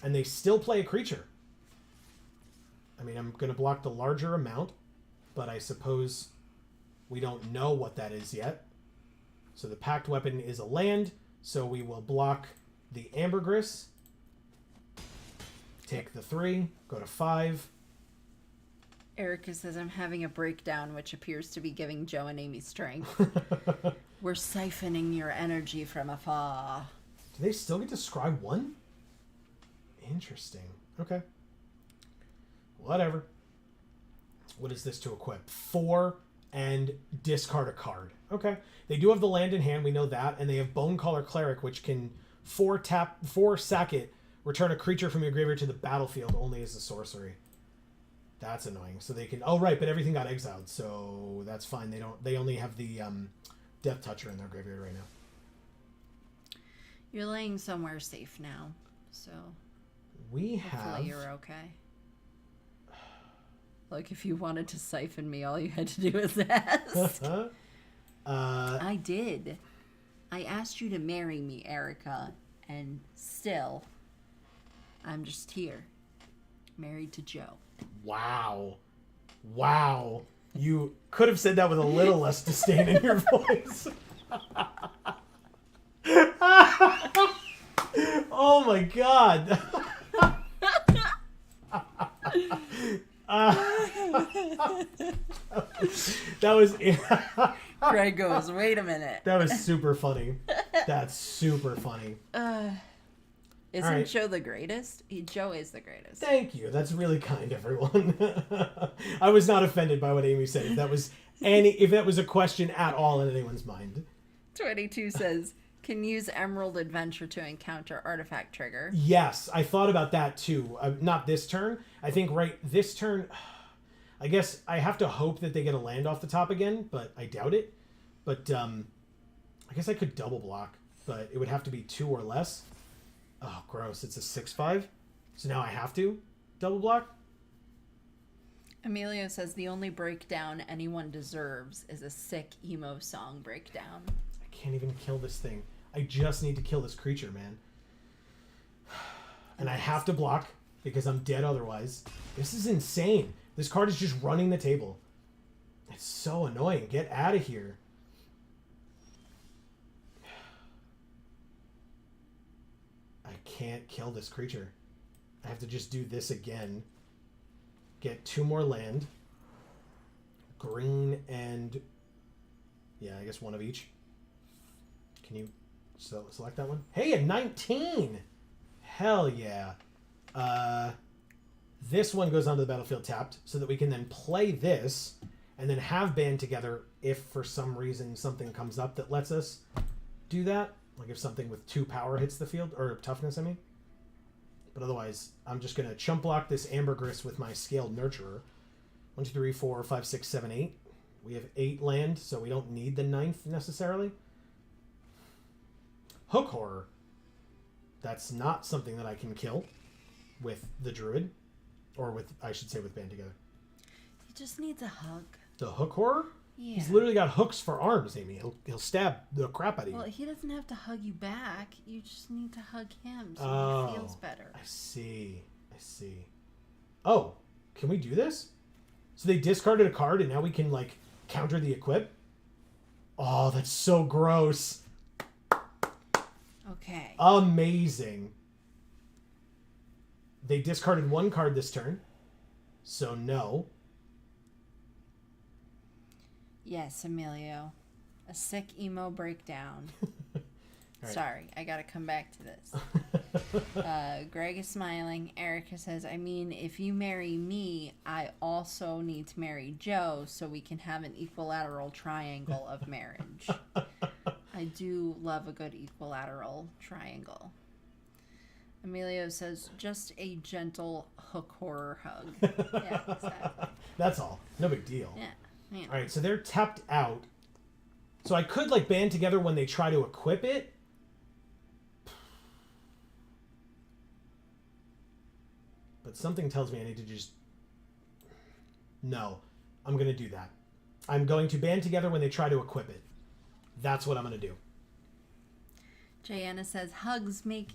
And they still play a creature. I mean, I'm going to block the larger amount, but I suppose we don't know what that is yet. So the Pact Weapon is a land, so we will block the Ambergris. Take the 3, go to 5. Erica says, I'm having a breakdown, which appears to be giving Joe and Amy strength. We're siphoning your energy from afar. Do they still get to scry 1? Interesting. Okay. Whatever. What is this to equip? 4 and discard a card. Okay. They do have the land in hand, we know that, and they have Bonecaller Cleric, which can 4 sack it, return a creature from your graveyard to the battlefield only as a sorcery. That's annoying. So they can... Oh, right, but everything got exiled, so that's fine. They only have the Death Toucher in their graveyard right now. You're laying somewhere safe now, so... We hopefully have... you're okay. Like, if you wanted to siphon me, all you had to do was ask. I did. I asked you to marry me, Erica, and still, I'm just here. Married to Joe. Wow. Wow. You could have said that with a little less disdain in your voice. Oh my god. That was Greg goes, wait a minute. That was super funny. That's super funny. Isn't right. Joe the greatest? Joe is the greatest. Thank you. That's really kind, everyone. I was not offended by what Amy said. If that was a question at all in anyone's mind. 22 says, can use Emerald Adventure to encounter artifact trigger. Yes, I thought about that too. Not this turn. I think this turn, I guess I have to hope that they get a land off the top again, but I doubt it. But I guess I could double block, but it would have to be 2 or less. Oh, gross. It's a 6/5. So now I have to double block? Emilio says the only breakdown anyone deserves is a sick emo song breakdown. I can't even kill this thing. I just need to kill this creature, man. And I have to block. because I'm dead otherwise. This is insane. This card is just running the table. It's so annoying. Get out of here. I can't kill this creature. I have to just do this again. Get 2 more land. Green and... yeah, I guess 1 of each. Can you select that one? Hey, a 19! Hell yeah. This one goes onto the battlefield tapped so that we can then play this and then have Band Together if for some reason something comes up that lets us do that. Like if something with 2 power hits the field, or toughness, I mean. But otherwise, I'm just going to chump block this Ambergris with my Scaled Nurturer. 1, 2, 3, 4, 5, 6, 7, 8. We have 8 land, so we don't need the 9th necessarily. Hook Horror. That's not something that I can kill with the Druid. Or with, I should say, with Band Together. He just needs a hug. The Hook Horror? Yeah. He's literally got hooks for arms, Amy. He'll stab the crap out of you. Well, he doesn't have to hug you back. You just need to hug him so he feels better. I see. Oh, can we do this? So they discarded a card and now we can, like, counter the equip? Oh, that's so gross. Okay. Amazing. They discarded 1 card this turn. So no. Yes, Emilio. A sick emo breakdown. Right. Sorry, I gotta come back to this. Greg is smiling. Erica says, I mean, if you marry me, I also need to marry Joe so we can have an equilateral triangle of marriage. I do love a good equilateral triangle. Emilio says, just a gentle hook horror hug. Yeah, exactly. That's all. No big deal. Yeah. All right, so they're tapped out. So I could, like, Band Together when they try to equip it. But something tells me I need to just... No, I'm going to do that. I'm going to Band Together when they try to equip it. That's what I'm going to do. Jayanna says, hugs make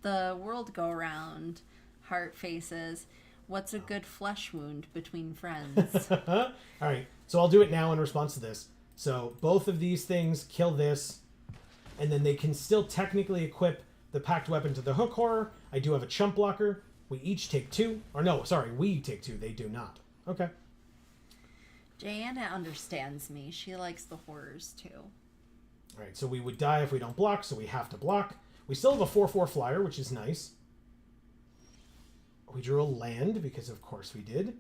the world go round. Heart faces. What's a good flesh wound between friends? All right, so I'll do it now in response to this. So both of these things kill this, and then they can still technically equip the packed weapon to the Hook Horror. I do have a chump blocker. We each take 2. Or no, sorry, we take 2. They do not. Okay. Jayanna understands me. She likes the horrors too. All right, so we would die if we don't block, so we have to block. We still have a 4/4 flyer, which is nice. We drew a land, because of course we did.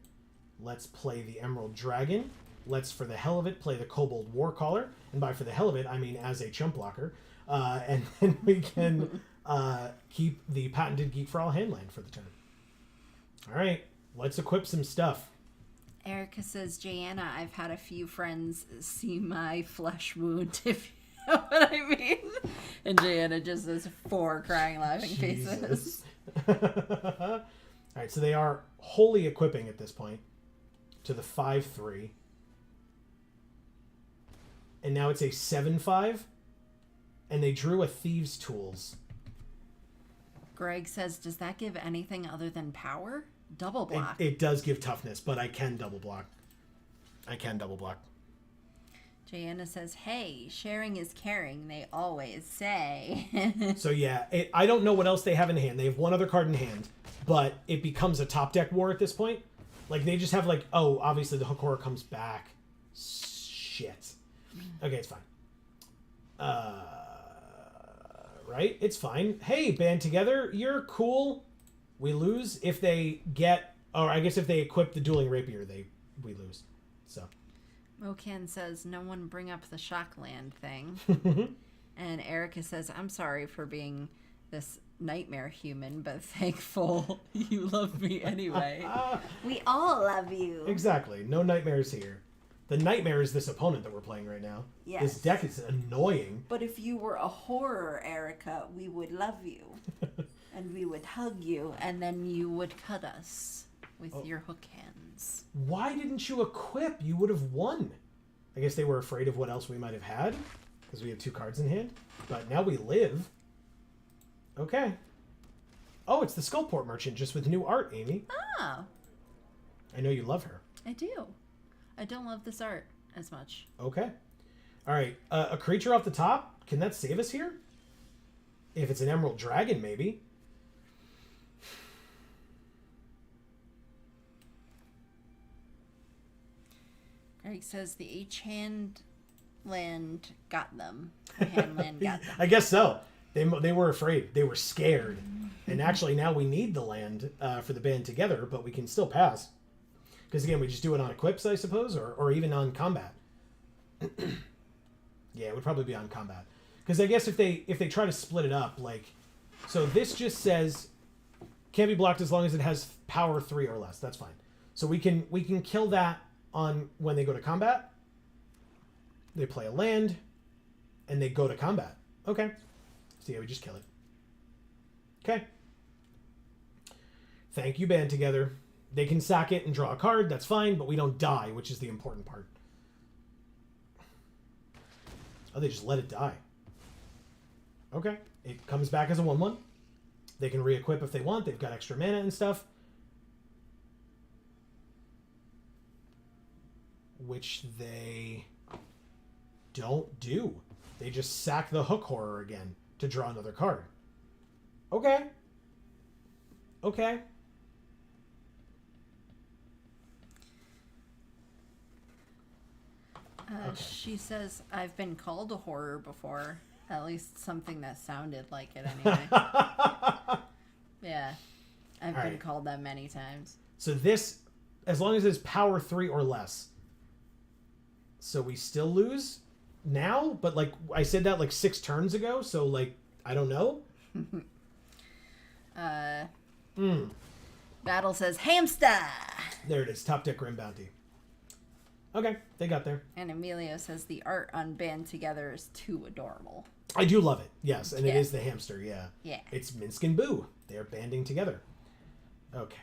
Let's play the Emerald Dragon. Let's, for the hell of it, play the Kobold Warcaller. And by for the hell of it, I mean as a chump blocker. And then we can keep the Patented Geek for All hand land for the turn. All right, let's equip some stuff. Erica says, Jayanna, I've had a few friends see my flesh wound, if you know what I mean. And Jayanna just has 4 crying, laughing faces. All right, so they are wholly equipping at this point to the 5/3. And now it's a 7/5. And they drew a Thieves' Tools. Greg says, does that give anything other than power? Double block. It does give toughness, but I can double block. Jayanna says, hey, sharing is caring, they always say. So yeah, I don't know what else they have in hand. They have 1 other card in hand, but it becomes a top deck war at this point. Like, they just have, like, oh, obviously the Hook Horror comes back. Shit. Okay, it's fine. Right? It's fine. Hey, Band Together, you're cool. We lose if they get, or I guess if they equip the Dueling Rapier, we lose. So. Mocan says, no one bring up the Shockland thing. And Erica says, I'm sorry for being this nightmare human, but thankful you love me anyway. We all love you. Exactly. No nightmares here. The nightmare is this opponent that we're playing right now. Yes. This deck is annoying. But if you were a horror, Erica, we would love you. And we would hug you, and then you would cut us with your hook hands. Why didn't you equip? You would have won. I guess they were afraid of what else we might have had, because we have 2 cards in hand. But now we live. Okay. Oh, it's the Skullport Merchant, just with new art, Amy. Oh, I know you love her. I do. I don't love this art as much. Okay. All right. A creature off the top. Can that save us here? If it's an Emerald Dragon, maybe. Greg says the H-hand land got them. The hand land got them. I guess so. They were afraid. They were scared. And actually, now we need the land for the band together, but we can still pass. Because, again, we just do it on equips, I suppose, or even on combat. Yeah, it would probably be on combat. Because I guess if they try to split it up, like... So this just says, can't be blocked as long as it has power 3 or less. That's fine. So we can kill that on when they go to combat. They play a land, and they go to combat. Okay. So yeah, we just kill it. Okay. Thank you, band together. They can sack it and draw a card. That's fine, but we don't die, which is the important part. Oh, they just let it die. Okay. It comes back as a 1/1. They can re-equip if they want. They've got extra mana and stuff. Which they don't do. They just sack the Hook Horror again to draw another card. Okay. Okay. Okay. She says, I've been called a horror before. At least something that sounded like it anyway. Yeah. I've been called that many times. So this, as long as it's power 3 or less. So we still lose now? But like, I said that like 6 turns ago, so like, I don't know. Battle says, hamster! There it is, top deck Grim Bounty. Okay, they got there. And Emilio says the art on Band Together is too adorable. I do love it, yes, and it is the hamster, yeah. Yeah. It's Minsk and Boo. They're banding together. Okay,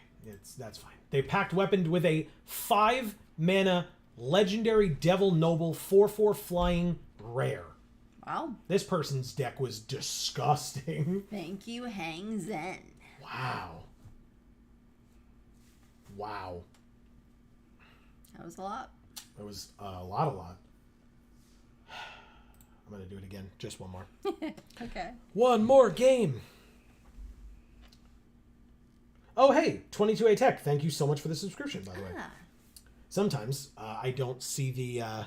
that's fine. They packed weaponed with a 5 mana legendary Devil Noble 4/4 flying rare. Wow. This person's deck was disgusting. Thank you, Hang Zen. Wow. Wow. That was a lot. It was a lot. I'm going to do it again. Just one more. Okay. One more game. Oh, hey, 22A Tech. Thank you so much for the subscription, by the way. Sometimes I don't see the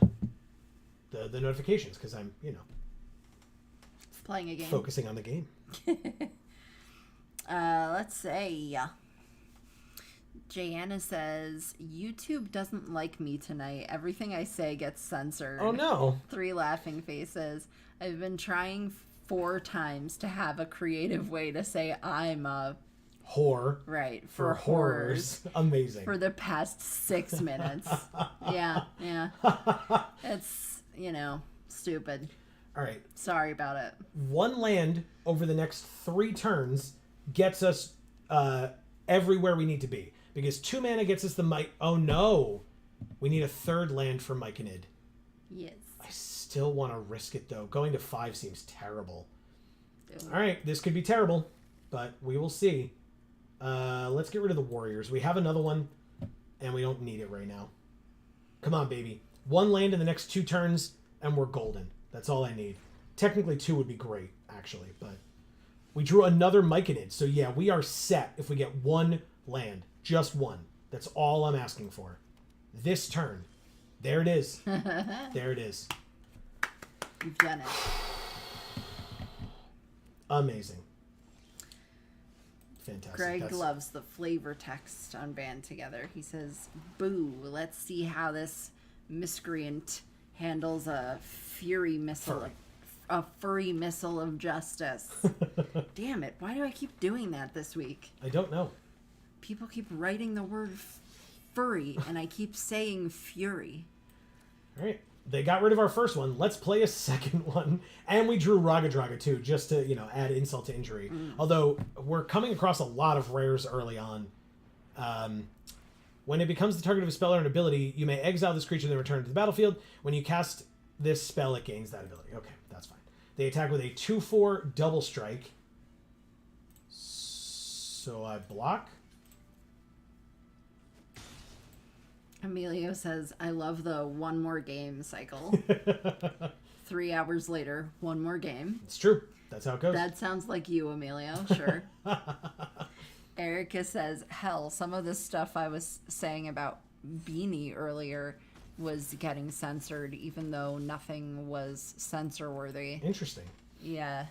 notifications because I'm, playing a game. Focusing on the game. Let's say Jana says, YouTube doesn't like me tonight. Everything I say gets censored. Oh, no. 3 laughing faces. I've been trying 4 times to have a creative way to say I'm a... Whore. Right. For horrors. Amazing. For the past 6 minutes. Yeah. It's, stupid. All right. Sorry about it. 1 land over the next 3 turns gets us everywhere we need to be. Because 2 mana gets us the might. Oh, no. We need a 3rd land for Myconid. Yes. I still want to risk it, though. Going to 5 seems terrible. Ooh. All right. This could be terrible, but we will see. Let's get rid of the Warriors. We have another one, and we don't need it right now. Come on, baby. 1 land in the next 2 turns, and we're golden. That's all I need. Technically, 2 would be great, actually, but we drew another Myconid, so yeah, we are set if we get 1 land. Just 1. That's all I'm asking for. This turn. There it is. There it is. You've done it. Amazing. Fantastic. Greg loves the flavor text on Band Together. He says, boo, let's see how this miscreant handles a fury missile. A furry missile of justice. Damn it. Why do I keep doing that this week? I don't know. People keep writing the word furry, and I keep saying fury. All right. They got rid of our first one. Let's play a second one. And we drew Raga Draga too, just to, add insult to injury. Although, we're coming across a lot of rares early on. When it becomes the target of a spell or an ability, you may exile this creature and then return it to the battlefield. When you cast this spell, it gains that ability. Okay, that's fine. They attack with a 2/4 double strike. So I block. Emilio says, I love the one more game cycle. 3 hours later, one more game. It's true. That's how it goes. That sounds like you, Emilio. Sure. Erica says, hell, some of the stuff I was saying about Beanie earlier was getting censored, even though nothing was censor worthy. Interesting. Yeah.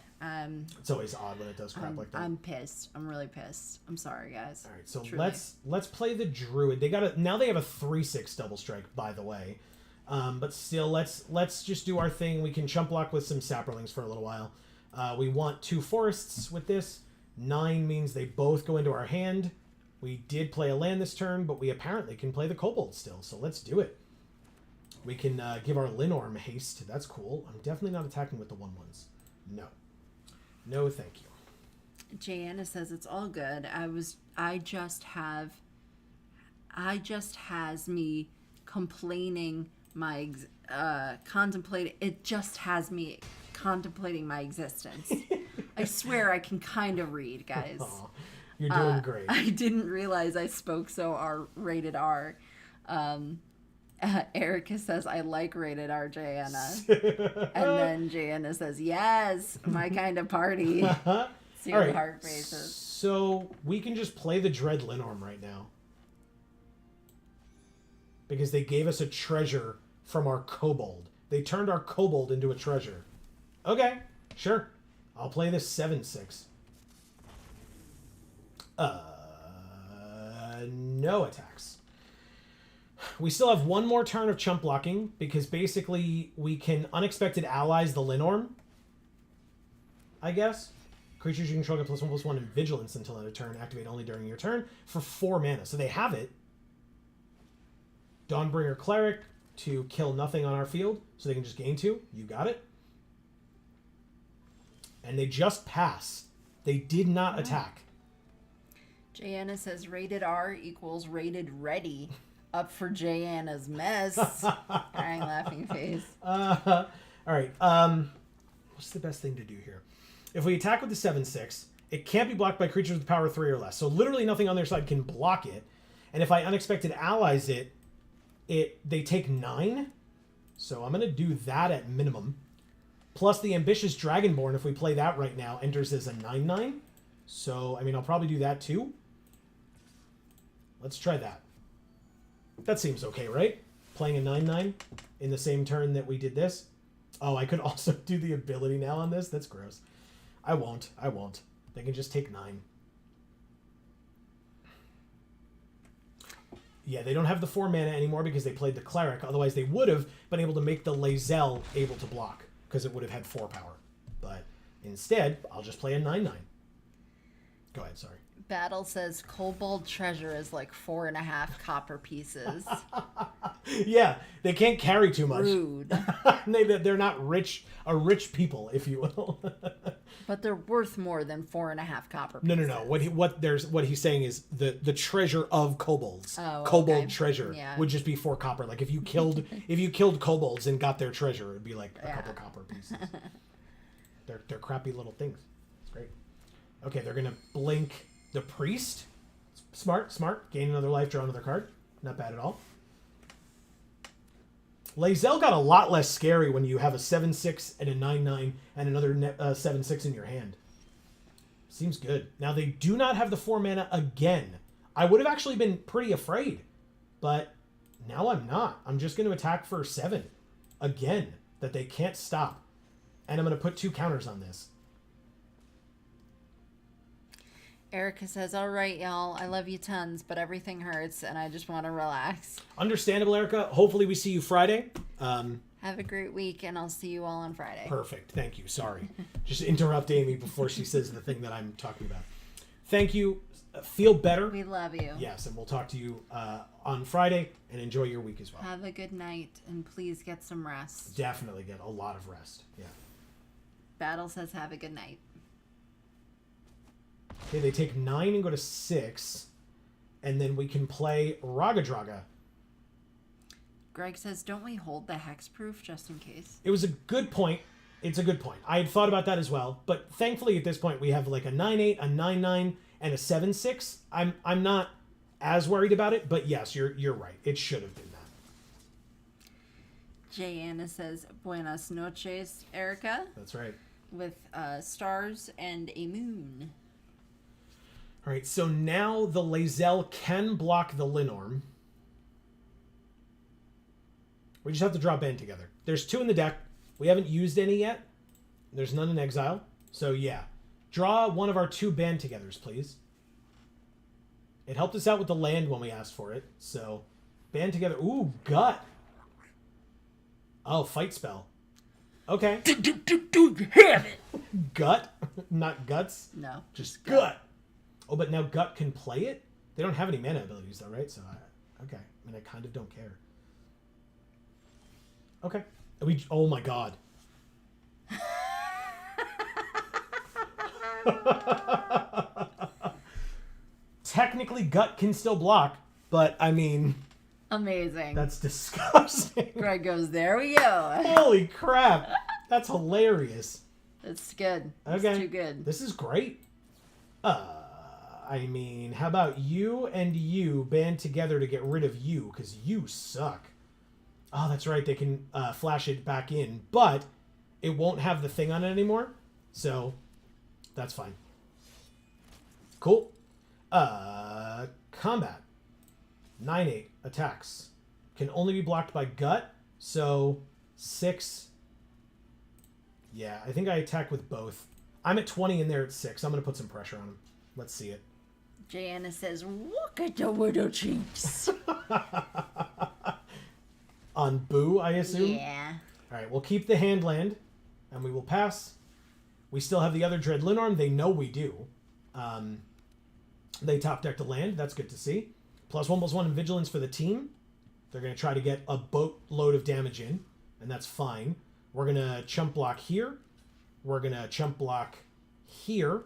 It's always odd when it does crap like that. I'm pissed. I'm really pissed. I'm sorry, guys. All right, so Truly. let's play the druid. They now they have a 3/6 double strike, by the way. But still, let's just do our thing. We can chump block with some saprolings for a little while. We want 2 forests with this. 9 means they both go into our hand. We did play a land this turn, but we apparently can play the kobold still. So let's do it. We can give our Linorm haste. That's cool. I'm definitely not attacking with the 1/1s. No. No, thank you. Jana says it's all good. I just has me complaining my contemplating. It just has me contemplating my existence. I swear I can kind of read, guys. Aw, you're doing great. I didn't realize I spoke so rated R. Erica says, I like rated R, Jana. And then Jana says, yes, my kind of party. See your heart faces. So we can just play the Dread Linorm right now. Because they gave us a treasure from our kobold. They turned our kobold into a treasure. Okay, sure. I'll play this 7/6. No attacks. We still have one more turn of chump blocking, because basically we can unexpected allies the Linorm, I guess. Creatures you control get +1/+1 in vigilance until end of turn. Activate only during your turn for 4 mana. So they have it. Dawnbringer Cleric to kill nothing on our field, so they can just gain 2. You got it. And they just pass. They did not attack. Jana says rated R equals rated ready. Up for Jana's mess. Crying laughing face. All right. What's the best thing to do here? If we attack with the 7/6, it can't be blocked by creatures with power 3 or less. So literally nothing on their side can block it. And if I unexpected allies it, they take 9. So I'm going to do that at minimum. Plus the Ambitious Dragonborn, if we play that right now, enters as a 9/9. So, I mean, I'll probably do that too. Let's try that. That seems okay, right? Playing a 9/9 in the same turn that we did this. Oh, I could also do the ability now on this? That's gross. I won't. They can just take 9. Yeah, they don't have the 4 mana anymore because they played the Cleric. Otherwise, they would have been able to make the Lae'zel able to block, because it would have had 4 power. But instead, I'll just play a 9/9. Go ahead, sorry. Battle says Kobold Treasure is like 4.5 copper pieces. Yeah, they can't carry too much. Rude. They're not rich, a rich people, if you will. But they're worth more than 4.5 copper pieces. No. What he's saying is the treasure of kobolds. Oh, Kobold okay. treasure would just be 4 copper. Like if you killed kobolds and got their treasure, it'd be like a couple copper pieces. They're crappy little things. It's great. Okay, they're gonna blink the priest. Smart. Gain another life, draw another card. Not bad at all. Lae'zel got a lot less scary when you have a 7/6 and a 9/9 and another 7/6 in your hand. Seems good. Now they do not have the 4 mana again. I would have actually been pretty afraid, but now I'm not. I'm just going to attack for 7 again that they can't stop, and I'm going to put 2 counters on this. Erica says, all right, y'all, I love you tons, but everything hurts, and I just want to relax. Understandable, Erica. Hopefully we see you Friday. Have a great week, and I'll see you all on Friday. Perfect. Thank you. Sorry. Just interrupt Amy before she says the thing that I'm talking about. Thank you. Feel better. We love you. Yes, and we'll talk to you on Friday, and enjoy your week as well. Have a good night, and please get some rest. Definitely get a lot of rest. Yeah. Battle says, have a good night. Okay, they take 9 and go to 6, and then we can play Ragadraga. Greg says, don't we hold the hexproof just in case? It was a good point. It's a good point. I had thought about that as well, but thankfully at this point we have like a 9/8, a 9/9, and a 7/6, I'm not as worried about it, but yes, you're right. It should have been that. Anna says, Buenas noches, Erica. That's right. With stars and a moon. All right, so now the Lae'zel can block the Linorm. We just have to draw Band Together. There's 2 in the deck. We haven't used any yet. There's none in exile. So yeah, draw one of our 2 Band Togethers, please. It helped us out with the land when we asked for it. So Band Together. Ooh, Gut. Oh, Fight Spell. Okay. Have it. Gut? Not Guts? No. Just Gut. Oh, but now Gut can play it? They don't have any mana abilities though, right? So, okay. I mean, I kind of don't care. Okay. Oh my god. Technically, Gut can still block, but I mean... Amazing. That's disgusting. Greg goes, there we go. Holy crap. That's hilarious. It's good. Okay. It's too good. This is great. I mean, how about you and you band together to get rid of you, because you suck. Oh, that's right. They can flash it back in, but it won't have the thing on it anymore. So, that's fine. Cool. Combat. 9/8 attacks. Can only be blocked by Gut, so 6. Yeah, I think I attack with both. I'm at 20 and they're at 6. I'm going to put some pressure on them. Let's see it. Anna says, look at the widow cheeks. On Boo, I assume? Yeah. All right, we'll keep the hand land, and we will pass. We still have the other Dread Linorm. They know we do. They top decked a land. That's good to see. +1/+1 in Vigilance for the team. They're going to try to get a boatload of damage in, and that's fine. We're going to chump block here. We're going to chump block here.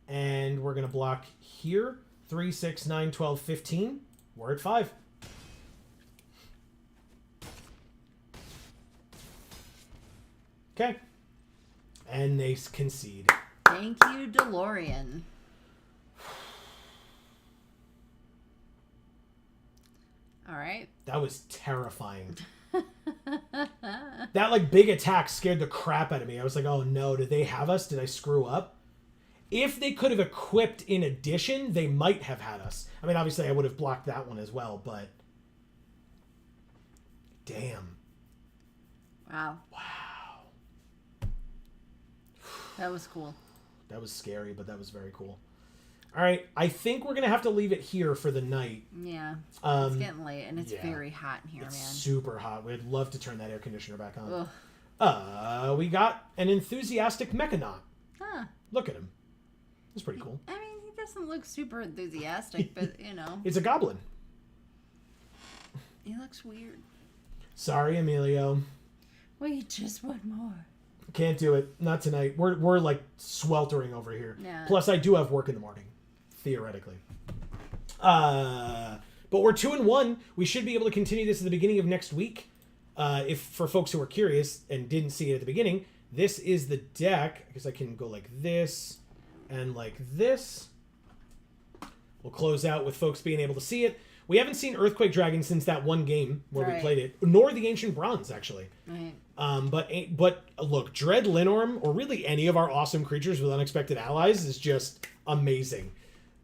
And we're going to block here. 3, 6, 9, 12, 15. We're at 5. Okay. And they concede. Thank you, DeLorean. All right. That was terrifying. That like big attack scared the crap out of me. I was like, oh no, did they have us? Did I screw up? If they could have equipped in addition, they might have had us. I mean, obviously I would have blocked that one as well, but damn. Wow. Wow. That was cool. That was scary, but that was very cool. All right, I think we're going to have to leave it here for the night. Yeah. It's getting late, and it's yeah. very hot in here, It's man. super hot. We'd love to turn that air conditioner back on. Ugh. We got an enthusiastic Mechanaut. Huh. Look at him. It's pretty cool. I mean, he doesn't look super enthusiastic, but, you know. It's a goblin. He looks weird. Sorry, Emilio. Wait, just one more. Can't do it. Not tonight. We're like sweltering over here. Yeah. Plus, I do have work in the morning, theoretically. But we're 2-1. We should be able to continue this at the beginning of next week. If for folks who are curious and didn't see it at the beginning, this is the deck. Because I can go like this and like this. We'll close out with folks being able to see it. We haven't seen Earthquake Dragon since that one game where we played it, nor the Ancient Bronze, actually. Right. But look, Dread Linorm, or really any of our awesome creatures with unexpected allies, is just amazing.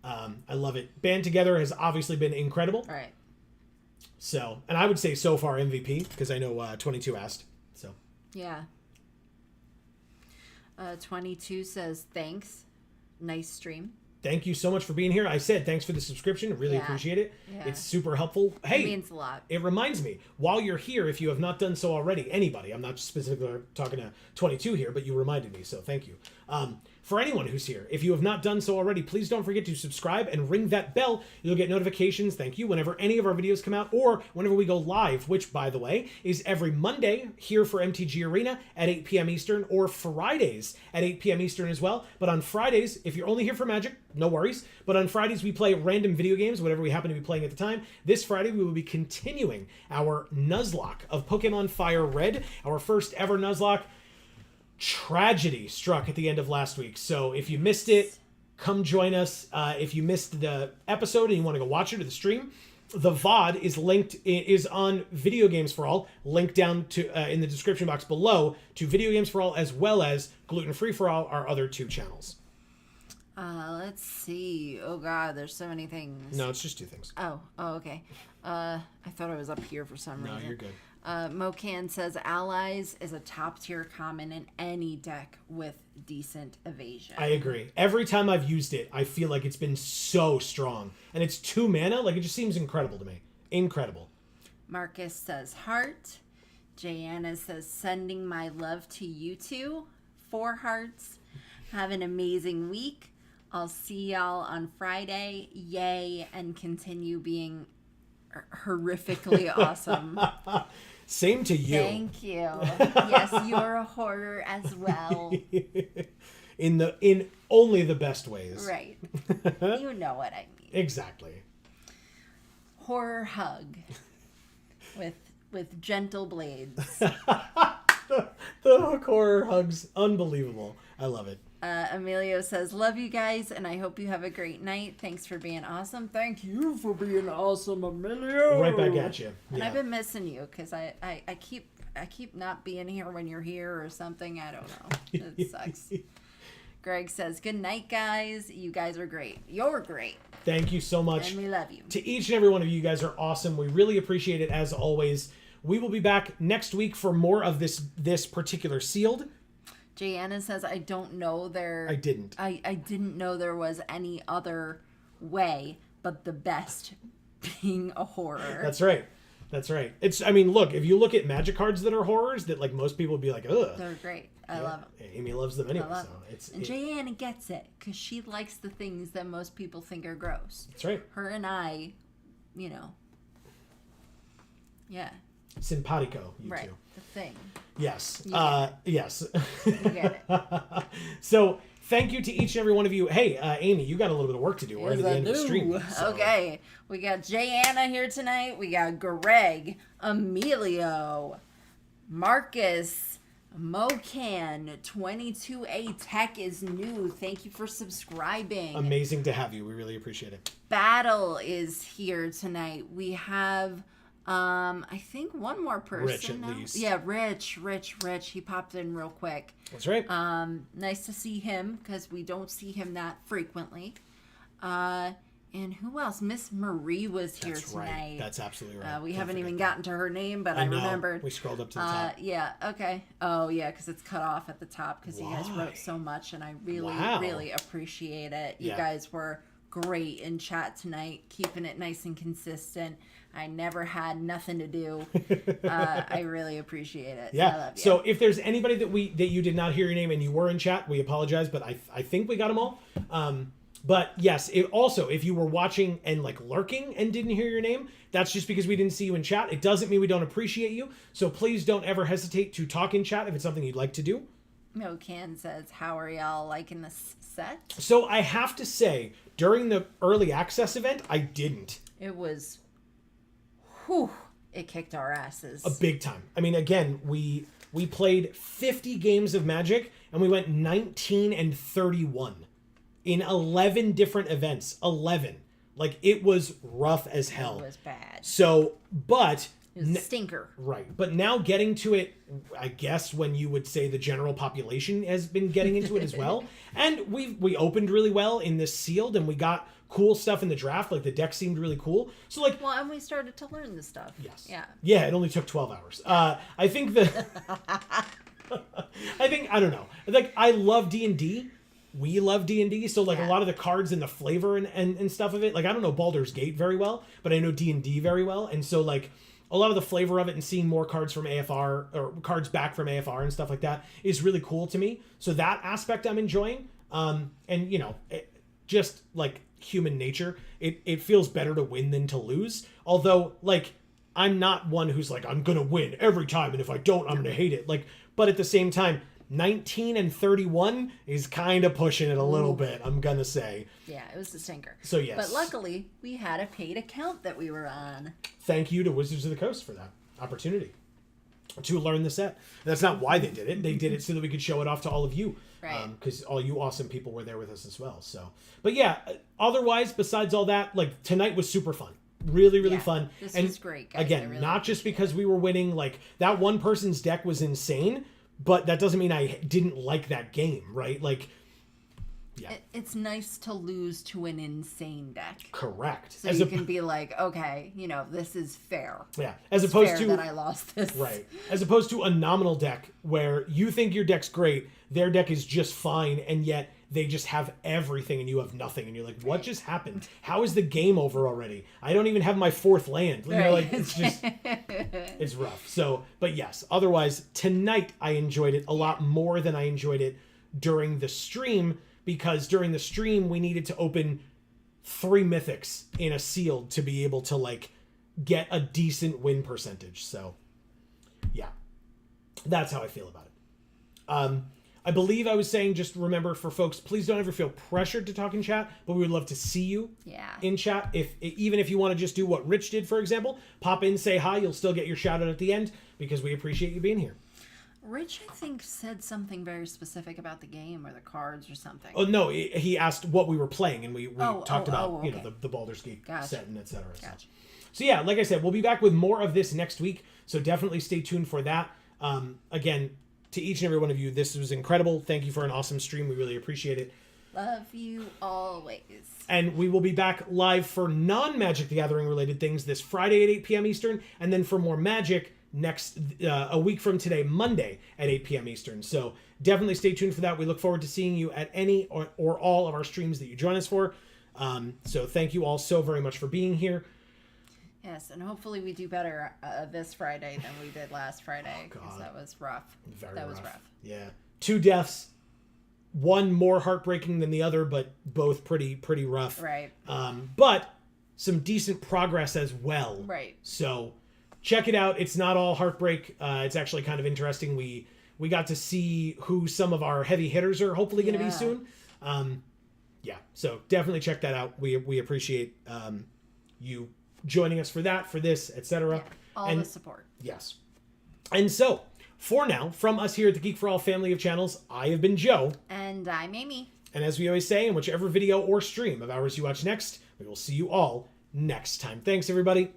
I love it. Band Together has obviously been incredible. All right. So, and I would say so far MVP, because I know 22 asked. So. Yeah. 22 says, thanks. Nice stream. Thank you so much for being here. I said thanks for the subscription. I really appreciate it. Yeah. It's super helpful. Hey, it means a lot. It reminds me, while you're here, if you have not done so already, anybody, I'm not specifically talking to 22 here, but you reminded me, so thank you. For anyone who's here, if you have not done so already, please don't forget to subscribe and ring that bell. You'll get notifications, thank you, whenever any of our videos come out or whenever we go live, which, by the way, is every Monday here for MTG Arena at 8 p.m. Eastern or Fridays at 8 p.m. Eastern as well. But on Fridays, if you're only here for Magic, no worries. But on Fridays, we play random video games, whatever we happen to be playing at the time. This Friday, we will be continuing our Nuzlocke of Pokemon Fire Red, our first ever Nuzlocke. Tragedy struck at the end of last week. So if you missed it, come join us. If you missed the episode and you want to go watch it or the stream, the VOD is on Video Games for All, linked down to in the description box below to Video Games for All, as well as Gluten Free for All, our other 2 channels. Let's see. Oh God, there's so many things. No, it's just 2 things. Oh, okay. I thought I was up here for some reason. No, you're good. Mocan says Allies is a top tier common in any deck with decent evasion. I agree. Every time I've used it, I feel like it's been so strong. And it's 2 mana. Like, it just seems incredible to me. Incredible. Marcus says heart. Jayanna says sending my love to you two. 4 hearts. Have an amazing week. I'll see y'all on Friday. Yay. And continue being horrifically awesome. Same to you. Thank you. Yes, you're a horror as well. in only the best ways. Right. You know what I mean. Exactly. Horror hug with gentle blades. The horror hugs, unbelievable. I love it. Emilio says, love you guys, and I hope you have a great night. Thanks for being awesome. Thank you for being awesome, Emilio. Right back at you. And I've been missing you because I keep not being here when you're here or something. I don't know. It sucks. Greg says, good night, guys. You guys are great. You're great. Thank you so much. And we love you. To each and every one of you, you guys are awesome. We really appreciate it as always. We will be back next week for more of this particular sealed. Jayanna says, I don't know I didn't. I didn't know there was any other way but the best being a horror. That's right. That's right. I mean, look, if you look at Magic cards that are horrors, that like most people would be like, ugh. They're great. I love them. Amy loves them anyway. Jayanna gets it because she likes the things that most people think are gross. That's right. Her and I, yeah. Simpatico, you right. two. The thing. Yes. Yes. You get it. So thank you to each and every one of you. Hey, Amy, you got a little bit of work to do right at the end of the stream. So. Okay. We got Jayanna here tonight. We got Greg, Emilio, Marcus, Mocan, 22A Tech is new. Thank you for subscribing. Amazing to have you. We really appreciate it. Battle is here tonight. We have I think one more person. Rich, at least. Yeah, Rich. He popped in real quick. That's right. Nice to see him because we don't see him that frequently. And who else? Miss Marie was here tonight. Right. That's absolutely right. We haven't even gotten to her name, but I remembered. We scrolled up to the top. Yeah, okay. Oh, yeah, because it's cut off at the top because you guys wrote so much, and I really appreciate it. You guys were great in chat tonight, keeping it nice and consistent. I never had nothing to do. I really appreciate it. Yeah. I love you. So if there's anybody that you did not hear your name and you were in chat, we apologize, but I think we got them all. But yes, if you were watching and like lurking and didn't hear your name, that's just because we didn't see you in chat. It doesn't mean we don't appreciate you. So please don't ever hesitate to talk in chat if it's something you'd like to do. Mocan says, how are y'all liking this set? So I have to say, during the early access event, I didn't. It was, it kicked our asses. A big time. I mean, again, we played 50 games of Magic and we went 19-31 in 11 different events. 11. Like, it was rough as hell. It was bad. So, but... It was a stinker. Right. But now getting to it, I guess when you would say the general population has been getting into it as well. And we opened really well in this sealed and we got cool stuff in the draft. Like the deck seemed really cool. So like... Well, and we started to learn the stuff. Yes. Yeah. Yeah, it only took 12 hours. I think I don't know. Like, I love D&D. We love D&D, so like a lot of the cards and the flavor and stuff of it, like I don't know Baldur's Gate very well, but I know D&D very well, and so like a lot of the flavor of it and seeing more cards from AFR or cards back from AFR and stuff like that is really cool to me. So that aspect I'm enjoying, and you know, just like human nature, it feels better to win than to lose. Although like I'm not one who's like I'm gonna win every time, and if I don't, I'm gonna hate it. Like, but at the same time, 19-31 is kind of pushing it a little bit, I'm gonna say. Yeah, it was a stinker. So yes. But luckily, we had a paid account that we were on. Thank you to Wizards of the Coast for that opportunity. to learn the set. That's not why they did it. They did it so that we could show it off to all of you. Right. Because all you awesome people were there with us as well. So, but yeah, otherwise, besides all that, like tonight was super fun. Really, really fun. This and was great, guys. Again, really not just because we were winning, like that one person's deck was insane, but that doesn't mean I didn't like that game, right? Like, yeah. It's nice to lose to an insane deck. Correct. So you can be like, okay, this is fair. Yeah. As opposed fair to that I lost this. Right. As opposed to a nominal deck where you think your deck's great, their deck is just fine, and yet they just have everything and you have nothing, and you're like, what just happened? How is the game over already? I don't even have my fourth land. Like it's just it's rough. So, but yes, otherwise tonight I enjoyed it a lot more than I enjoyed it during the stream, because during the stream we needed to open 3 mythics in a sealed to be able to like get a decent win percentage. So yeah, that's how I feel about it. I believe I was saying, just remember for folks, please don't ever feel pressured to talk in chat, but we would love to see you in chat. Even if you want to just do what Rich did, for example, pop in, say hi, you'll still get your shout out at the end because we appreciate you being here. Rich, I think, said something very specific about the game or the cards or something. Oh, no, he asked what we were playing, and we talked about okay. the Baldur's Gate set and et cetera. Gotcha. So yeah, like I said, we'll be back with more of this next week, so definitely stay tuned for that. Again, to each and every one of you, this was incredible. Thank you for an awesome stream. We really appreciate it. Love you always. And we will be back live for non-Magic the Gathering related things this Friday at 8 p.m. Eastern, and then for more Magic next a week from today, Monday at 8 p.m. Eastern. So definitely stay tuned for that. We look forward to seeing you at any or all of our streams that you join us for. So thank you all so very much for being here. Yes, and hopefully we do better this Friday than we did last Friday, because that was rough. That was rough. Yeah. 2 deaths. One more heartbreaking than the other, but both pretty rough. Right. But some decent progress as well. Right. So check it out. It's not all heartbreak. It's actually kind of interesting. We got to see who some of our heavy hitters are hopefully going to be soon. Yeah. So definitely check that out. We appreciate you joining us for that, for this, etc. All the support. Yes. And so, for now, from us here at the Geek for All family of channels, I have been Joe. And I'm Amy. And as we always say, in whichever video or stream of ours you watch next, we will see you all next time. Thanks, everybody.